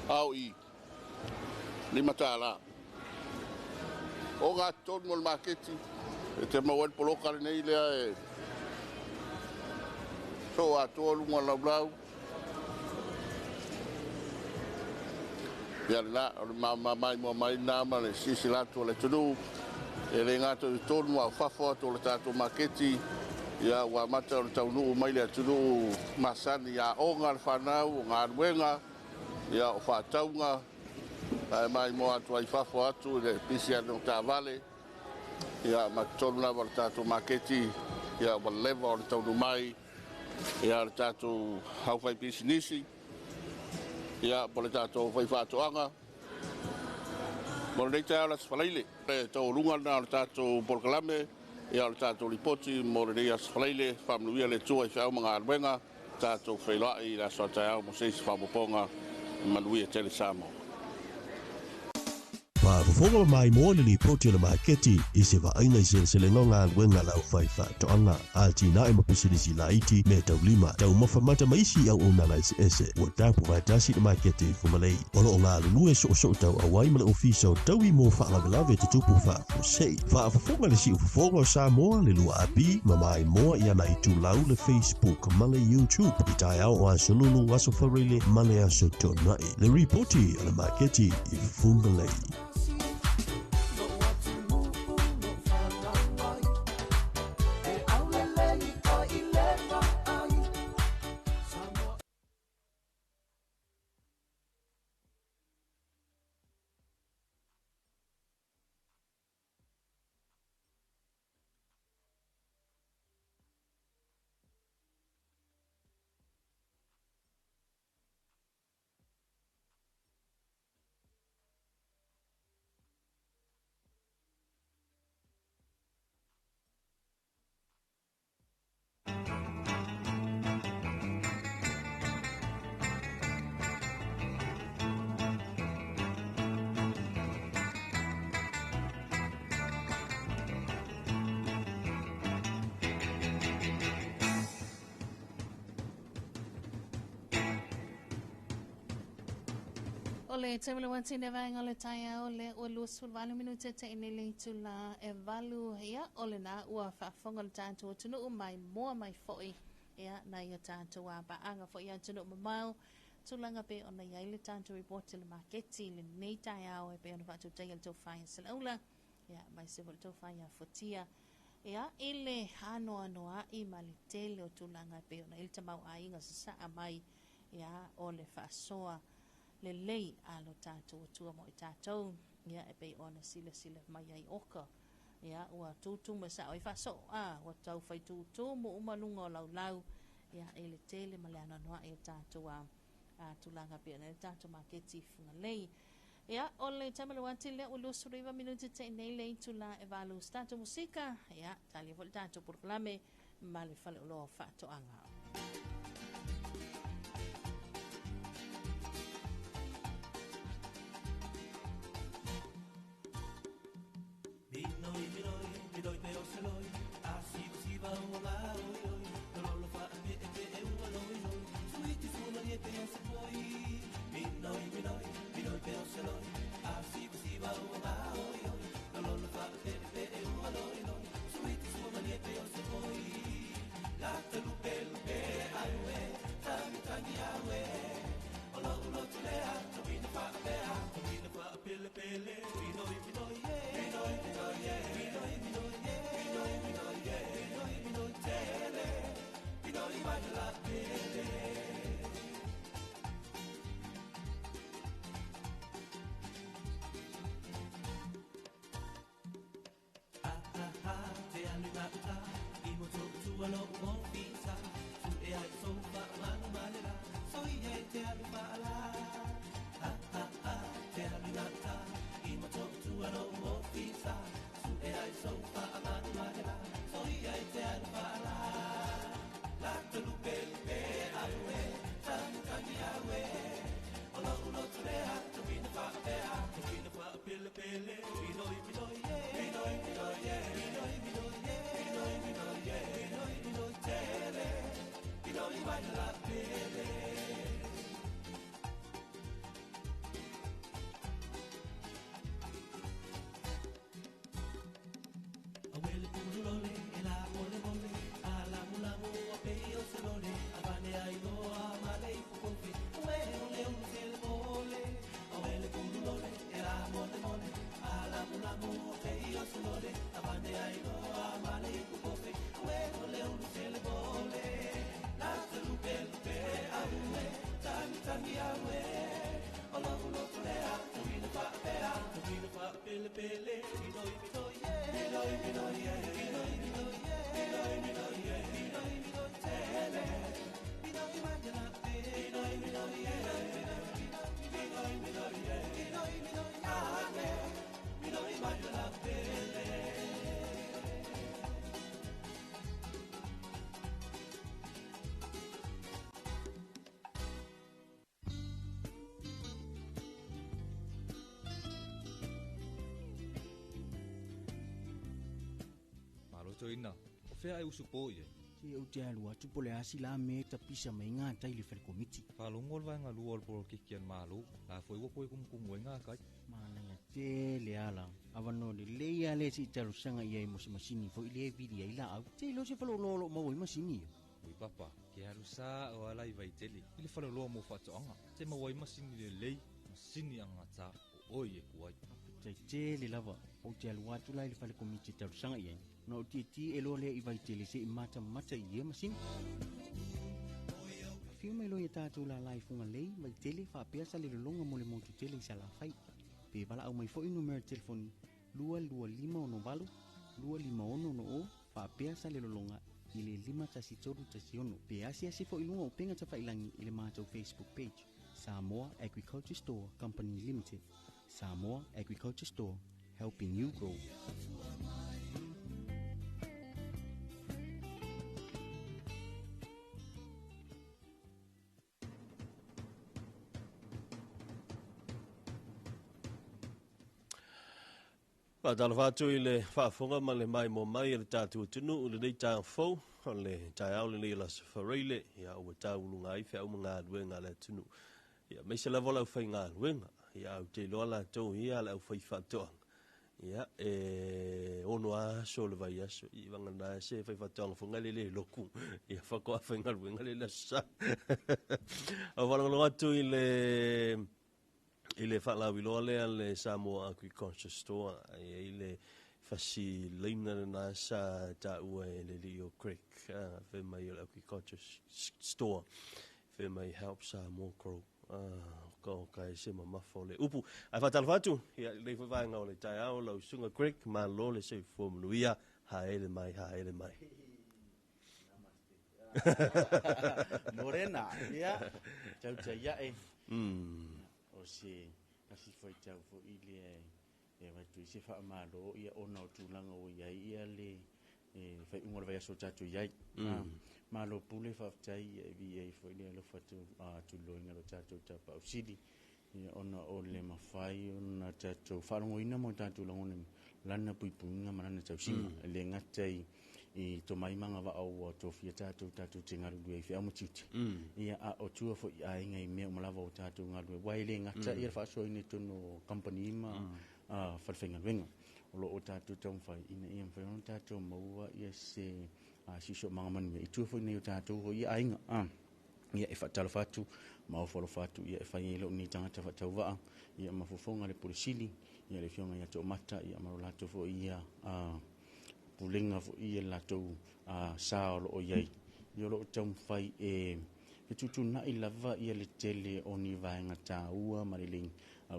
au I, lima tāla. O ngā tonu o le maketi, e te mawel poloka le nei lea e, so a toa lunga lau, ia la, o le mai mua mai nama le sisi latu o le tunu, e le ngātou i tonu a whawha to le tātou maketi, ia wa mata o le taunu mai le tunu masani a o ngā whanau, o ngā ruenga, ia o whātaunga, ai mai mo atu ai fafo atu le pisi anu ta vale ia ma tonu na wal tatu maketi ia wal leva o tonu mai ia le tatu hau fai pisi nisi ia pole tatu fai fatu anga mo le ta ala sfalaile e to lunga na le tatu porkalame ia le tatu lipoti mo le ia sfalaile famluia le tua i fa mga arbenga tatu faila i la sota mo se fa poponga manuia tele samo. Whaafafonga mai moa li poti le maketi I se waainga I se lengonga wenga lau whaifa toanga a tina mapisilisi la iti me tau lima tau mawhamata maisi au ona la ese wa tapu vaitasi le maketi fumalei olo o ngā lulue so tau awai male ofiso tau I mo whaagalave te tupu whaafosei whaafafonga le si ufafonga o Samoa le lua api ma mai moa I ana I tulau le Facebook ma le YouTube I tai au o asolulu aso wharile ma le aso tonai le ripoti le maketi I fumalei. Ole temele wanti ne vai ngale taya ole o lusul valu minute te inele tula e valu ya ole na ua whafonga le tātou tunu mai moa mai foi ya na ia tātou a baanga foi ya tunu mamau tulanga pe ona ia ile tātou report le marketi le nei taya o e pe ona whatu tei al tau whai sila ula ya mai se vol tau whai a fotia ya ile anoa I mali tele o tulanga pe ona ile tamau a inga sa a mai ya ole whasoa le lei alo tātou tua mo I tātou ia e pei ona sila mai ai oka ia ua tūtū me sa oi whaso ua tau whai tūtū mo umalunga o lau ia e le tele ma le ananoa e tātou a tulanga pia le tātou maketi funga lei ia ole tamale wanti le ulu suriva minuti te nei lei tula e valu tātou musika ia tali vol tātou porklame ma le whale uloa whatoanga. Toina, o fea eu supo ye. Ti o te alua tu pole asi la me ta pisa mai ngā tai le whare komiti. Whalongol vai ngā lua alporo kikian malu, la foi wako e kumkumu e ngā kai. Mana te le ala, awano le leia le si taru sanga ia i mosa masini, fo ile e vidi ai la au, te lo se whalo lolo mau i masini yo. Ui papa, ke haru sa o alai vai tele, ile whalo loa mo whatoanga, te mawai masini le lei, masini anga ta o oi e kuai. Te le lava, o te alua tu lai le whare komiti taru sanga ia no ti e lo le i vai tele se i mata i e masini. Fiu mai lo i tātou la lai funga lei, vai tele wha apea sa le longa mo le motu tele i sa la whai. Pe wala au mai fo i numero telefoni 225 251 o wha apea sa le longa i le 5-7-1. Pe asi fo i lunga o penga ta whailangi i le mātou Facebook page. Samoa Agriculture Store Company Limited. Samoa Agriculture Store, helping you grow. Talofa atu i le whaafonga ma le mai mo mai le tātua tunu o le nei tāng fau o le tai au le nei la safareile ia ua tāulunga i whea uma ngā luenga le tunu. Ia meise la vola u whai ngā luenga ia au te loa la tau ia le au whai whatoanga. Ia ono a so le vai aso i wanga na se whai whatoanga whunga le loku ia whakoa whai ngā luenga le la sa. Au whanangalo atu i le whalawi loa lea le Samoa Agriculture Store i le whasi leina na sa ta ua e le Leo Creek whe mai o Agriculture Store whe mai help Samoa grow ko kai se mamafo le upu ai whatalawhatu le whaivaenga o le tai au lau Sunga Creek ma lo le se fuamunuia haele mai Morena ia tau te ia e o se kasi foi tau fo ili e vai tu se fa malo ia ona o tulanga o ia le fai umor vai so tatu ia malo pule fa tai e vi e foi le fa tu tu lo ngalo tatu tapa o sidi ia ona o le mafai ona tatu fa ngo ina mo tatu lo ngone lana pui punga mana tau sima le ngatai i to mai manga va o to fia tatu tingaru due fia mo titi ia a o tua fo ia inga i me malava o tatu ngaru wai le ngata ia fa so ini to no company ma fa fenga venga o lo o tatu tong fai ina ia fa on tatu mo ia se si so manga man i tua fo ni tatu ho ia inga ia e fa Talofa tu ma o folo fatu ia e fa lo ni tanga ta fa tauva ia ma fofonga le polisili ia le fionga ia to mata ia ma lo to fo ia pulinga fo ia latou saolo o iai yo lo tau fai e tutu na i lava ia le tele o ni vaenga tāua mariling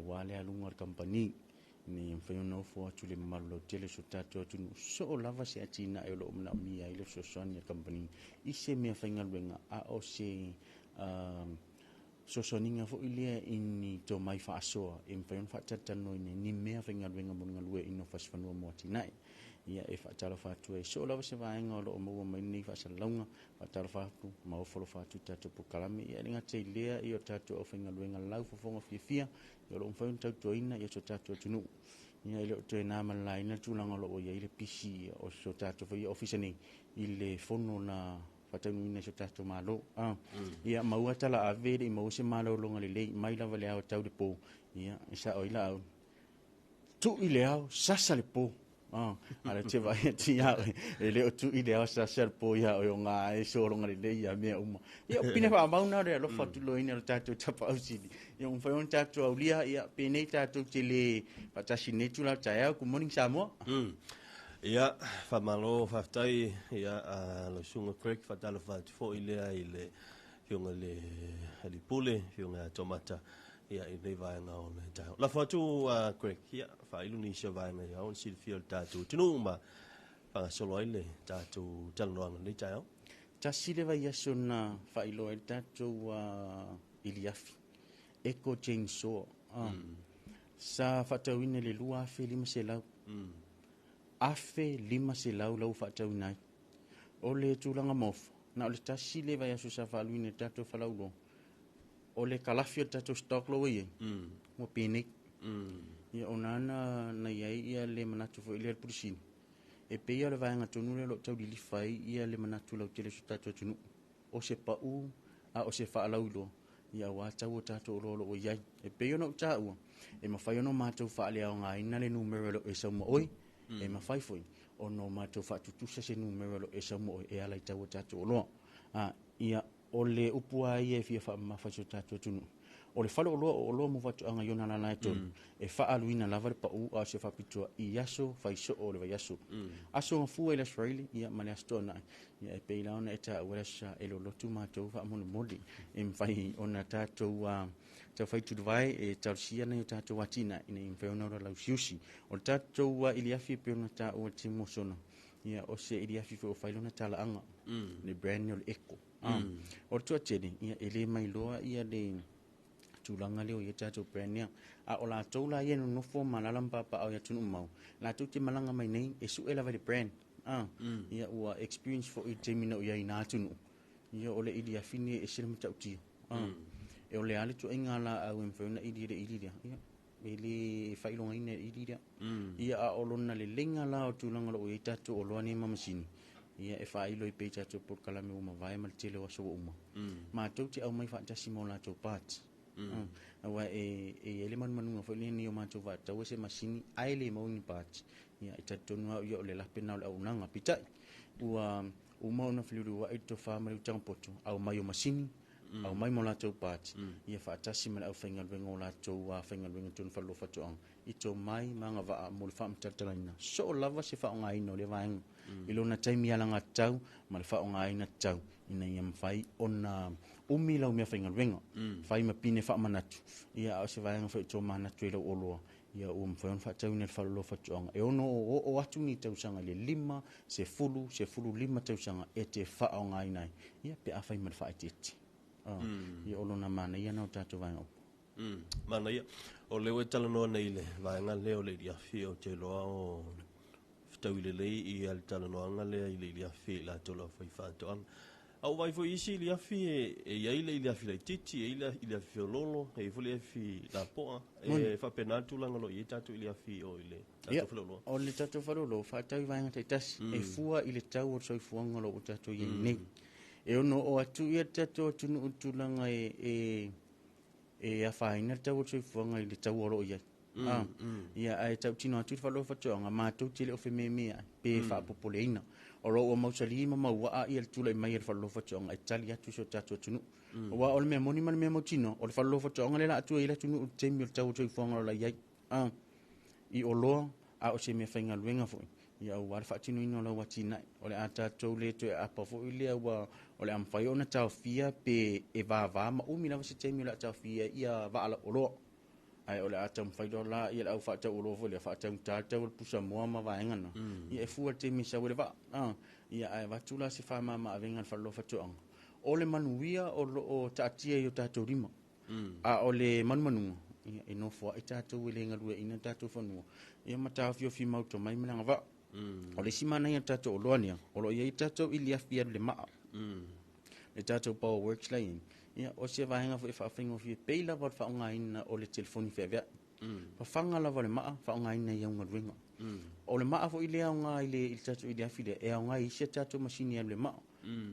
wale alunga company ni mfai no fo atu le malo tele so tato atu so lava se atina e lo mna mi ai le so sonia company I se me fainga luenga a o se so soninga fo ilia ini to mai fa so in fa fa tata no ni me fainga luenga mo ngalue ino fa sfanu mo tinai ia e fa Talofa tu e so lava se vaenga lo mo mai ni fa sa longa fa Talofa tu ma o folo fa tu tato po kalame ia linga te lea I o tato o fainga luenga lau fo fonga fia yo lo fa tato ina ia so tato tunu ia ile to na malai na tu langa lo ia ile pisi o so tato fa office ni ile fono na fata ni so tato malo ia maua tala ave I mau se malo longa le mai la vale au tau de po ia sa oila tu ile au sasa le po ala te vai ti ya ele tu ile au sasa le po ia o nga e so longa le ia me uma ia pina fa mau na le lo fatu lo ina tato tapa au si ia un fa un tato au lia ia pene tato tele patasi netu la taya ku morning Samoa ia fa malo fa tai ia lo sunga creek fa Talofa fo ile fiunga le pule fiunga tomata ia I le vai nga o le tau la fa tu creek ia fa ilu ni se vai me on si fiel tatu tunu ma fa solo ile tatu talnoang le tau tasi le vai asona fa ilo e tatu iliafi eco chainsaw sa fa tawine le lua fe lima se lau afe lima se lau fa tawina o le tulanga mof na o le tasi le vai aso sa fa luine tatu fa laulo o le kalafio tatu stock lo ye mo pene ia onana na ia le manatu fo ile pusin e pe ia le vai ngatunu le lo tau li fai ia le manatu lo tele tatu tunu o se pa u a o se fa laulo ia wa tau tatu lo o ia e pe yo no tau e ma fai no matu fa le nga ina le numero lo e sa mo oi e ma fai foi o no matu fa tu se numero lo e sa mo e ala tau tatu lo ia o le upua ia fia fa ma fa tatu tunu o le falo lo mo fatu anga yona na to e fa aluina lava pa u a se fa pitua I yaso fa iso o le yaso aso fu ele Australia ia male astona ia e pe launa eta wala sa elo lotu ma to fa mo modi em fai ona tato ta fai tu vai e tarsia na tato watina ina inferno la usi o tato ili afi pe ona ta o timo sona ia o se ili afi fo fai lona tala anga le brand new eco o tu atene ia ele mai loa ia le tulanga leo ia tato brand a o la tola ia no fo malalampa pa au ya tunu mau la tu te malanga mai nei e su ela vale brand ia ua experience for it termino ia ina tunu ia ole ili afini e sel mata uti e ole ale tu ingala au enfona ili ia ele failonga ina ili ia a olona le lenga la o tulanga lo ia tato o lo ni mamasini ia e failo I pe tato por kala me uma vai mal tele wa so uma ma tu te au mai fa tasi mo la to pat wa ele man manu fo ni o ma to va to se masini ai le mo ni pat ia ita tonu ia le la pena o nanga pita ua uma na fliru wa ito fa ma utang poto au mai o masini au mai mo la to pat ia fa tasi mal au fenga vengo la to wa fenga vengo tun fa lo fa to ito mai manga va mo fa mtatalaina so lava se fa ngai no le vaeng ilona time ya langa tau mal fa ngai na tau ina yam fai ona umi la me fenga vengo fai ma pine fa manatu ia o se vaeng fa to manatu lo olo ia fa on fa tau ne fa lo fa to e ono o atu ni tau sanga le lima se fulu lima tau sanga e te fa ngai nai ia pe a fai mal fa titi ia olona mana ia no tatu vaeng mana ia o lewe tala noa nei le vaenga leo le ia fi o te loa o tau ile lei I al tala noa nga lea ile ia fi la tola fai whātoan au vai fo isi ile fi e iai le ile fi le titi e ile fi o lolo e fo le fi la poa e fa penatu langa lo I tatu ile fi o ile tatu whalolo o le tatu whalolo whātau vaenga te tasi e fua ile tau o soi fuanga lo o tatu i nei e ono o atu ia tatu tunu utulanga e a faina tau tui fuanga I le tau oro ia ia ai tau tino atu falo fatoanga ma tau tele o fememe pe fa popoleina oro o mausali ma wa ia tula mai il falo fatoanga e tali atu so tatu tunu wa o me moni man me motino o falo fatoanga le la atu ile tunu temi tau tui fuanga la ia I olo a o se me fainga luenga fo ia wa fa tino ino la watina o le ata tau le to a pa fo ile wa o le am fai ona tau fia pe e va ma umi na se temi la tau fia ia va ala olo ai ole ata mfaido la ia au fa ta ulo fo le fa ta ta pu Samoa ma va ngana ia fu te mi sa va ia ai va tula si fa ma avenga fa lo fa to ole manuia o ta tia yo ta to rima a ole manu ia e no fo ta to wele ngalu ina ta to fa no ia mata fio fi mau to mai manga va ole si mana ia ta to lo ania o lo ia ta to ilia fia le ma le ta to power works line ia o se va hanga fo fa fingo fi peila va fa nga ina o le telefoni fe vea pa fanga la vale ma fa nga ina ia nga ringa o le ma fo ile nga ile il tatu ile afile e nga i se tatu machine le ma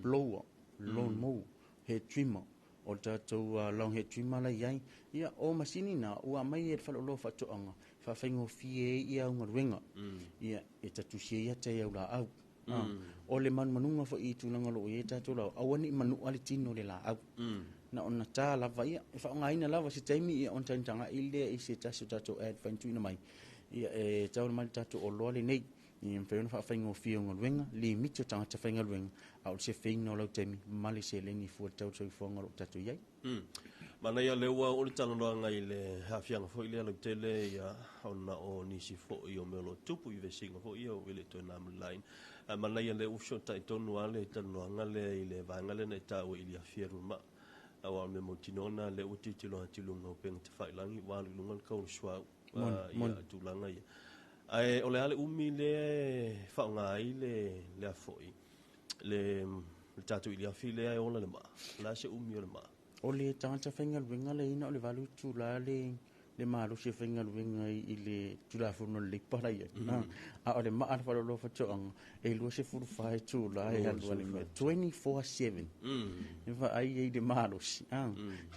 blower lawn mower head trimmer o tatu long head trimmer la ia o machine na o mai e fa lo fa to anga fa fingo fi ia nga ringa ia e tatu se ia te ia la au o le manunga fo i tu nga lo e tatu la awani manu ali tino le la au na ona ta lava ia e fa nga ina lava se taimi ia on tanga ile i se tasu tatu advent ina mai ia e tau mai tatu o lo le nei i mfeona fa faingo fio ngwenga li mitu tanga ta fainga lwenga au se fainga lo taimi mali se le ni fu tau so fo ngalo tatu ia mana ia le wa o le tanga no nga ile hafianga fo ile lo tele ia ona o ni si fo i o melo tupu i ve singa fo ia o ile to na line mana ia le usho tai tonu ale tanu nga le ile va nga le na ta o ile afieru ma awa me motinona le utitilo atilunga peng te failangi walu lungan kau swa ia tulanga ia ai ole ale umi le fa nga le afoi le tatu ile afile ai ona le ma la se umi ole ma ole tanga fenga winga le ina ole valu tula le malu se fenga winga ile tula fono le para ia a ole ma ala fa lo fa chong e lo se furu fa tula e alu ale 24/7 fa ai de malu se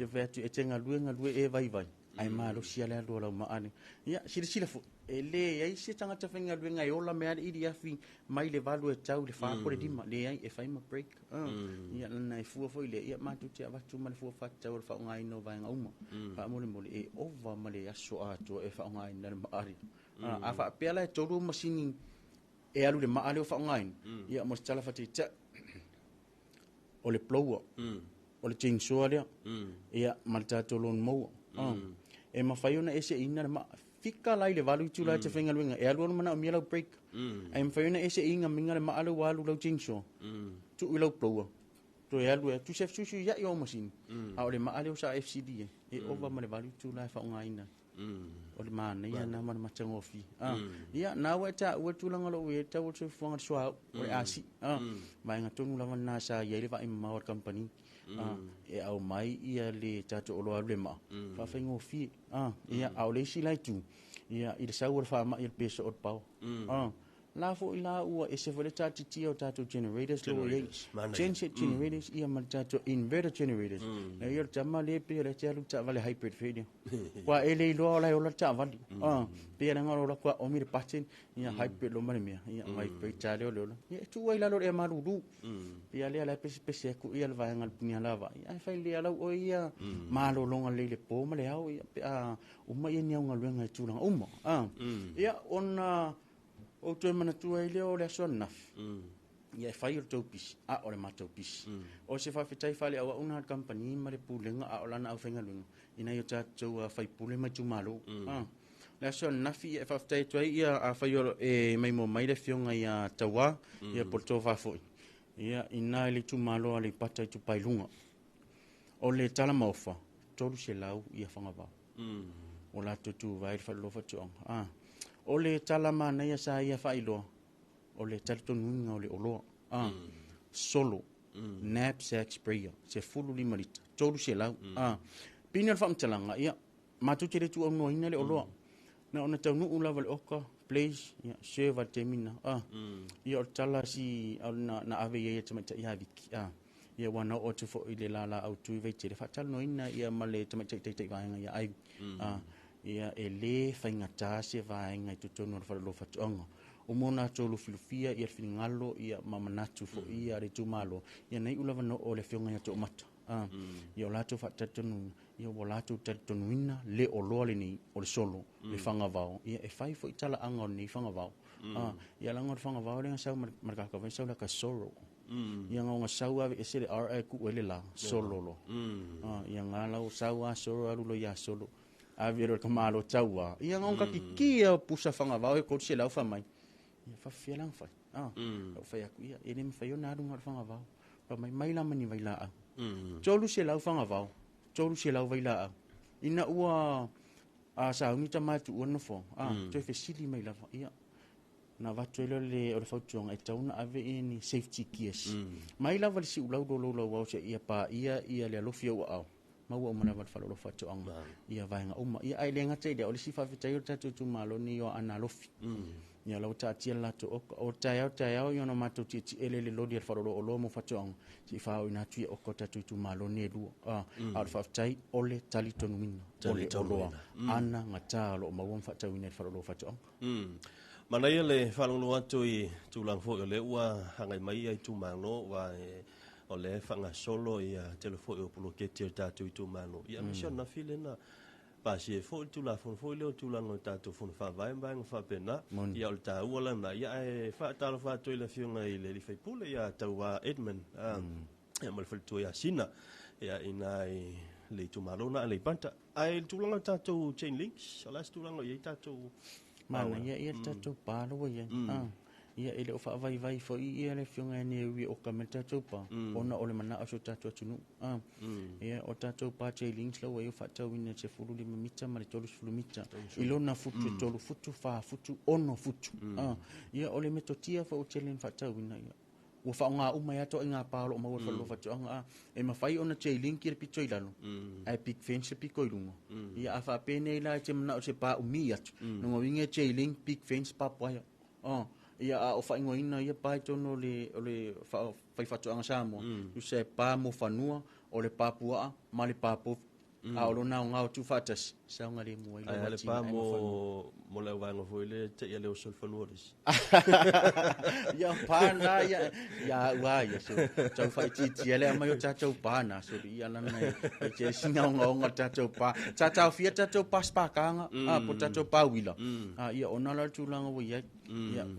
fa tu etenga luenga lue e vai ai malu si ala lo la ma ani ia sila fu ele ai se tanga fenga winga e ola me ali ia fi mai le valu e tau le fa por di ma le ai e fai ma break ia na fu fo ile ia ma tu tia va tu ma fu fa tau fa ngai no va nga uma fa mo le e over ma le aso a to e fa ngai na ma ari a fa pela e toru masini e alu le ma ale fa ngai ia mo tala fa tita o le plowa o le chainsaw le ia malta to lon mo e ma fa yona ese ina ma fika lai le valu tu lai te fenga luenga e alu mana o miela break ai me faina ese inga minga le ma alu walu lo jinso tu ilo plowa to e alu tu chef susu ya yo machine a ole ma alu sa FCD e over ma le valu tu lai fa nga ina o le mana ia na mana matango fi ia na wa ta wa tu langa lo we ta wa tu fonga swa o asi mai nga tonu lava na sa ia le va i ma company e au mai ia le tatu o loa lema fa fengo fi ia au le si lai tu ia i le saur fa ma il peso o pau la fo ila ua e se vole tatu tio tatu generators lo ye genset generators ia ma tatu inverter generators na ia tama le pe le tatu ta vale hybrid feed kwa ele lo la o ta vale pe na ngoro kwa o mi patin ia hybrid lo mane mia ia mai pe ta le lo ia tu wai la lo e marudu ia le ala pe se ku ia va ngal punya lava ia fa le ala o ia ma lo longa le po ma le au ia o mai ni ngal wenga tu lang ia ona o tu mana tu ai leo le sona ia fai o topis a o le matopis o se fa fitai fale au una company ma le pulenga a o lana au fenga lunga ina yo tatu fai pule mai tu malo le sona fi e fa fitai tu ia a fai o e mai mo mai le fionga ia tawa ia porto fa foi ia ina le tu malo ale pata tu pailunga o le tala mofa tolu se lau ia fanga va o la tu vai fa lo fa tu o le tala mana ia sa ia failo o le taltonunga o le olo solo knapsack sprayer se fulu lima lita tolu se lau pina fam talanga ia matu tere tu ono ina le olo na ona tau nu lava le oka place ia serva termina ia o tala si na ave ia tamata ia viki ia wana o tu fo ile la au tu ve tere fatal no ina ia male tamata tai vainga ia ai ia ele fainga tase vainga tu tono fa lo fatonga o mona tolu filufia ia finngalo ia mamanatu fo ia re tu malo ia nei ulava no o le fionga ia to mata ia la tu fatatonu ia wala tu tatonuina le o lo le ni o le solo le fanga vao ia e fai fo itala anga ni fanga vao ia la ngor fanga vao le sa marka ka vensa la ka soro ia nga saua e se RA ku ele la solo lo ia ngala o saua soro alu lo ia solo a vero ka malo taua ia ngong ka kikia pusa fanga va ko se lau fa mai ia fa felang fa fa ya ia ele me fa yo na dunga fanga va pa mai la mani vai la tolu se lau fanga va tolu se lau vai la ina ua a sa uni tamatu ono fo to fe sili mai la ia na va tuelo le o le fautonga e tauna ave ni safety gears mai la va si ulau do lo wa se ia pa ia le lofia wa ma wa mana va fa lo fautonga ia va nga uma ia ai le nga te de o le si fa vita yo tatu tu malo ni yo ana lofi ia lo ta tia la to o ta ya yo no matu ti ele le lo di fa lo mo fautonga si fa o ina tu o ko tatu tu malo ni lu a fa tai o le tali tonu min o le lo ana nga ta lo ma wa fa tau ni fa lo fautonga mana ia le whalongo atu I tūlang fo le ua hangai mai ai tūmano wa o le whanga solo I telefo o pulo keti o tātou I tūmano. Ia mission na while na pasi e fo I tūla fo leo tūlang o tātou fo na whawai mbai ngā whapena. Ia o le tā ua lana. Ia e whaatalo whātou I le whiunga I le rifai pule ia tau a Edmund. Ia ma le whalitua ia sina. Ia ina le tūmano na le panta. Ai tūlanga o tātou chain links. Alas tūlanga I tātou mana ia tatou palo ia ia ele o fa vai fo ia le fiunga ni wi o ka meta tatou pa ona ole mana o tatou tunu ia o tatou pa che links lo ia fa tau ina che fulu lima mita ma le tolu fulu mita ilona futu tolu futu fa futu ono futu ia ole metotia fa o chelen fa tau ina ia o fa nga uma ya to nga palo ma o fa lo fa tanga e ma fai ona che link ki pito ilalo ai pick fence piko ilungo ia afa pene la che na o se pa umi atu no winge che link pick fence pa pa ia o fa ngoina ia pa to no le fa fa tanga samo you se pa mo fanua o le papua ma le papu a lo na nga tu fatas sa nga le mo ai le pa mo le wanga foi le te ia le sol fanores ia pa na ia wa ia so tau fa ti le ma yo tau pa na so ia la na che singa nga tau pa tau fia tau pa spa kanga po tau pa wila ia ona la tu langa wo ia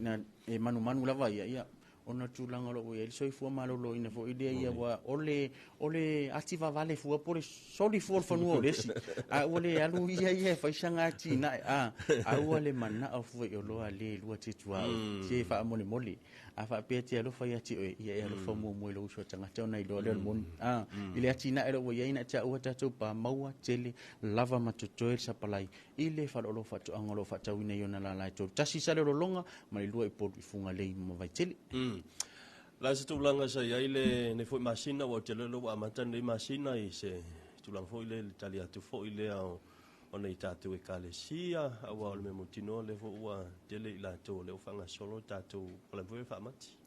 na e manu la va ia ona tulanga lo ia so fu malo lo ina fo idea ia wa ole ativa vale fu por soli for fo no lesi a ole alu ia fa sanga ti na a ole mana fu yo lo ale lu ti tua se fa moli a fa pe ti lo fa ia ti ia lo fa mo lo so tanga tona I lo le mon ile ati na lo ia ina ta o ta to pa maua tele lava matoto sa palai ile fa lo fa to angolo fa ta wina yona la to tasi sa lo longa ma lu I po funga le mo vai tele la se tūlanga sa ia ile ne foi masina wa te lelo wa matan le masina I se tūlanga foi le tali atu foi le o nei tātou e kalesia awa o le memotino le fo ua tele I lātou le ufanga solo tātou pala pue whaamati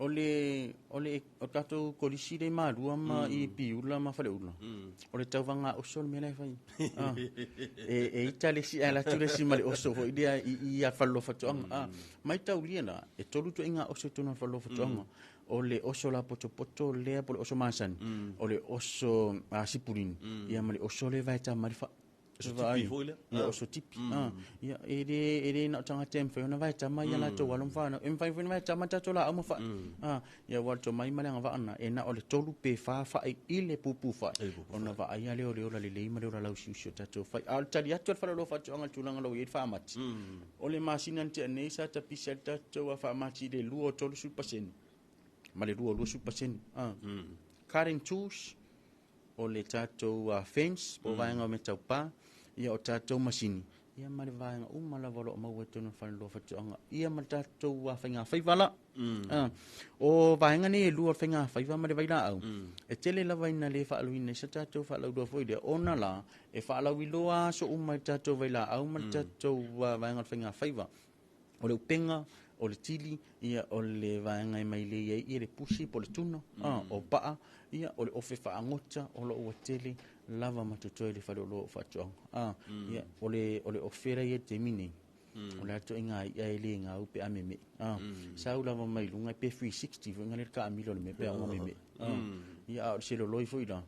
o tātou kolisi le marua ma I piula ma whale ula o le tauwanga o sol mele fai e itale si ala ture si male oso fo idea I a whalo whatuanga mai tau liena e tolu tu inga oso tuna whalo whatuanga o le oso la poto lea po le oso masan o le oso sipurin ia ma le oso le vaita marifa so tipi ia ere na tanga tempo na vai tama ia na to walum fa na em vai vai tama ta to la amo fa ia wal to mai mala va na e na o le tolu pe fa ile pupu fa ona va ia le le ma le la usi ta to fa al tali atu fa lo fa to anga tulanga lo fa mati o le masina te ne sa ta pisa ta to fa mati de lu o tolu su pasen ma le lu su pasen cutting tools o le tato fence po vaenga me tau pa ia o tato masini ia male vaenga mala valo mau to no fan lo fatuanga ia ma tato whainga whaivala o vaenga ne lu o whainga whaiva male vaila au e tele la vaina le whaaluina sa tato whaalau dua foide ona la e whaalau iloa so tato vaila au ma tato vaenga whainga whaiva o le upenga o le tili ia o le vaenga mai le ia le pusi po le tuno o paa ia o le ofe whaangota o lo ua tele lava matutoi le whalo lo whatuanga ia o le ofera ia te mine o le ato inga ia ele inga upe ameme sau lava mai lunga pe 360 fo inga le ka amilo le mepe anga meme ia o se lo loi fo ila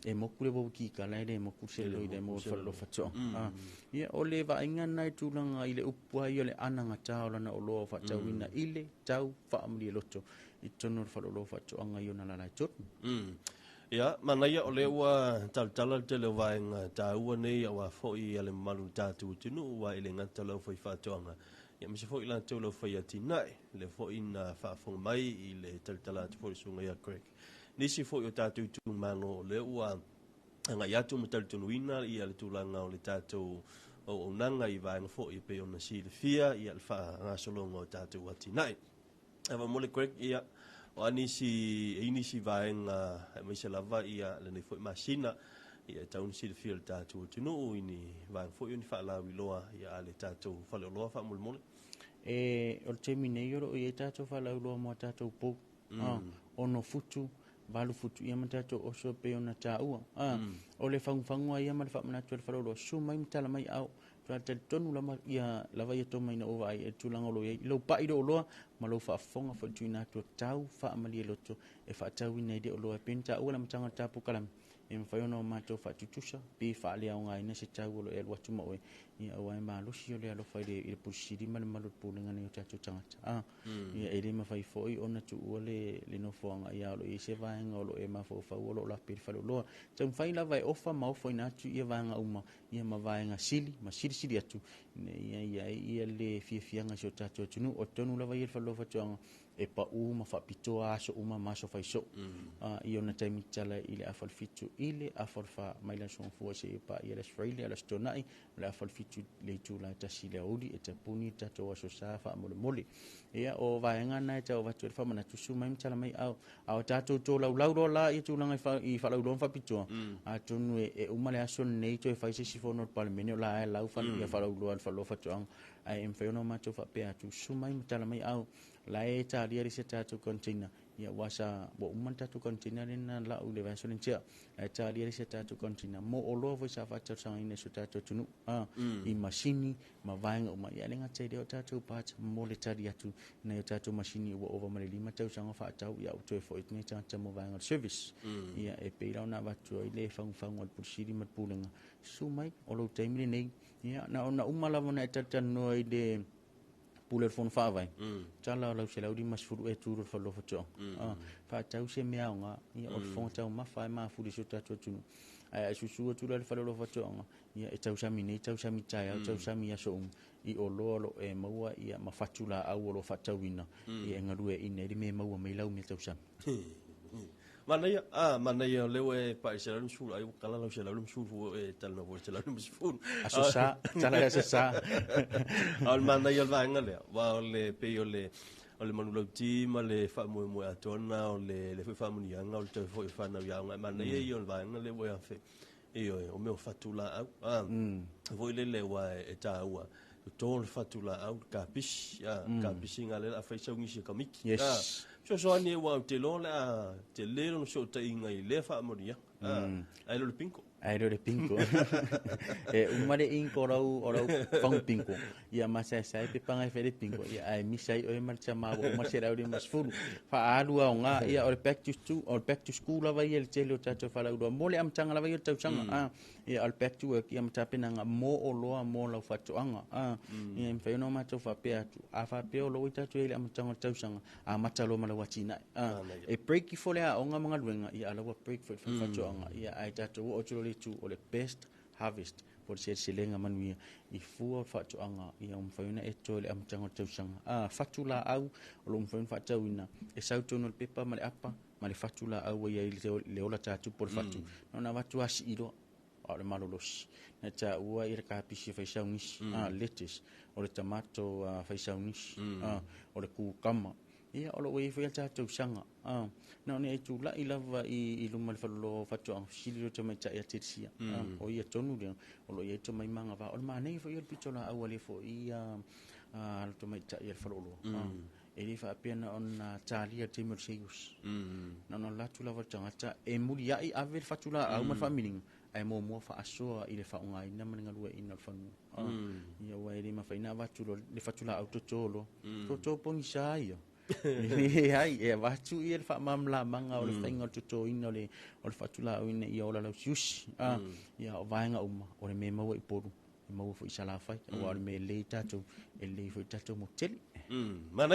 e moku le boki ka lai le moku se lo ide mo whalo whatuanga ia o le va inga nai tūlanga ile upua ia le ananga tau lana o loa whatauina ile tau whaamri loto I tono whalo lo whatuanga i ona lalai tot Ya, mana ia ole ua tal te le vaenga ta ua nei wa foi ale malu tatu tunu wa ile ngata lo foi fatoanga. Ya mse foi la te lo foi atinai le foi na fa fong mai i le tal te foi sunga ya Craig. Nisi foi o tatu tu mango le ua nga ya tu metal tu wina i ale tu langa o le tatu o nanga i vaenga foi pe ona si le fia i al fa nga solongo tatu atinai. Ava mole Craig ia o inisi vaenga mai se lava ia le nei foi masina ia taun si le fiel tatu tunu ini vaenga foi ni fa la wiloa ia ale tatu fa le loa fa mol o te mineo ia tatu fa la wiloa mo tatu po ono futu balu futu ia matato o so pe ona taua o le fangfangua ia ma le fa manatu le fa lo su mai mtala mai au te tonu lama ia lava ia toma ina ova ai e tulanga lo ia lo pa i do loa ma lo fa fonga fa tuina to tau fa amali loto e fa tau ina ide o loa penta o la mtanga tapu kalam e mfa ona ma to fa tutusa pe fa le au ngai na se tau lo e lo tuma o ia o ai ma lo si o le lo fa ile pusiri ma ma lo pulinga ni tatu tanga ia ele ma fai foi ona tu o le no fonga ia lo i se va nga lo e ma fo fa o lo la pe fa lo tau fa ina vai ofa ma fo ina tu ia va nga uma ia ma vai nga sili ma sili atu ia le fianga so tatu tunu o tonu la vai fa lo fa tanga e pa uma fa pito aso uma maso fa iso i ona taimi tala ile afal fitu ile afal fa mai la son fo se pa ia la Australia la stonai la afal fitu le tu la tasi le odi e te puni tato aso sa fa mole ia o vaenga na te o vatu fa mana tu su mai tala mai au tato to lau la i tu langa i fa lau fa pito a tonu e uma le aso nei to e fa se sifo no palmenio la lau fa ia fa lau fa lo fa tuang ai em fa no ma to fa pe atu su mai tala mai au la e ta dia ri se tatu container ia wasa bo umman tatu container na la u le vaso tia e ta dia ri se tatu container mo o lo vo sa fa tatu sang ine su tatu tunu i masini ma vaenga uma ia lenga te de tatu pat mo le ta dia tu na tatu masini o over male lima tau sang fa tau ia u to fo it ne ta mo vaenga service ia e pe la na va tu ile fang o pursiri mat pulenga su mai o lo taimi nei ia na ona umala vona tatu no ide puler fon fa vai tala la se la di mas furu e turu fa lo foto fa tau se mea nga ia o fon tau ma fa ma fu di sota tu ai su tu la fa lo foto ia e tau sami nei tau sami tai tau sami aso i o lo e maua ia ma fatula au lo fatawina ia ngarue ine di me maua mai lau me tau sami mana ia lewe pa se la sul ai kala la se la sul e tal no se la sul asosa tala asosa al mana ia va ngale wa le pe le manu lo ti ma le fa mo atona o le fa mo ia nga o te fo fa na ia nga mana ia va ngale wo afe o me fatula vo le wa e ta wa to fatula au kapis ngale la fa sa ngi ka miki so ani wa te lo la te le no so te inga I le fa moria ai lo pinko e umare inko rau fang pinko ia masa sai pe panga fere pinko ia ai misai o marcha ma o marcha rau de masfulu fa alu nga ia o back to school la vai el telo tato fa la do mole am tanga la vai tau sanga ia al back to work ia mata pena nga mo o lo mo la fa to anga ia mfa no ma to fa pe atu a fa pe o lo ita to ile am tanga tau sanga a mata lo mala wachina e break fo le a nga mga luenga ia ala wa break for fa to anga ia ai tato o to tu o le best harvest por ser silenga manuia I fu fa to anga ia faina e to le am tanga tau sanga fatula au lo faina fa tauina e sau to no pepa male apa male fatula au ia le ola tatu por fatu no na watu asi iro o le malolos na ta ua I ka pisi fa saunis lettuce o le tomato fa saunis o le kukama ia o lo we fa tatu sanga no ne tu la I lava I lumal fa lo fa to sili to me ta ia tisia o ia tonu le o lo ia to mai manga va o ma nei fa ia pitola au le fo ia to me ta ia fa lo e li fa pena on talia timor seus no la tu lava tanga e muri ai ave fa tu la au ma family ai mo fa aso I le fa nga ina mananga lua ina fa ia wa ele ma fa ina va tu le fa tu la auto tolo to pon sai ai e watu I le fa mamla manga o le fainga to ina o le fatula o ina I o la sius ia o vaenga uma o le me mau I poru mau fo isala fai wa me le tatou e le fo tatou mo tele mana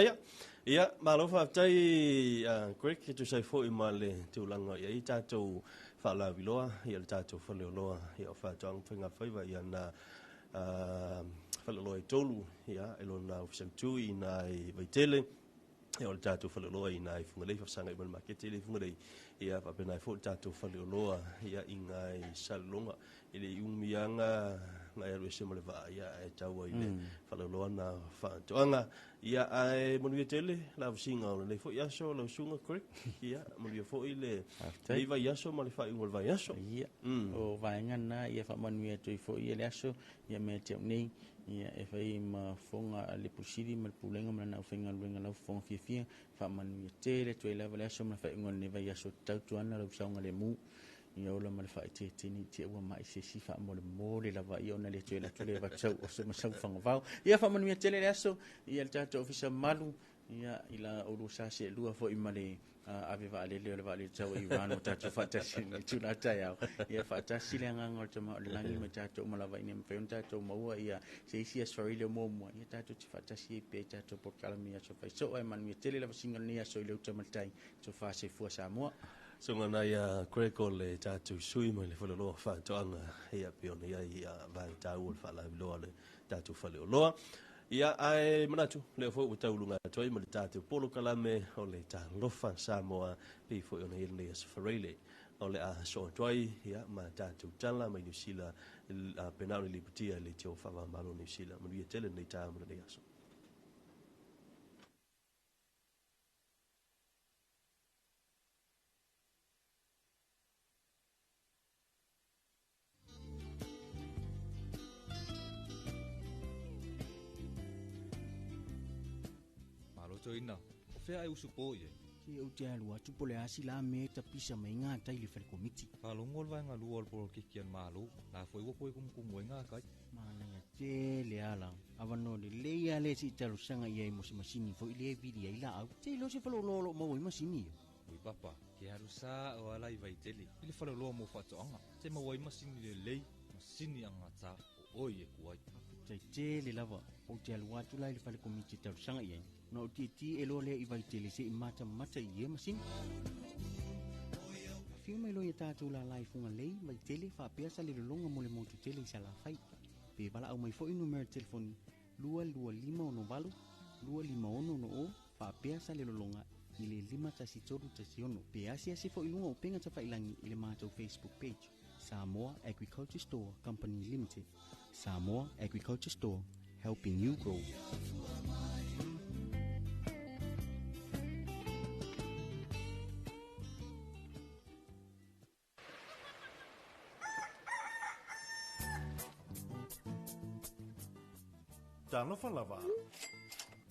ia malofa tai Greg tu sai fo I male tu langa ia I tatou fa la viloa ia tatou fa loa ia fa tong finga faiva ia na fa loa tolu ia elona official tu ina I tele ia o tatou fa loa ina funga le fa sanga I market le funga le ia pa pena fo tatou fa loa ia inga salonga ile umianga ngai ro se mole va ia e tau ile fa loa na fa toanga ia ai monu tele la singa le fo ia so lo sunga correct ia monu fo ile le va ia so male fa ungol va ia so ia o va ngana ia fa manu ia to fo ia le so ia me te nei ia e fa ma fonga le pusiri mal pulenga mana ofenga luenga la fonga fia fa manu ia tele to ile va le so ma fa ungol ne va ia so tau tuana lo saunga le mu ia ola mal fa te tini te ua mai se si fa mole la va ia ona le tele tele va tau o se ma sau fanga va ia fa manu ia tele le so ia le tato ofisa malu ia ila o lo sa se lua fo I male ave va le va le tau I vano tato fa ta sin tu na ta ia fa ta silanga ngol tama le langi ma tato mala va inem fe tato maua ia se si sorry le mo mo ia tato ti fa ta si pe tato por kala mi so fa so ai manu ia tele la singa ni so le tama tai so fa se fu Samoa so ngana ia Grego le tatu sui mo le folo fa toanga ia piona ia va tau fa la lo le tatu fa lo ia ai manatu le fo u tau lunga toi mo le tatu polo kalame o le Talofa Samoa pe fo ona ile safarele o le a so toi ia ma tatu tala mai New Zealand penal le putia le tio fa va malo New Zealand mo ia tele nei ta mo le aso Toina, o fea e usu po ye. Ki o te alua tupo le asi la me ta pisa mai ngā tai le whare komiti. Ka longol vai ngā lua al poro kikian malo, nā fwoi wapo e kumkumu e ngā kai. Mānanga te le ala, awano le leia le si talo sanga ia I mo se masini fo I le vidi ai la au. Te lo se whalo lolo mau I masini ia. Ui papa, ke haru sa o ala I vai tele. Ile whalo loa mo whatoanga, te mawai masini le lei, masini anga ta o oi e kuai. Tai te le lava, o te alua tula I le whare komiti talo sanga ia. Na o ti e lo le I vai tele se I mata I e masini. Fio mai lo ia tātou la lai funga lei, mai tele wha peasa le longa mo le motu tele I sa la fai. Pe bala au mai fo I numero telefoni 225 251 o wha peasa le longa I le 5-3-1. Pe asia se fo I lunga o penga ta whailangi I le mātou Facebook page. Samoa Agriculture Store Company Limited. Samoa Agriculture Store, helping you grow. Talofa lava.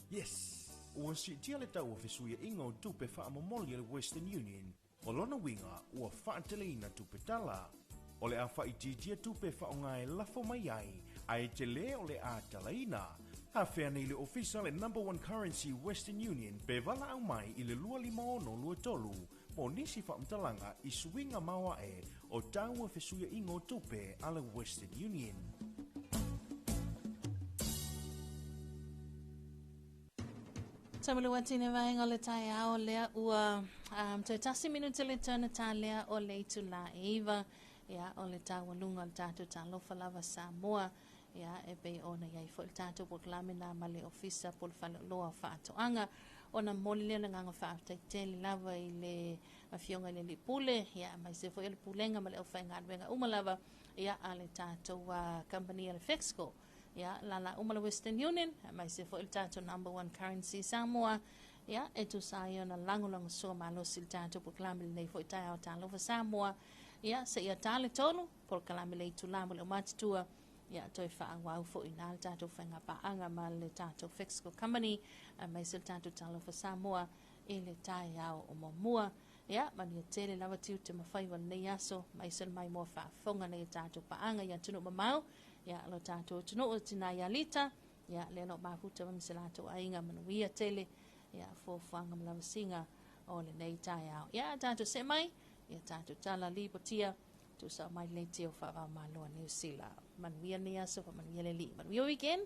Yes. Ua si tia le tau o fesuia inga o tupe wha amamoli le Western Union. O lona winga ua whaateleina tupe tala. O le a whaititia tupe wha o ngai lafo mai ai. Ai te le o le a talaina. Ha whea nei le ofisa le #1 currency Western Union. Pe wala au mai I le 250 mo nisi wha mtalanga I suinga maua e o tau o fesuia inga o tupe a le Western Union. Tamale watine vaenga le tai ao lea ua te tasi minuta le tana tā lea o le itu la eva ia o le tā walunga le tātou Talofa lava Samoa ia e bei ona iai fo le tātou proklame na male ofisa pol whale loa whaatoanga ona moli lea le nganga whaataitele lava I le awhionga le li pule ia mai se fo le pulenga male o whainga anuenga umalava ia a le tātou company le Fexco ia la umala Western Union mai se fo il tato #1 currency Samoa ia e tu sai ona lango so malo sil tato por klame nei fo tai au Talofa Samoa ia se ia tale tonu por klame le tu lamo le matua ia toi fa wa fo ina tato fenga pa anga mal le tato Fexco company mai se tato Talofa Samoa e le tai au o momua ia mani tele lava tiu te mafai wa nei aso mai se mai mo fa fonga nei tato pa anga ia tunu mamau ia lo tātou tino o tina ia lita ia le no mafuta ma miselato ainga manuia tele ia fofanga mlawa singa o le nei tai au ia tātou se mai ia tātou tala lipotia tu sa mai le tio fa va malo New Zealand. Man wia ni aso man wia le li. Man wia weekend.